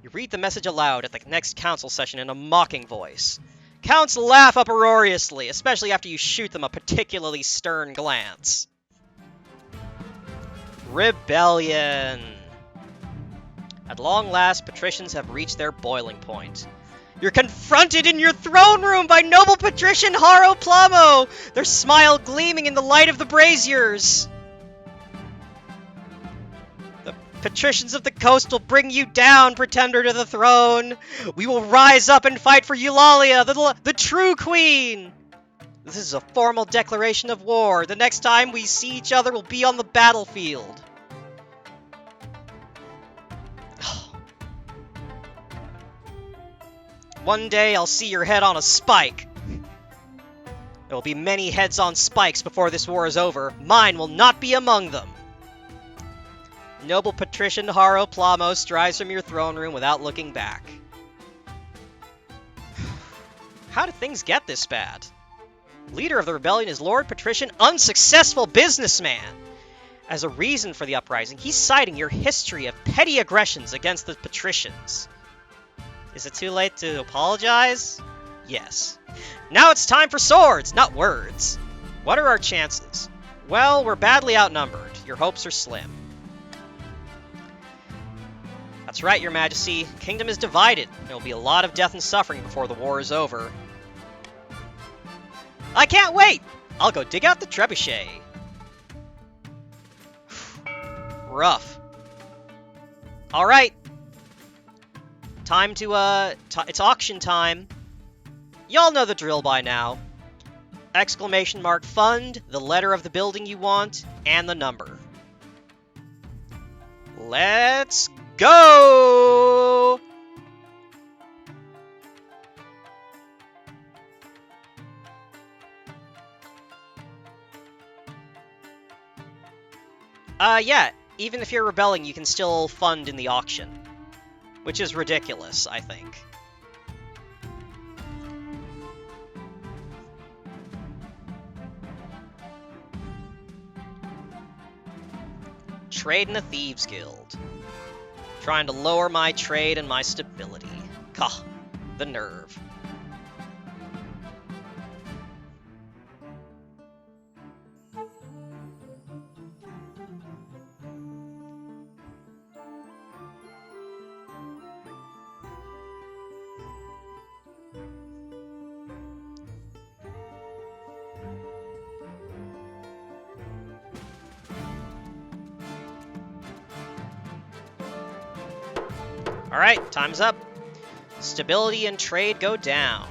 You read the message aloud at the next council session in a mocking voice. Counts laugh uproariously, especially after you shoot them a particularly stern glance. Rebellion. At long last, patricians have reached their boiling point. You're confronted in your throne room by noble patrician Haro Plamo, their smile gleaming in the light of the braziers. The patricians of the coast will bring you down, pretender to the throne. We will rise up and fight for Eulalia, the true queen. This is a formal declaration of war. The next time we see each other will be on the battlefield. One day I'll see your head on a spike. There will be many heads on spikes before this war is over. Mine will not be among them. Noble patrician Haro Plamo strides from your throne room without looking back. How did things get this bad? Leader of the rebellion is Lord Patrician Unsuccessful Businessman. As a reason for the uprising, he's citing your history of petty aggressions against the patricians. Is it too late to apologize? Yes. Now it's time for swords, not words. What are our chances? Well, we're badly outnumbered. Your hopes are slim. That's right, Your Majesty. The kingdom is divided. There will be a lot of death and suffering before the war is over. I can't wait! I'll go dig out the trebuchet. Rough. Alright. Time to, it's auction time. Y'all know the drill by now. Exclamation mark fund, the letter of the building you want, and the number. Let's go! Yeah, even if you're rebelling, you can still fund in the auction. Which is ridiculous, I think. Trade in the Thieves Guild. Trying to lower my trade and my stability. Kah, the nerve. Alright, time's up. Stability and trade go down.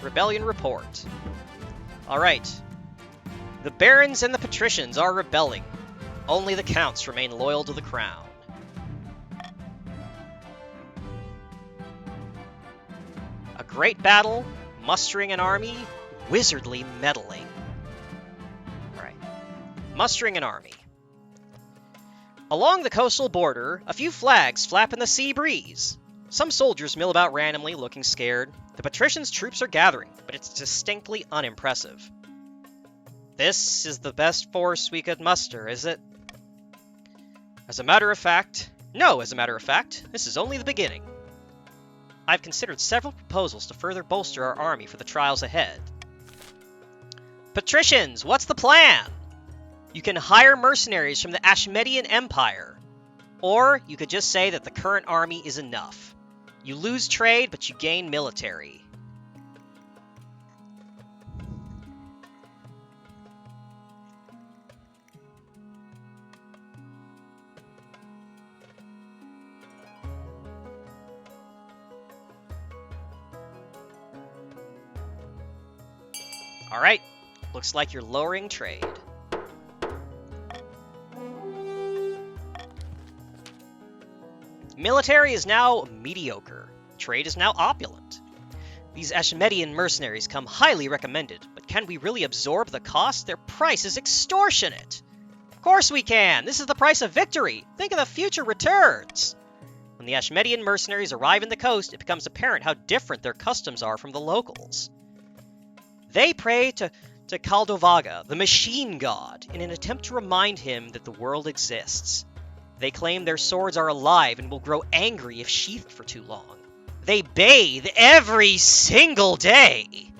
Rebellion report. Alright. The barons and the patricians are rebelling. Only the counts remain loyal to the crown. A great battle, mustering an army, wizardly meddling. Alright. Mustering an army. Along the coastal border, a few flags flap in the sea breeze. Some soldiers mill about randomly, looking scared. The patricians' troops are gathering, but it's distinctly unimpressive. This is the best force we could muster, is it? As a matter of fact, this is only the beginning. I've considered several proposals to further bolster our army for the trials ahead. Patricians, what's the plan? You can hire mercenaries from the Ashmedian Empire. Or you could just say that the current army is enough. You lose trade, but you gain military. Alright, looks like you're lowering trade. Military is now mediocre. Trade is now opulent. These Ashmedian mercenaries come highly recommended, but can we really absorb the cost? Their price is extortionate. Of course we can! This is the price of victory! Think of the future returns! When the Ashmedian mercenaries arrive in the coast, it becomes apparent how different their customs are from the locals. They pray to Kaldovaga, the machine god, in an attempt to remind him that the world exists. They claim their swords are alive and will grow angry if sheathed for too long. They bathe every single day!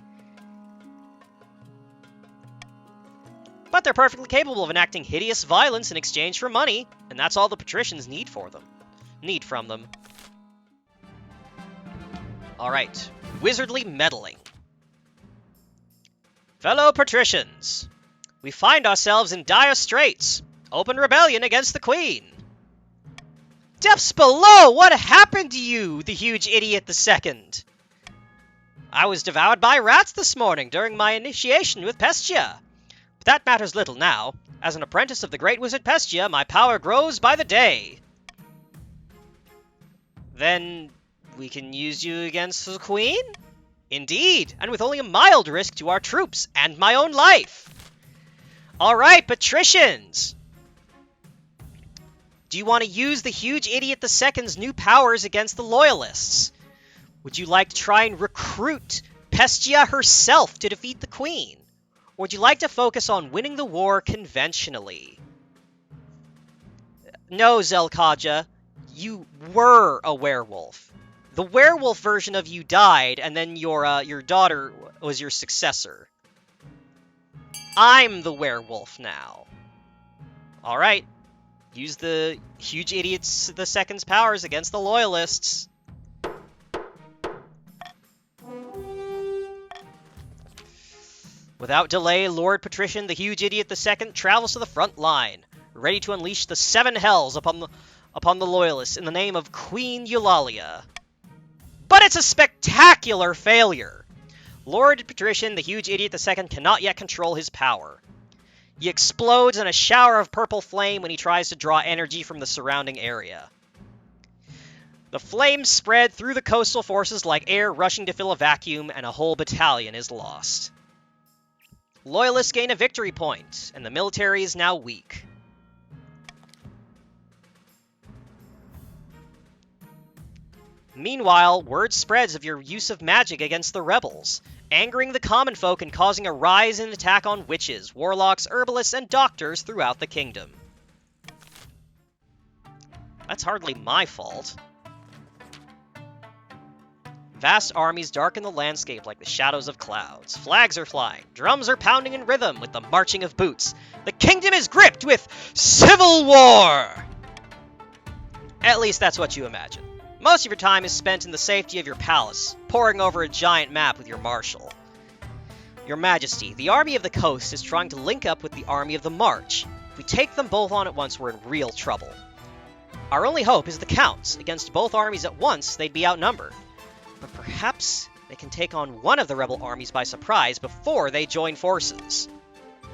But they're perfectly capable of enacting hideous violence in exchange for money, and that's all the patricians need from them. Alright, wizardly meddling. Fellow patricians, we find ourselves in dire straits. Open rebellion against the queen. Depths below! What happened to you, the huge idiot the second? I was devoured by rats this morning during my initiation with Pestia. But that matters little now. As an apprentice of the great wizard Pestia, my power grows by the day. Then we can use you against the queen? Indeed, and with only a mild risk to our troops and my own life. Alright, patricians! Do you want to use the huge idiot the second's new powers against the loyalists? Would you like to try and recruit Pestia herself to defeat the queen? Or would you like to focus on winning the war conventionally? No, Zelkaja, you were a werewolf. The werewolf version of you died, and then your daughter was your successor. I'm the werewolf now. Alright. Use the huge idiots the second's powers against the loyalists. Without delay, Lord Patrician, the huge idiot the second, travels to the front line, ready to unleash the seven hells upon the loyalists in the name of Queen Eulalia. But it's a spectacular failure! Lord Patrician, the huge idiot the second, cannot yet control his power. He explodes in a shower of purple flame when he tries to draw energy from the surrounding area. The flames spread through the coastal forces like air rushing to fill a vacuum, and a whole battalion is lost. Loyalists gain a victory point, and the military is now weak. Meanwhile, word spreads of your use of magic against the rebels, angering the common folk and causing a rise in attack on witches, warlocks, herbalists, and doctors throughout the kingdom. That's hardly my fault. Vast armies darken the landscape like the shadows of clouds. Flags are flying, drums are pounding in rhythm with the marching of boots. The kingdom is gripped with civil war! At least that's what you imagine. Most of your time is spent in the safety of your palace, poring over a giant map with your marshal. Your Majesty, the army of the coast is trying to link up with the army of the march. If we take them both on at once, we're in real trouble. Our only hope is the counts. Against both armies at once, they'd be outnumbered. But perhaps they can take on one of the rebel armies by surprise before they join forces.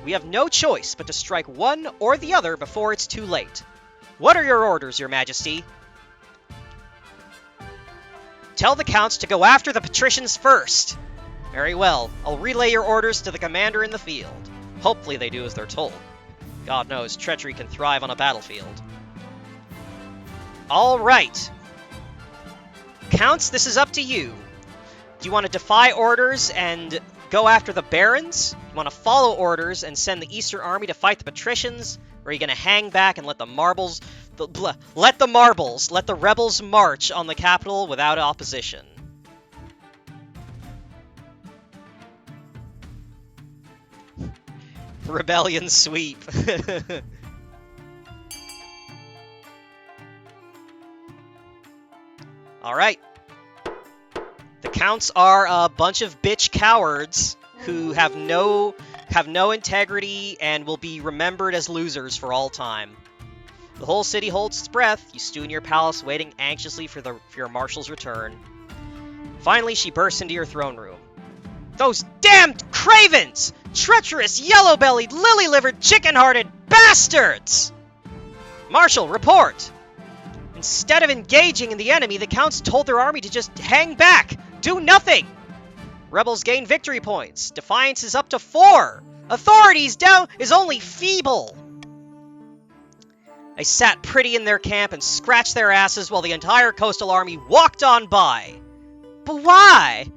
We have no choice but to strike one or the other before it's too late. What are your orders, Your Majesty? Tell the counts to go after the patricians first. Very well. I'll relay your orders to the commander in the field. Hopefully they do as they're told. God knows, treachery can thrive on a battlefield. All right. Counts, this is up to you. Do you want to defy orders and go after the barons? You want to follow orders and send the Eastern Army to fight the patricians? Or are you going to hang back and let the rebels march on the capital without opposition? Rebellion sweep. Alright. The counts are a bunch of bitch cowards who have no integrity and will be remembered as losers for all time. The whole city holds its breath. You stew in your palace, waiting anxiously for your marshal's return. Finally, she bursts into your throne room. Those damned cravens! Treacherous, yellow-bellied, lily-livered, chicken-hearted bastards! Marshal, report! Instead of engaging in the enemy, the counts told their army to just hang back, do nothing! Rebels gain victory points. Defiance is up to 4. Authorities down is only feeble. They sat pretty in their camp and scratched their asses while the entire coastal army walked on by. But why?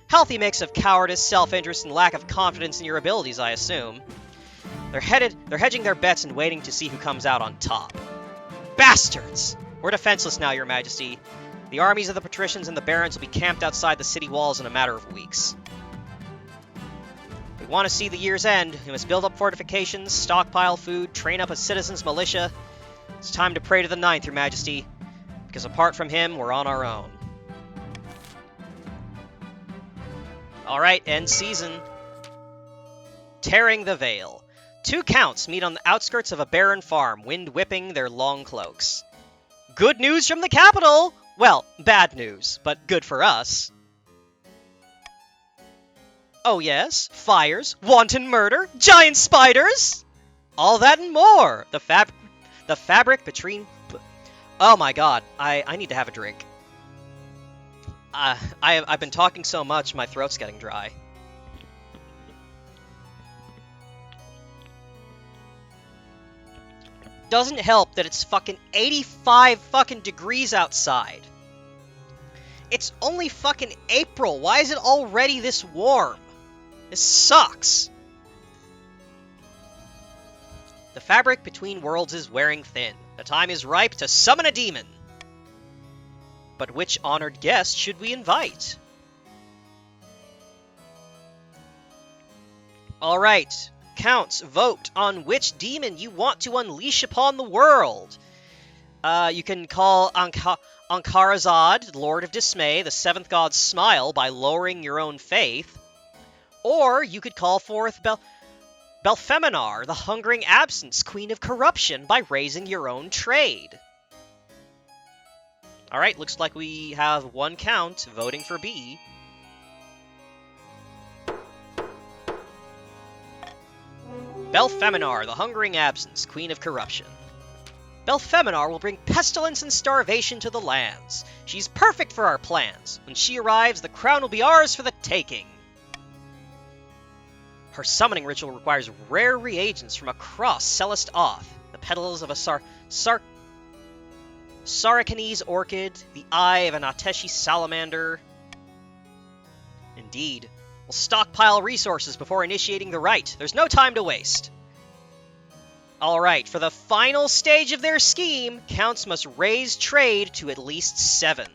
Healthy mix of cowardice, self-interest, and lack of confidence in your abilities, I assume. They're hedging their bets and waiting to see who comes out on top. Bastards! We're defenseless now, Your Majesty. The armies of the patricians and the barons will be camped outside the city walls in a matter of weeks. If we want to see the year's end, we must build up fortifications, stockpile food, train up a citizens' militia. It's time to pray to the Ninth, Your Majesty, because apart from him, we're on our own. Alright, end season. Tearing the Veil. 2 counts meet on the outskirts of a barren farm, wind whipping their long cloaks. Good news from the capital! Well, bad news, but good for us. Oh yes, fires, wanton murder, giant spiders! All that and more! The fabric between... Oh my god, I need to have a drink. I've been talking so much, my throat's getting dry. Doesn't help that it's fucking 85 fucking degrees outside. It's only fucking April. Why is it already this warm? This sucks. The fabric between worlds is wearing thin. The time is ripe to summon a demon. But which honored guest should we invite? Alright, counts, vote on which demon you want to unleash upon the world. You can call Ankarazad, Lord of Dismay, the seventh god's smile, by lowering your own faith. Or you could call forth Belfeminar, the hungering absence, queen of corruption, by raising your own trade. Alright, looks like we have one count voting for B. Belfeminar, the hungering absence, queen of corruption. Belfeminar will bring pestilence and starvation to the lands. She's perfect for our plans. When she arrives, the crown will be ours for the taking. Her summoning ritual requires rare reagents from across Celeste Oth, the petals of a Sarachanese orchid, the eye of an Ateshi salamander. Indeed. We'll stockpile resources before initiating the rite. There's no time to waste. Alright, for the final stage of their scheme, counts must raise trade to at least 7.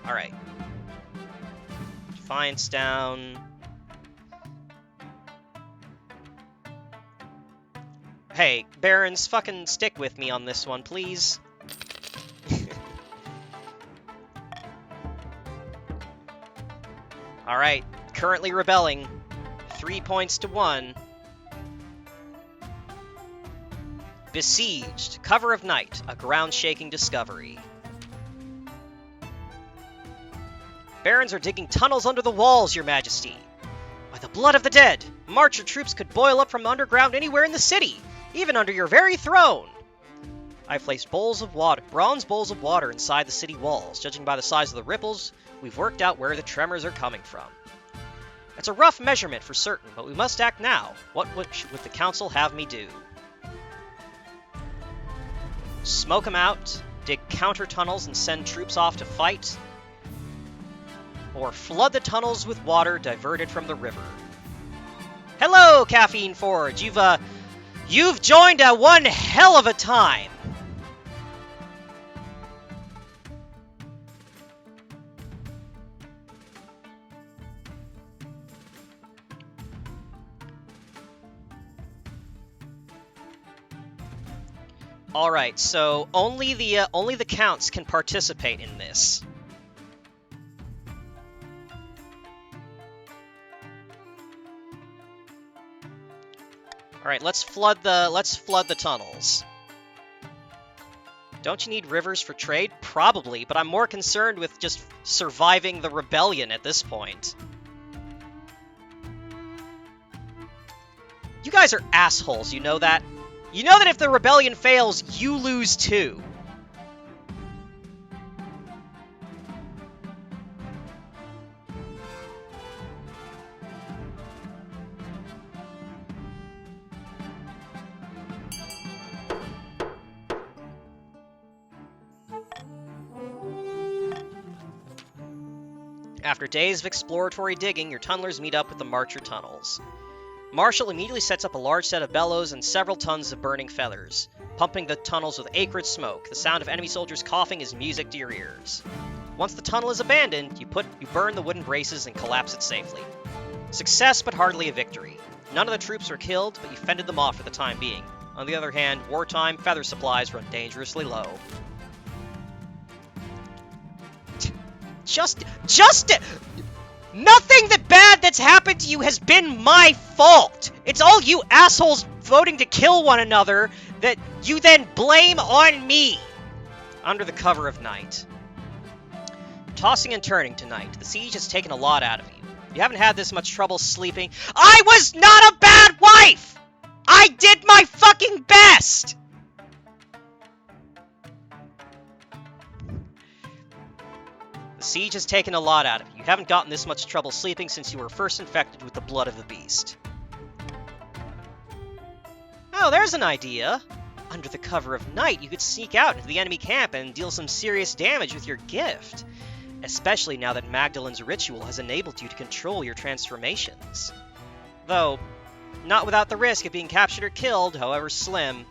Alright. Defiance down. Hey, Barons, fucking stick with me on this one, please. Alright, currently rebelling. 3 points to 1. Besieged. Cover of night. A ground-shaking discovery. Barons are digging tunnels under the walls, Your Majesty. By the blood of the dead, Marcher troops could boil up from underground anywhere in the city, even under your very throne. I've placed bronze bowls of water inside the city walls. Judging by the size of the ripples, we've worked out where the tremors are coming from. It's a rough measurement for certain, but we must act now. What would the council have me do? Smoke them out, dig counter tunnels and send troops off to fight, or flood the tunnels with water diverted from the river. Hello, Caffeine Forge! You've joined at one hell of a time! Alright, so only the counts can participate in this. Alright, let's flood the tunnels. Don't you need rivers for trade? Probably, but I'm more concerned with just surviving the rebellion at this point. You guys are assholes, you know that? You know that if the rebellion fails, you lose too. After days of exploratory digging, your tunnelers meet up with the Marcher tunnels. Marshall immediately sets up a large set of bellows and several tons of burning feathers, pumping the tunnels with acrid smoke. The sound of enemy soldiers coughing is music to your ears. Once the tunnel is abandoned, you burn the wooden braces and collapse it safely. Success, but hardly a victory. None of the troops were killed, but you fended them off for the time being. On the other hand, wartime feather supplies run dangerously low. Nothing bad that's happened to you has been my fault! It's all you assholes voting to kill one another that you then blame on me! Under the cover of night. Tossing and turning tonight, the siege has taken a lot out of you. You haven't had this much trouble sleeping. I was not a bad wife! I did my fucking best! The siege has taken a lot out of you. You haven't gotten this much trouble sleeping since you were first infected with the blood of the beast. Oh, there's an idea. Under the cover of night, you could sneak out into the enemy camp and deal some serious damage with your gift. Especially now that Magdalen's ritual has enabled you to control your transformations. Though, not without the risk of being captured or killed, however slim.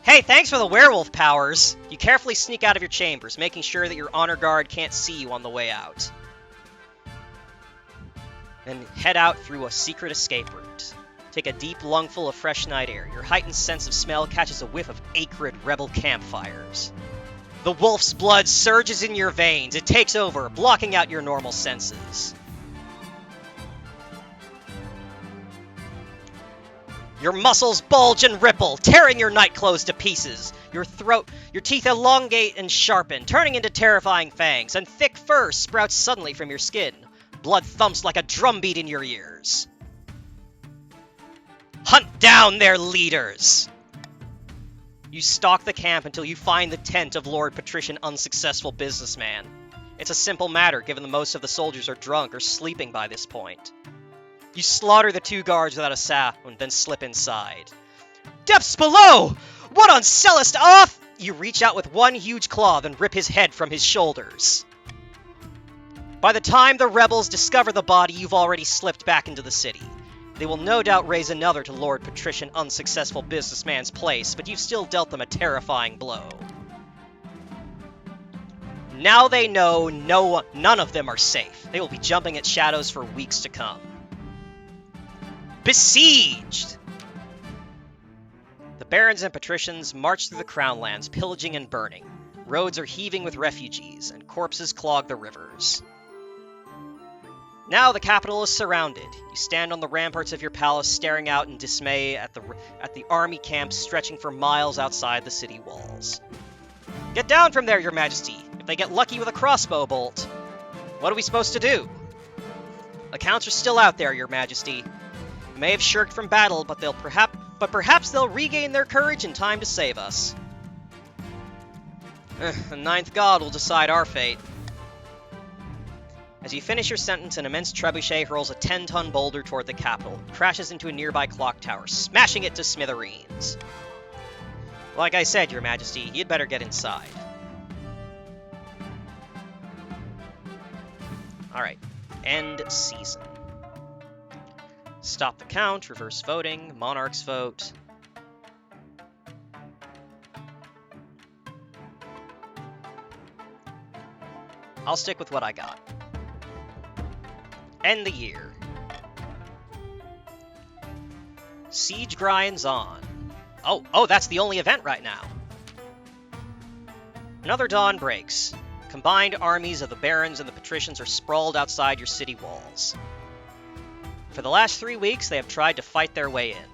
Hey, thanks for the werewolf powers! You carefully sneak out of your chambers, making sure that your honor guard can't see you on the way out. Then head out through a secret escape route. Take a deep lungful of fresh night air. Your heightened sense of smell catches a whiff of acrid rebel campfires. The wolf's blood surges in your veins. It takes over, blocking out your normal senses. Your muscles bulge and ripple, tearing your night clothes to pieces. Your teeth elongate and sharpen, turning into terrifying fangs, and thick fur sprouts suddenly from your skin. Blood thumps like a drumbeat in your ears. Hunt down their leaders! You stalk the camp until you find the tent of Lord Patrician Unsuccessful Businessman. It's a simple matter, given that most of the soldiers are drunk or sleeping by this point. You slaughter the 2 guards without a sound, then slip inside. Depths below! What on Celeste off? You reach out with one huge claw, then rip his head from his shoulders. By the time the rebels discover the body, you've already slipped back into the city. They will no doubt raise another to Lord Patrician Unsuccessful Businessman's place, but you've still dealt them a terrifying blow. Now they know none of them are safe. They will be jumping at shadows for weeks to come. Besieged! The barons and patricians march through the crown lands, pillaging and burning. Roads are heaving with refugees, and corpses clog the rivers. Now the capital is surrounded. You stand on the ramparts of your palace, staring out in dismay at the army camps stretching for miles outside the city walls. Get down from there, your majesty! If they get lucky with a crossbow bolt, what are we supposed to do? The counts are still out there, your majesty. You may have shirked from battle, but perhaps they'll regain their courage in time to save us. The ninth god will decide our fate. As you finish your sentence, an immense trebuchet hurls a 10-ton boulder toward the capital. It crashes into a nearby clock tower, smashing it to smithereens. Like I said, your majesty, you'd better get inside. Alright, end season. Stop the count, reverse voting, monarchs vote. I'll stick with what I got. End the year. Siege grinds on. Oh, that's the only event right now. Another dawn breaks. Combined armies of the barons and the patricians are sprawled outside your city walls. For the last 3 weeks, they have tried to fight their way in.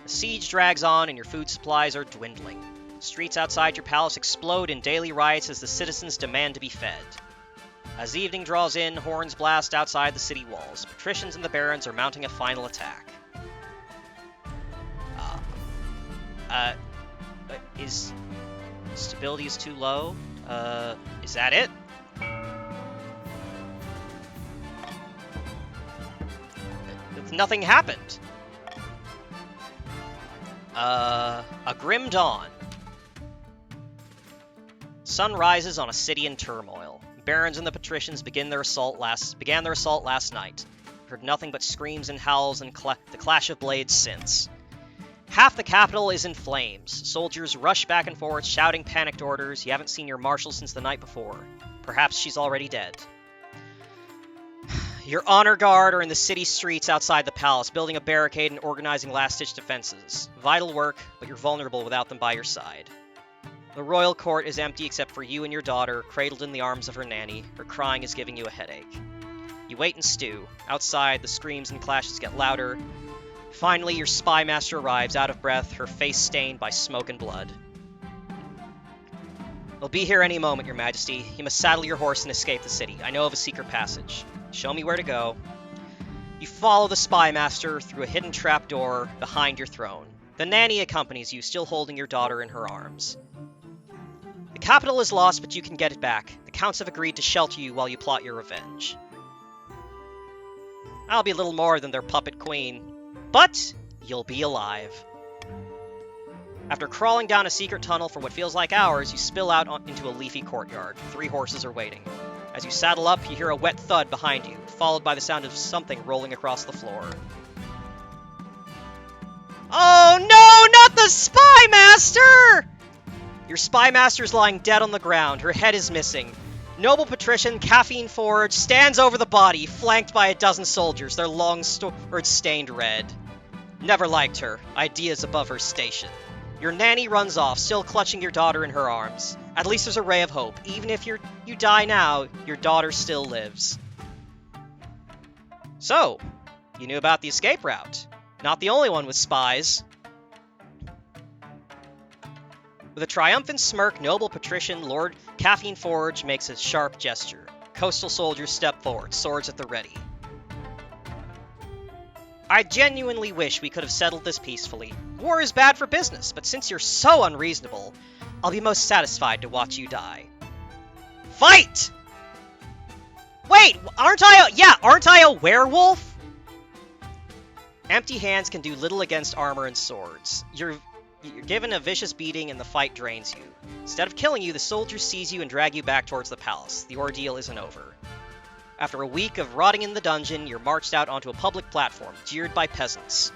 The siege drags on and your food supplies are dwindling. Streets outside your palace explode in daily riots as the citizens demand to be fed. As the evening draws in, horns blast outside the city walls. Patricians and the barons are mounting a final attack. Stability is too low? Is that it? Nothing happened. A grim dawn. Sun rises on a city in turmoil. Barons and the patricians began their assault last night. Heard nothing but screams and howls and the clash of blades since. Half the capital is in flames. Soldiers rush back and forth, shouting panicked orders. You haven't seen your marshal since the night before. Perhaps she's already dead. Your honor guard are in the city streets outside the palace, building a barricade and organizing last-ditch defenses. Vital work, but you're vulnerable without them by your side. The royal court is empty except for you and your daughter, cradled in the arms of her nanny. Her crying is giving you a headache. You wait and stew. Outside, the screams and clashes get louder. Finally, your spy master arrives, out of breath, her face stained by smoke and blood. We'll be here any moment, your majesty. You must saddle your horse and escape the city. I know of a secret passage. Show me where to go. You follow the spy master through a hidden trapdoor behind your throne. The nanny accompanies you, still holding your daughter in her arms. The capital is lost, but you can get it back. The counts have agreed to shelter you while you plot your revenge. I'll be little more than their puppet queen. But you'll be alive. After crawling down a secret tunnel for what feels like hours, you spill out into a leafy courtyard. 3 horses are waiting. As you saddle up, you hear a wet thud behind you, followed by the sound of something rolling across the floor. Oh no, not the spy master! Your spy master's lying dead on the ground. Her head is missing. Noble patrician Caffeine Forge stands over the body, flanked by a dozen soldiers, their long swords stained red. Never liked her. Ideas above her station. Your nanny runs off, still clutching your daughter in her arms. At least there's a ray of hope. Even if you die now, your daughter still lives. So, you knew about the escape route. Not the only one with spies. With a triumphant smirk, noble patrician Lord Caffeine Forge makes a sharp gesture. Coastal soldiers step forward, swords at the ready. I genuinely wish we could have settled this peacefully. War is bad for business, but since you're so unreasonable, I'll be most satisfied to watch you die. Fight! Wait, aren't I a werewolf? Empty hands can do little against armor and swords. You're given a vicious beating and the fight drains you. Instead of killing you, the soldiers seize you and drag you back towards the palace. The ordeal isn't over. After a week of rotting in the dungeon, you're marched out onto a public platform, jeered by peasants.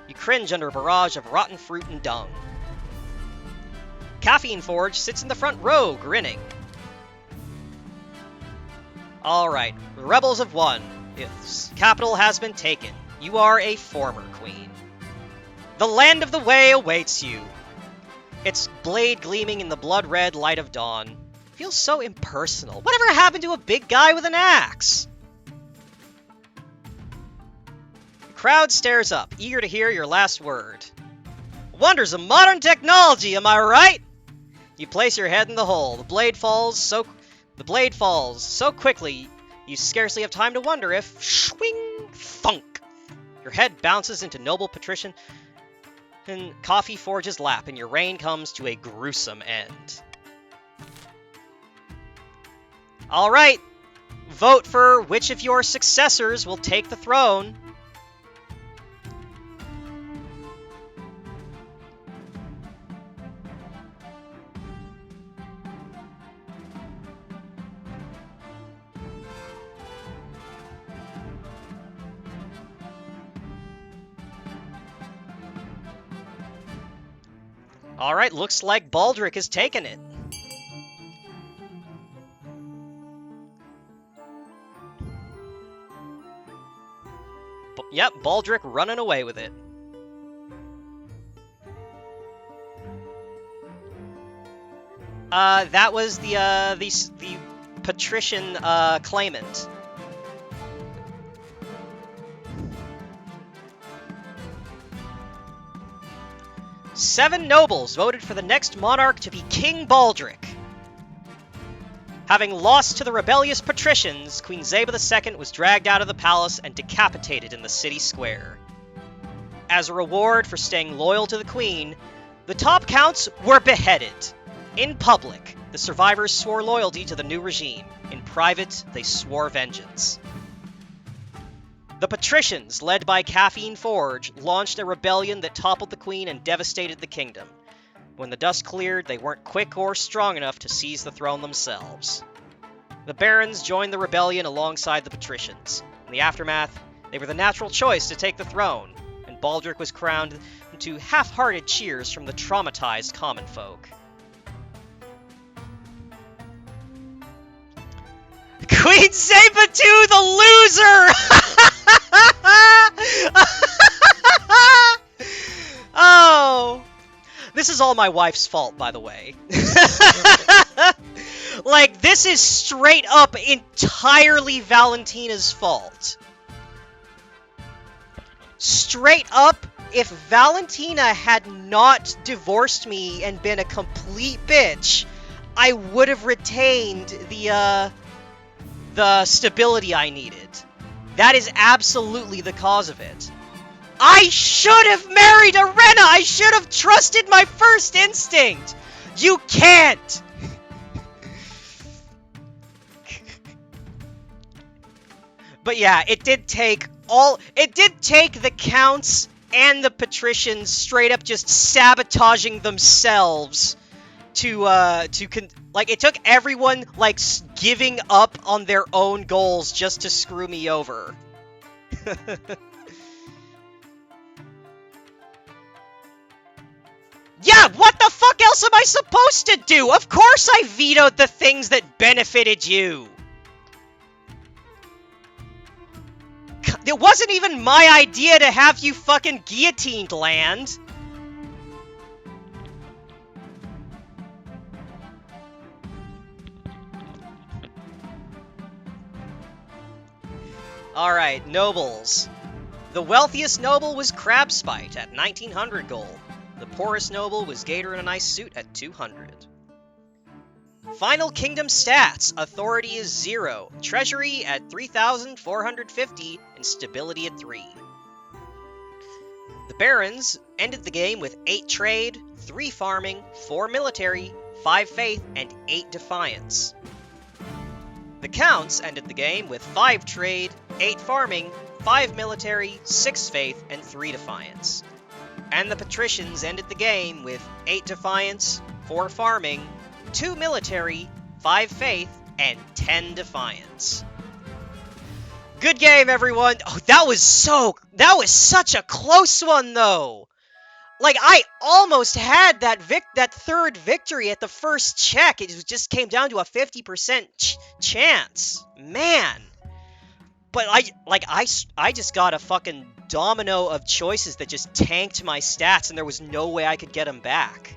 You cringe under a barrage of rotten fruit and dung. Caffeine Forge sits in the front row, grinning. Alright, the rebels have won. Its capital has been taken. You are a former queen. The land of the way awaits you. Its blade gleaming in the blood-red light of dawn. Feels so impersonal. Whatever happened to a big guy with an axe? The crowd stares up, eager to hear your last word. Wonders of modern technology, am I right? You place your head in the hole. The blade falls so quickly you scarcely have time to wonder if swing thunk. Your head bounces into noble patrician and Coffee Forge's lap, and your reign comes to a gruesome end. All right, vote for which of your successors will take the throne. All right, looks like Baldric has taken it. Yep, Baldric running away with it. That was the patrician claimant. Seven nobles voted for the next monarch to be King Baldric. Having lost to the rebellious patricians, Queen Xebha II was dragged out of the palace and decapitated in the city square. As a reward for staying loyal to the queen, the top counts were beheaded. In public, the survivors swore loyalty to the new regime. In private, they swore vengeance. The patricians, led by Caffeine Forge, launched a rebellion that toppled the queen and devastated the kingdom. When the dust cleared, they weren't quick or strong enough to seize the throne themselves. The barons joined the rebellion alongside the patricians. In the aftermath, they were the natural choice to take the throne, and Baldric was crowned to half-hearted cheers from the traumatized common folk. Queen Xebha 2, the loser! Oh! This is all my wife's fault, by the way. Like, this is straight up entirely Valentina's fault. Straight up, if Valentina had not divorced me and been a complete bitch, I would have retained the stability I needed. That is absolutely the cause of it. I should have married Arena! I should have trusted my first instinct! You can't! But yeah, it did take the counts and the patricians straight up just sabotaging themselves like, it took everyone, like, giving up on their own goals just to screw me over. Yeah, what the fuck else am I supposed to do? Of course I vetoed the things that benefited you. It wasn't even my idea to have you fucking guillotined, land. Alright, nobles. The wealthiest noble was Crabspite at 1900 gold. The poorest noble was Gator in a nice suit at 200. Final Kingdom stats. Authority is 0. Treasury at 3,450 and stability at 3. The Barons ended the game with 8 trade, 3 farming, 4 military, 5 faith, and 8 defiance. The Counts ended the game with 5 trade, 8 farming, 5 military, 6 faith, and 3 defiance. And the Patricians ended the game with 8 defiance, 4 farming, 2 military, 5 faith, and 10 defiance. Good game, everyone! Oh, that was such a close one, though! Like, I almost had that third victory at the first check. It just came down to a 50% chance. Man! But I just got a fucking domino of choices that just tanked my stats, and there was no way I could get them back.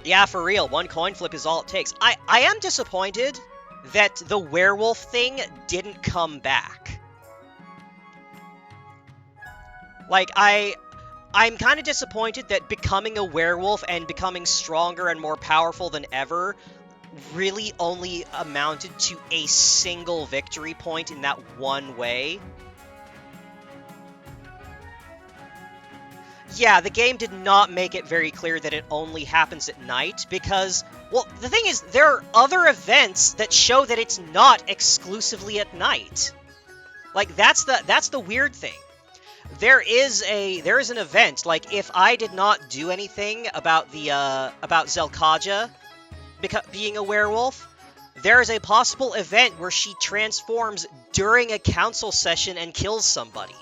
Yeah, for real, 1 coin flip is all it takes. I am disappointed that the werewolf thing didn't come back. Like, I'm kind of disappointed that becoming a werewolf and becoming stronger and more powerful than ever really only amounted to a single victory point in that one way. Yeah, the game did not make it very clear that it only happens at night, because, well, the thing is, there are other events that show that it's not exclusively at night. Like, that's the weird thing. There is an event, like, if I did not do anything about about Zelkaja being a werewolf, there is a possible event where she transforms during a council session and kills somebody.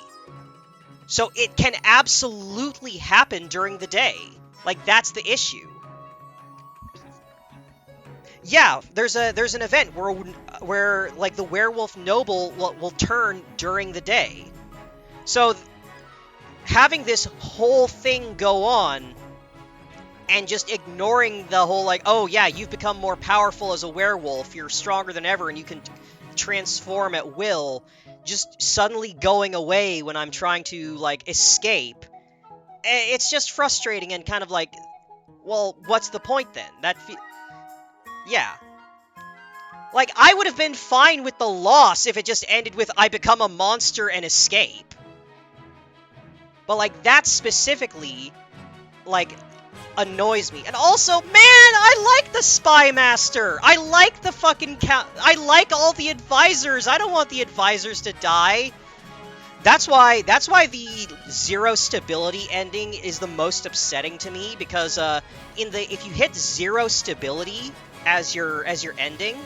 So it can absolutely happen during the day. Like, that's the issue. Yeah, there's an event where like the werewolf noble will turn during the day. So having this whole thing go on and just ignoring the whole, like, oh yeah, you've become more powerful as a werewolf, you're stronger than ever, and you can transform at will, just suddenly going away when I'm trying to, like, escape. It's just frustrating and kind of like, well, what's the point then? Yeah. Like, I would have been fine with the loss if it just ended with I become a monster and escape. But, like, that specifically, like, annoys me. And also, man, I like the Spy Master! I like the fucking I like all the advisors! I don't want the advisors to die! That's why the zero stability ending is the most upsetting to me, because if you hit zero stability as your ending,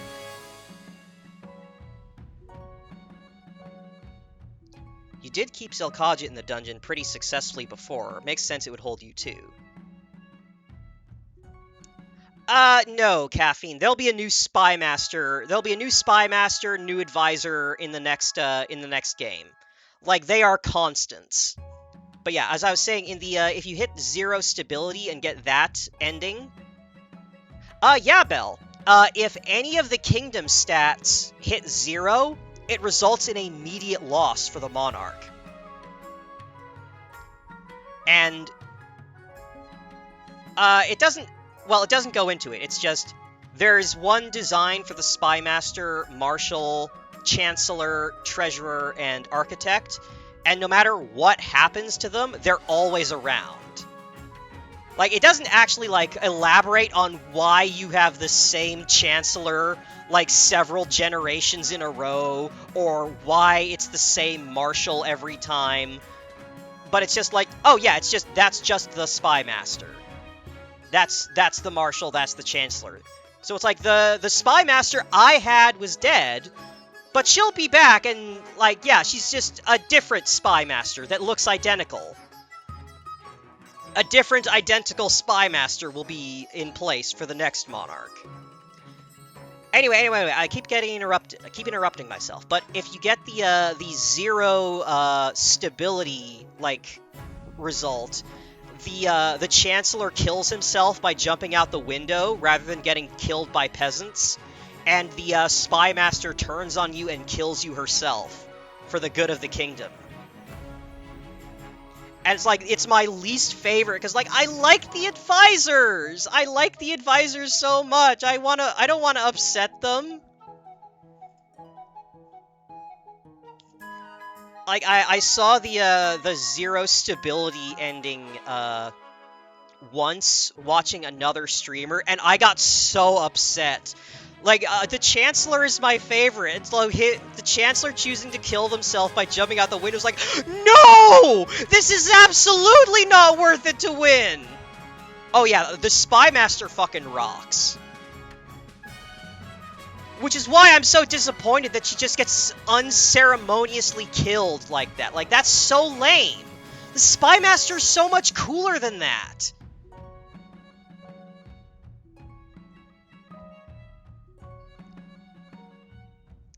you did keep Zelkajit in the dungeon pretty successfully before. It makes sense it would hold you too. No, Caffeine. There'll be a new spy master. There'll be a new spy master, new advisor in the next game. Like, they are constants. But yeah, as I was saying, in the if you hit zero stability and get that ending, yeah, Bell. If any of the kingdom stats hit zero, it results in an immediate loss for the monarch. And it doesn't go into it. It's just there's one design for the spy master, marshal, chancellor, treasurer, and architect. And no matter what happens to them, they're always around. Like, it doesn't actually, like, elaborate on why you have the same chancellor, like, several generations in a row, or why it's the same marshal every time. But it's just like, oh yeah, that's just the spy master. That's the marshal, that's the chancellor. So it's like, the spy master I had was dead, but she'll be back, and, like, yeah, she's just a different spy master that looks identical. A different identical spy master will be in place for the next monarch. Anyway, I keep getting interrupted. I keep interrupting myself. But if you get the zero stability, like, result, the chancellor kills himself by jumping out the window rather than getting killed by peasants. And the spy master turns on you and kills you herself for the good of the kingdom. And it's like, it's my least favorite, because, like, I like the advisors! I like the advisors so much! I don't wanna upset them. Like, I saw the zero stability ending, once watching another streamer, and I got so upset. Like, the Chancellor is my favorite. It's like the Chancellor choosing to kill themselves by jumping out the window is like, no! This is absolutely not worth it to win! Oh yeah, the Spy Master fucking rocks. Which is why I'm so disappointed that she just gets unceremoniously killed like that. Like, that's so lame. The Spy Master's so much cooler than that.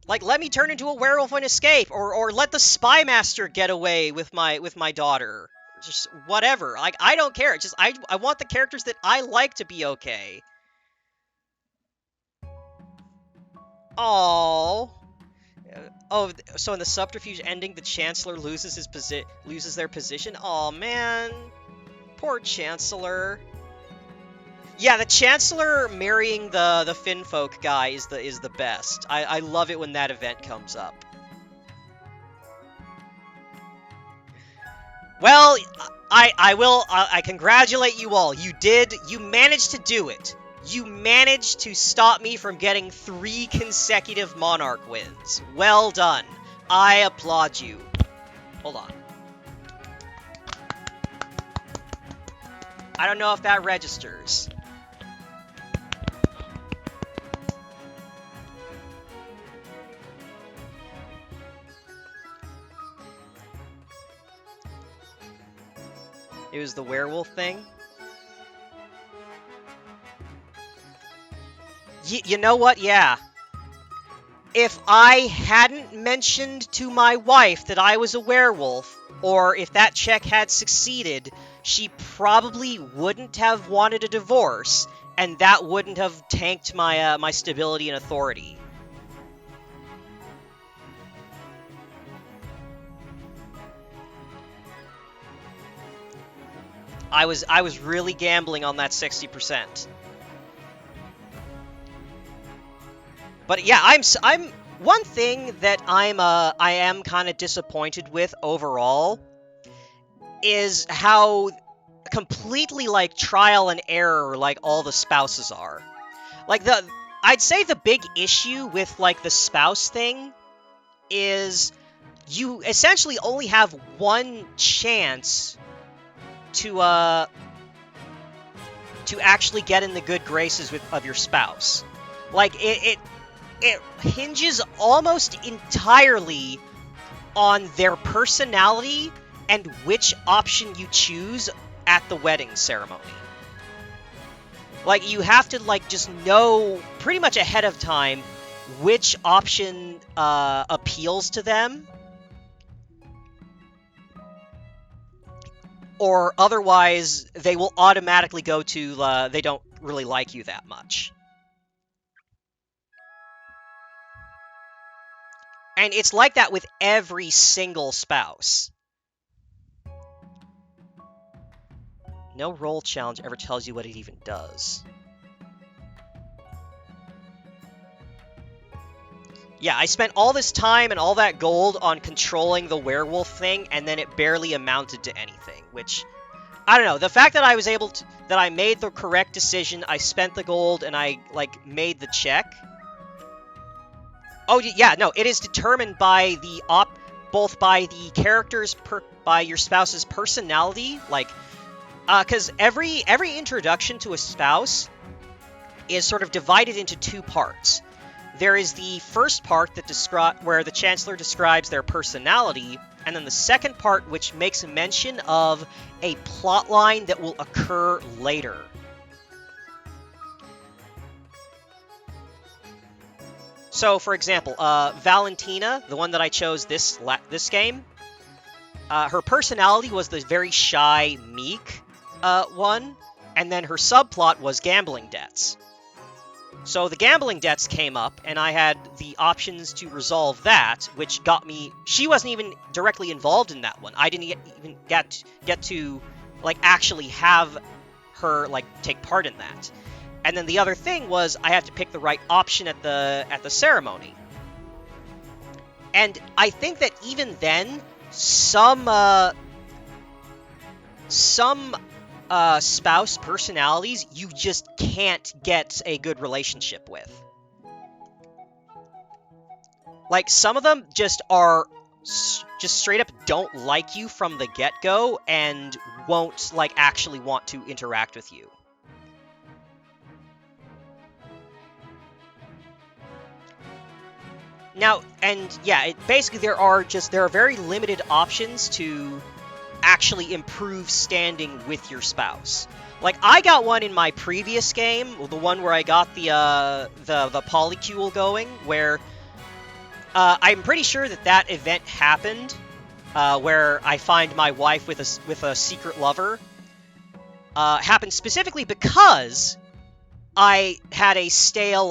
Like, let me turn into a werewolf and escape, or let the Spy Master get away with my daughter. Just whatever. Like, I don't care. It's just I want the characters that I like to be okay. Aww. Oh, so in the subterfuge ending, the Chancellor loses their position. Aw, man. Poor Chancellor. Yeah, the Chancellor marrying the Finfolk guy is the best. I love it when that event comes up. Well, I congratulate you all. You managed to do it. You managed to stop me from getting 3 consecutive Monarch wins. Well done. I applaud you. Hold on. I don't know if that registers. It was the werewolf thing? You know what? Yeah. If I hadn't mentioned to my wife that I was a werewolf, or if that check had succeeded, she probably wouldn't have wanted a divorce, and that wouldn't have tanked my my stability and authority. I was really gambling on that 60%. But yeah, I'm one thing that I am kind of disappointed with overall is how completely, like, trial and error, like, all the spouses are. Like, I'd say the big issue with, like, the spouse thing is you essentially only have one chance to actually get in the good graces of your spouse. Like, it hinges almost entirely on their personality and which option you choose at the wedding ceremony. Like, you have to, like, just know pretty much ahead of time which option appeals to them, or otherwise they will automatically go to they don't really like you that much. And it's like that with every single spouse. No role challenge ever tells you what it even does. Yeah, I spent all this time and all that gold on controlling the werewolf thing, and then it barely amounted to anything, which, I don't know. The fact that I was able to, that I made the correct decision, I spent the gold, and I, like, made the check. Oh, yeah, no, it is determined by the both by the character's, by your spouse's personality, like, because every introduction to a spouse is sort of divided into two parts. There is the first part that where the Chancellor describes their personality, and then the second part which makes mention of a plotline that will occur later. So, for example, Valentina, the one that I chose this game, her personality was the very shy, meek one, and then her subplot was gambling debts. So the gambling debts came up, and I had the options to resolve that, which got me... She wasn't even directly involved in that one. I didn't even get to, like, actually have her, like, take part in that. And then the other thing was I had to pick the right option at the ceremony. And I think that even then, some spouse personalities you just can't get a good relationship with. Like, some of them just straight up don't like you from the get-go and won't, like, actually want to interact with you. Now, and yeah, basically there are very limited options to actually improve standing with your spouse. Like, I got one in my previous game, the one where I got the polycule going, where I'm pretty sure that event happened, where I find my wife with a secret lover, happened specifically because I had a stale,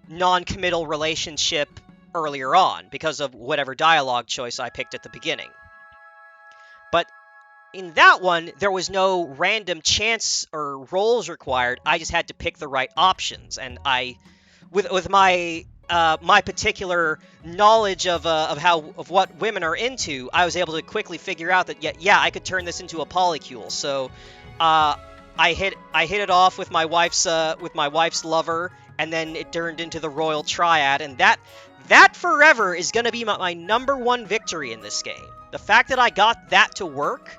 non-committal relationship earlier on, because of whatever dialogue choice I picked at the beginning. But in that one, there was no random chance or rolls required. I just had to pick the right options, and with my particular knowledge of what women are into, I was able to quickly figure out that yeah, I could turn this into a polycule. So I hit it off with my wife's lover, and then it turned into the royal triad, and that forever is going to be my number one victory in this game. The fact that I got that to work...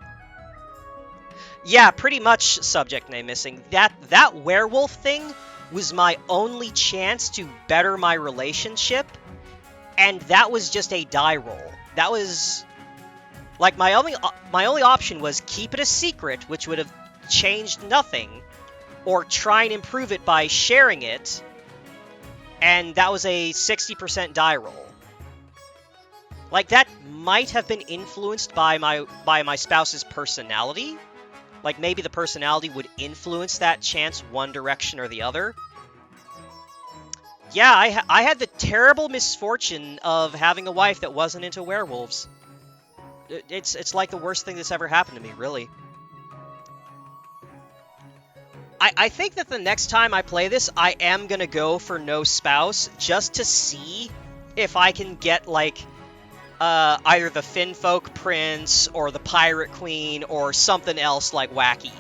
Yeah, pretty much subject name missing. That werewolf thing was my only chance to better my relationship, and that was just a die roll. That was... Like, my only option was keep it a secret, which would have changed nothing, or try and improve it by sharing it, and that was a 60% die roll. Like, that might have been influenced by my spouse's personality. Like, maybe the personality would influence that chance one direction or the other. Yeah, I had the terrible misfortune of having a wife that wasn't into werewolves. It's like the worst thing that's ever happened to me, really. I think that the next time I play this, I am gonna go for no spouse, just to see if I can get, like, either the Finfolk Prince, or the Pirate Queen, or something else, like, wacky.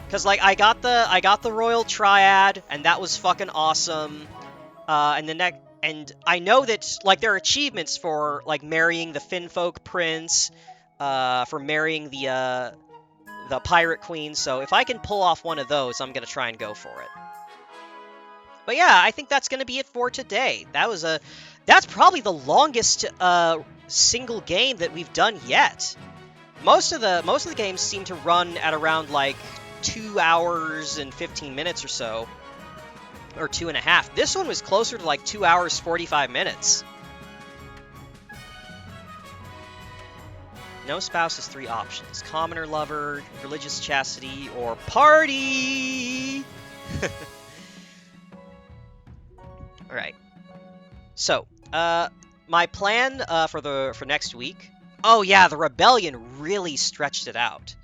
Because, like, I got the Royal Triad, and that was fucking awesome. And And I know that, like, there are achievements for, like, marrying the Finfolk prince, for marrying the pirate queen, so if I can pull off one of those, I'm gonna try and go for it. But yeah, I think that's gonna be it for today. That's probably the longest, single game that we've done yet. Most of the games seem to run at around, like, 2 hours and 15 minutes or so. Or 2.5. This one was closer to like 2 hours, 45 minutes. No spouse has 3 options. Commoner lover, religious chastity, or party! Alright. So, my plan for next week... Oh yeah, the rebellion really stretched it out.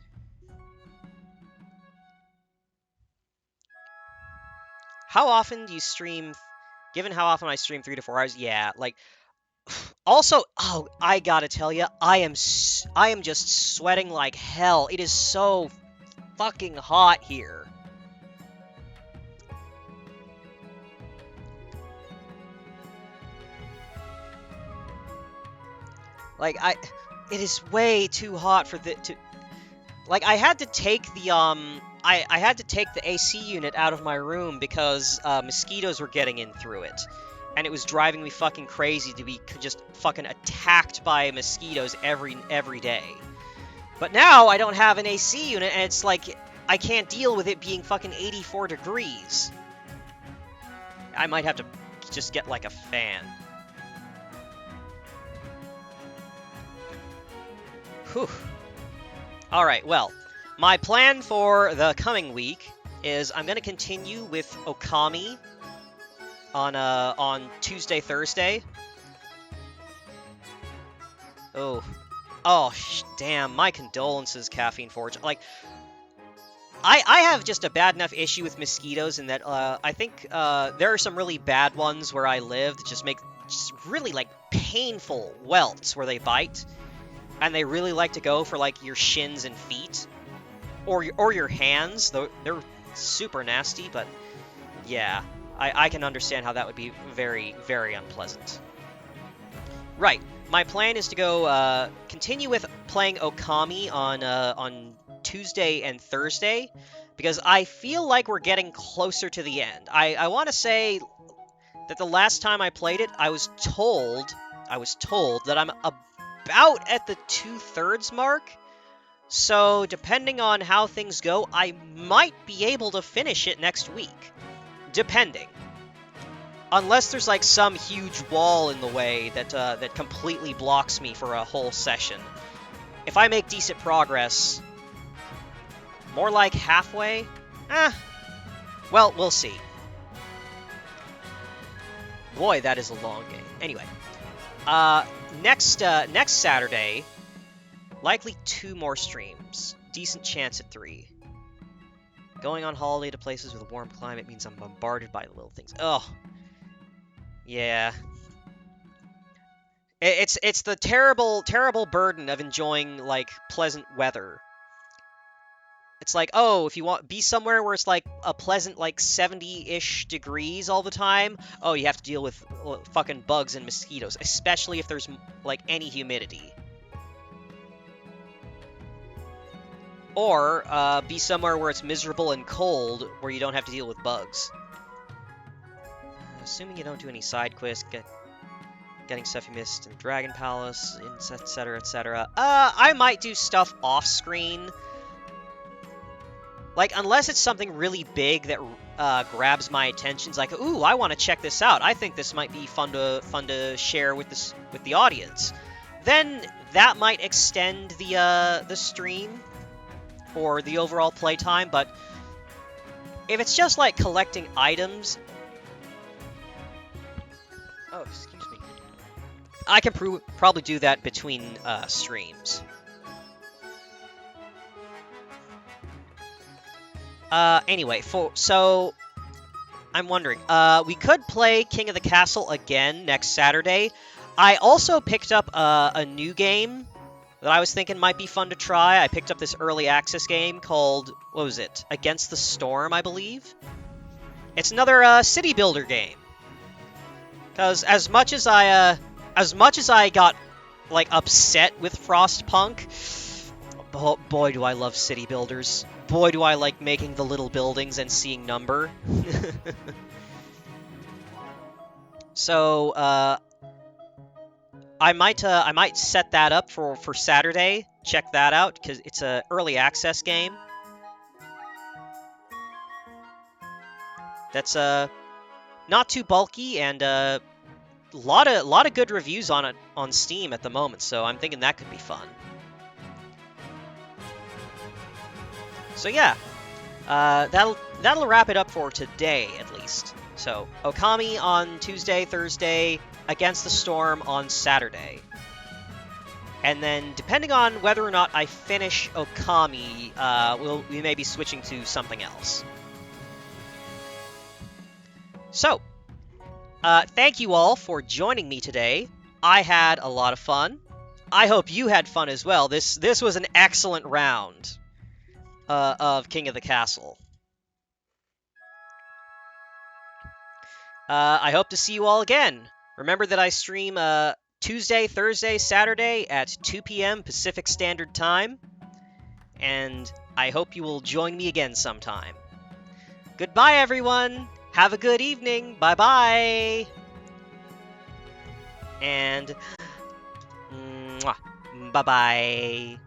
How often do you stream? Given how often I stream 3 to 4 hours, yeah, like. Also, oh, I gotta tell you, I am just sweating like hell. It is so fucking hot here. Like it is way too hot for Like, I had to take the I had to take the AC unit out of my room because mosquitoes were getting in through it. And it was driving me fucking crazy to be just fucking attacked by mosquitoes every day. But now I don't have an AC unit, and it's like, I can't deal with it being fucking 84 degrees. I might have to just get, like, a fan. Whew. Alright, well, my plan for the coming week is I'm going to continue with Okami on Tuesday, Thursday. Oh, damn! My condolences, Caffeine Forge. Like, I have just a bad enough issue with mosquitoes in that I think there are some really bad ones where I live that just make really like painful welts where they bite, and they really like to go for like your shins and feet, or your hands. Though they're super nasty, but yeah. I can understand how that would be very, very unpleasant. Right. My plan is to go continue with playing Okami on Tuesday and Thursday, because I feel like we're getting closer to the end. I want to say that the last time I played it, I was told that I'm about at the 2/3 mark. So depending on how things go, I might be able to finish it next week. Depending. Unless there's like some huge wall in the way that completely blocks me for a whole session. If I make decent progress, more like halfway? Well, we'll see. Boy, that is a long game. Anyway, next Saturday, likely 2 more streams. Decent chance at 3. Going on holiday to places with a warm climate means I'm bombarded by little things. Ugh. Yeah. It's the terrible burden of enjoying, like, pleasant weather. It's like, oh, if you want be somewhere where it's like a pleasant, like, 70-ish degrees all the time, oh, you have to deal with fucking bugs and mosquitoes, especially if there's, like, any humidity. Or be somewhere where it's miserable and cold, where you don't have to deal with bugs. Assuming you don't do any side quests, getting stuff you missed in Dragon Palace, etc., etc. I might do stuff off-screen. Like, unless it's something really big that grabs my attention, it's like, ooh, I want to check this out. I think this might be fun to share with the audience. Then that might extend the stream or the overall playtime, but if it's just like collecting items... Oh, excuse me. I can probably do that between streams. Anyway, so I'm wondering, we could play King of the Castle again next Saturday. I also picked up a new game that I was thinking might be fun to try. I picked up this early access game called, what was it? Against the Storm, I believe? It's another city builder game. Because as much as I got like upset with Frostpunk, boy do I love city builders. Boy do I like making the little buildings and seeing number. So I might set that up for Saturday. Check that out because it's a early access game. That's not too bulky and lot of good reviews on it on Steam at the moment. So I'm thinking that could be fun. So yeah, that'll wrap it up for today at least. So Okami on Tuesday, Thursday, Against the Storm on Saturday. And then, depending on whether or not I finish Okami, we may be switching to something else. So, thank you all for joining me today. I had a lot of fun. I hope you had fun as well. This was an excellent round of King of the Castle. I hope to see you all again. Remember that I stream Tuesday, Thursday, Saturday at 2 p.m. Pacific Standard Time. And I hope you will join me again sometime. Goodbye, everyone. Have a good evening. Bye-bye. And bye-bye.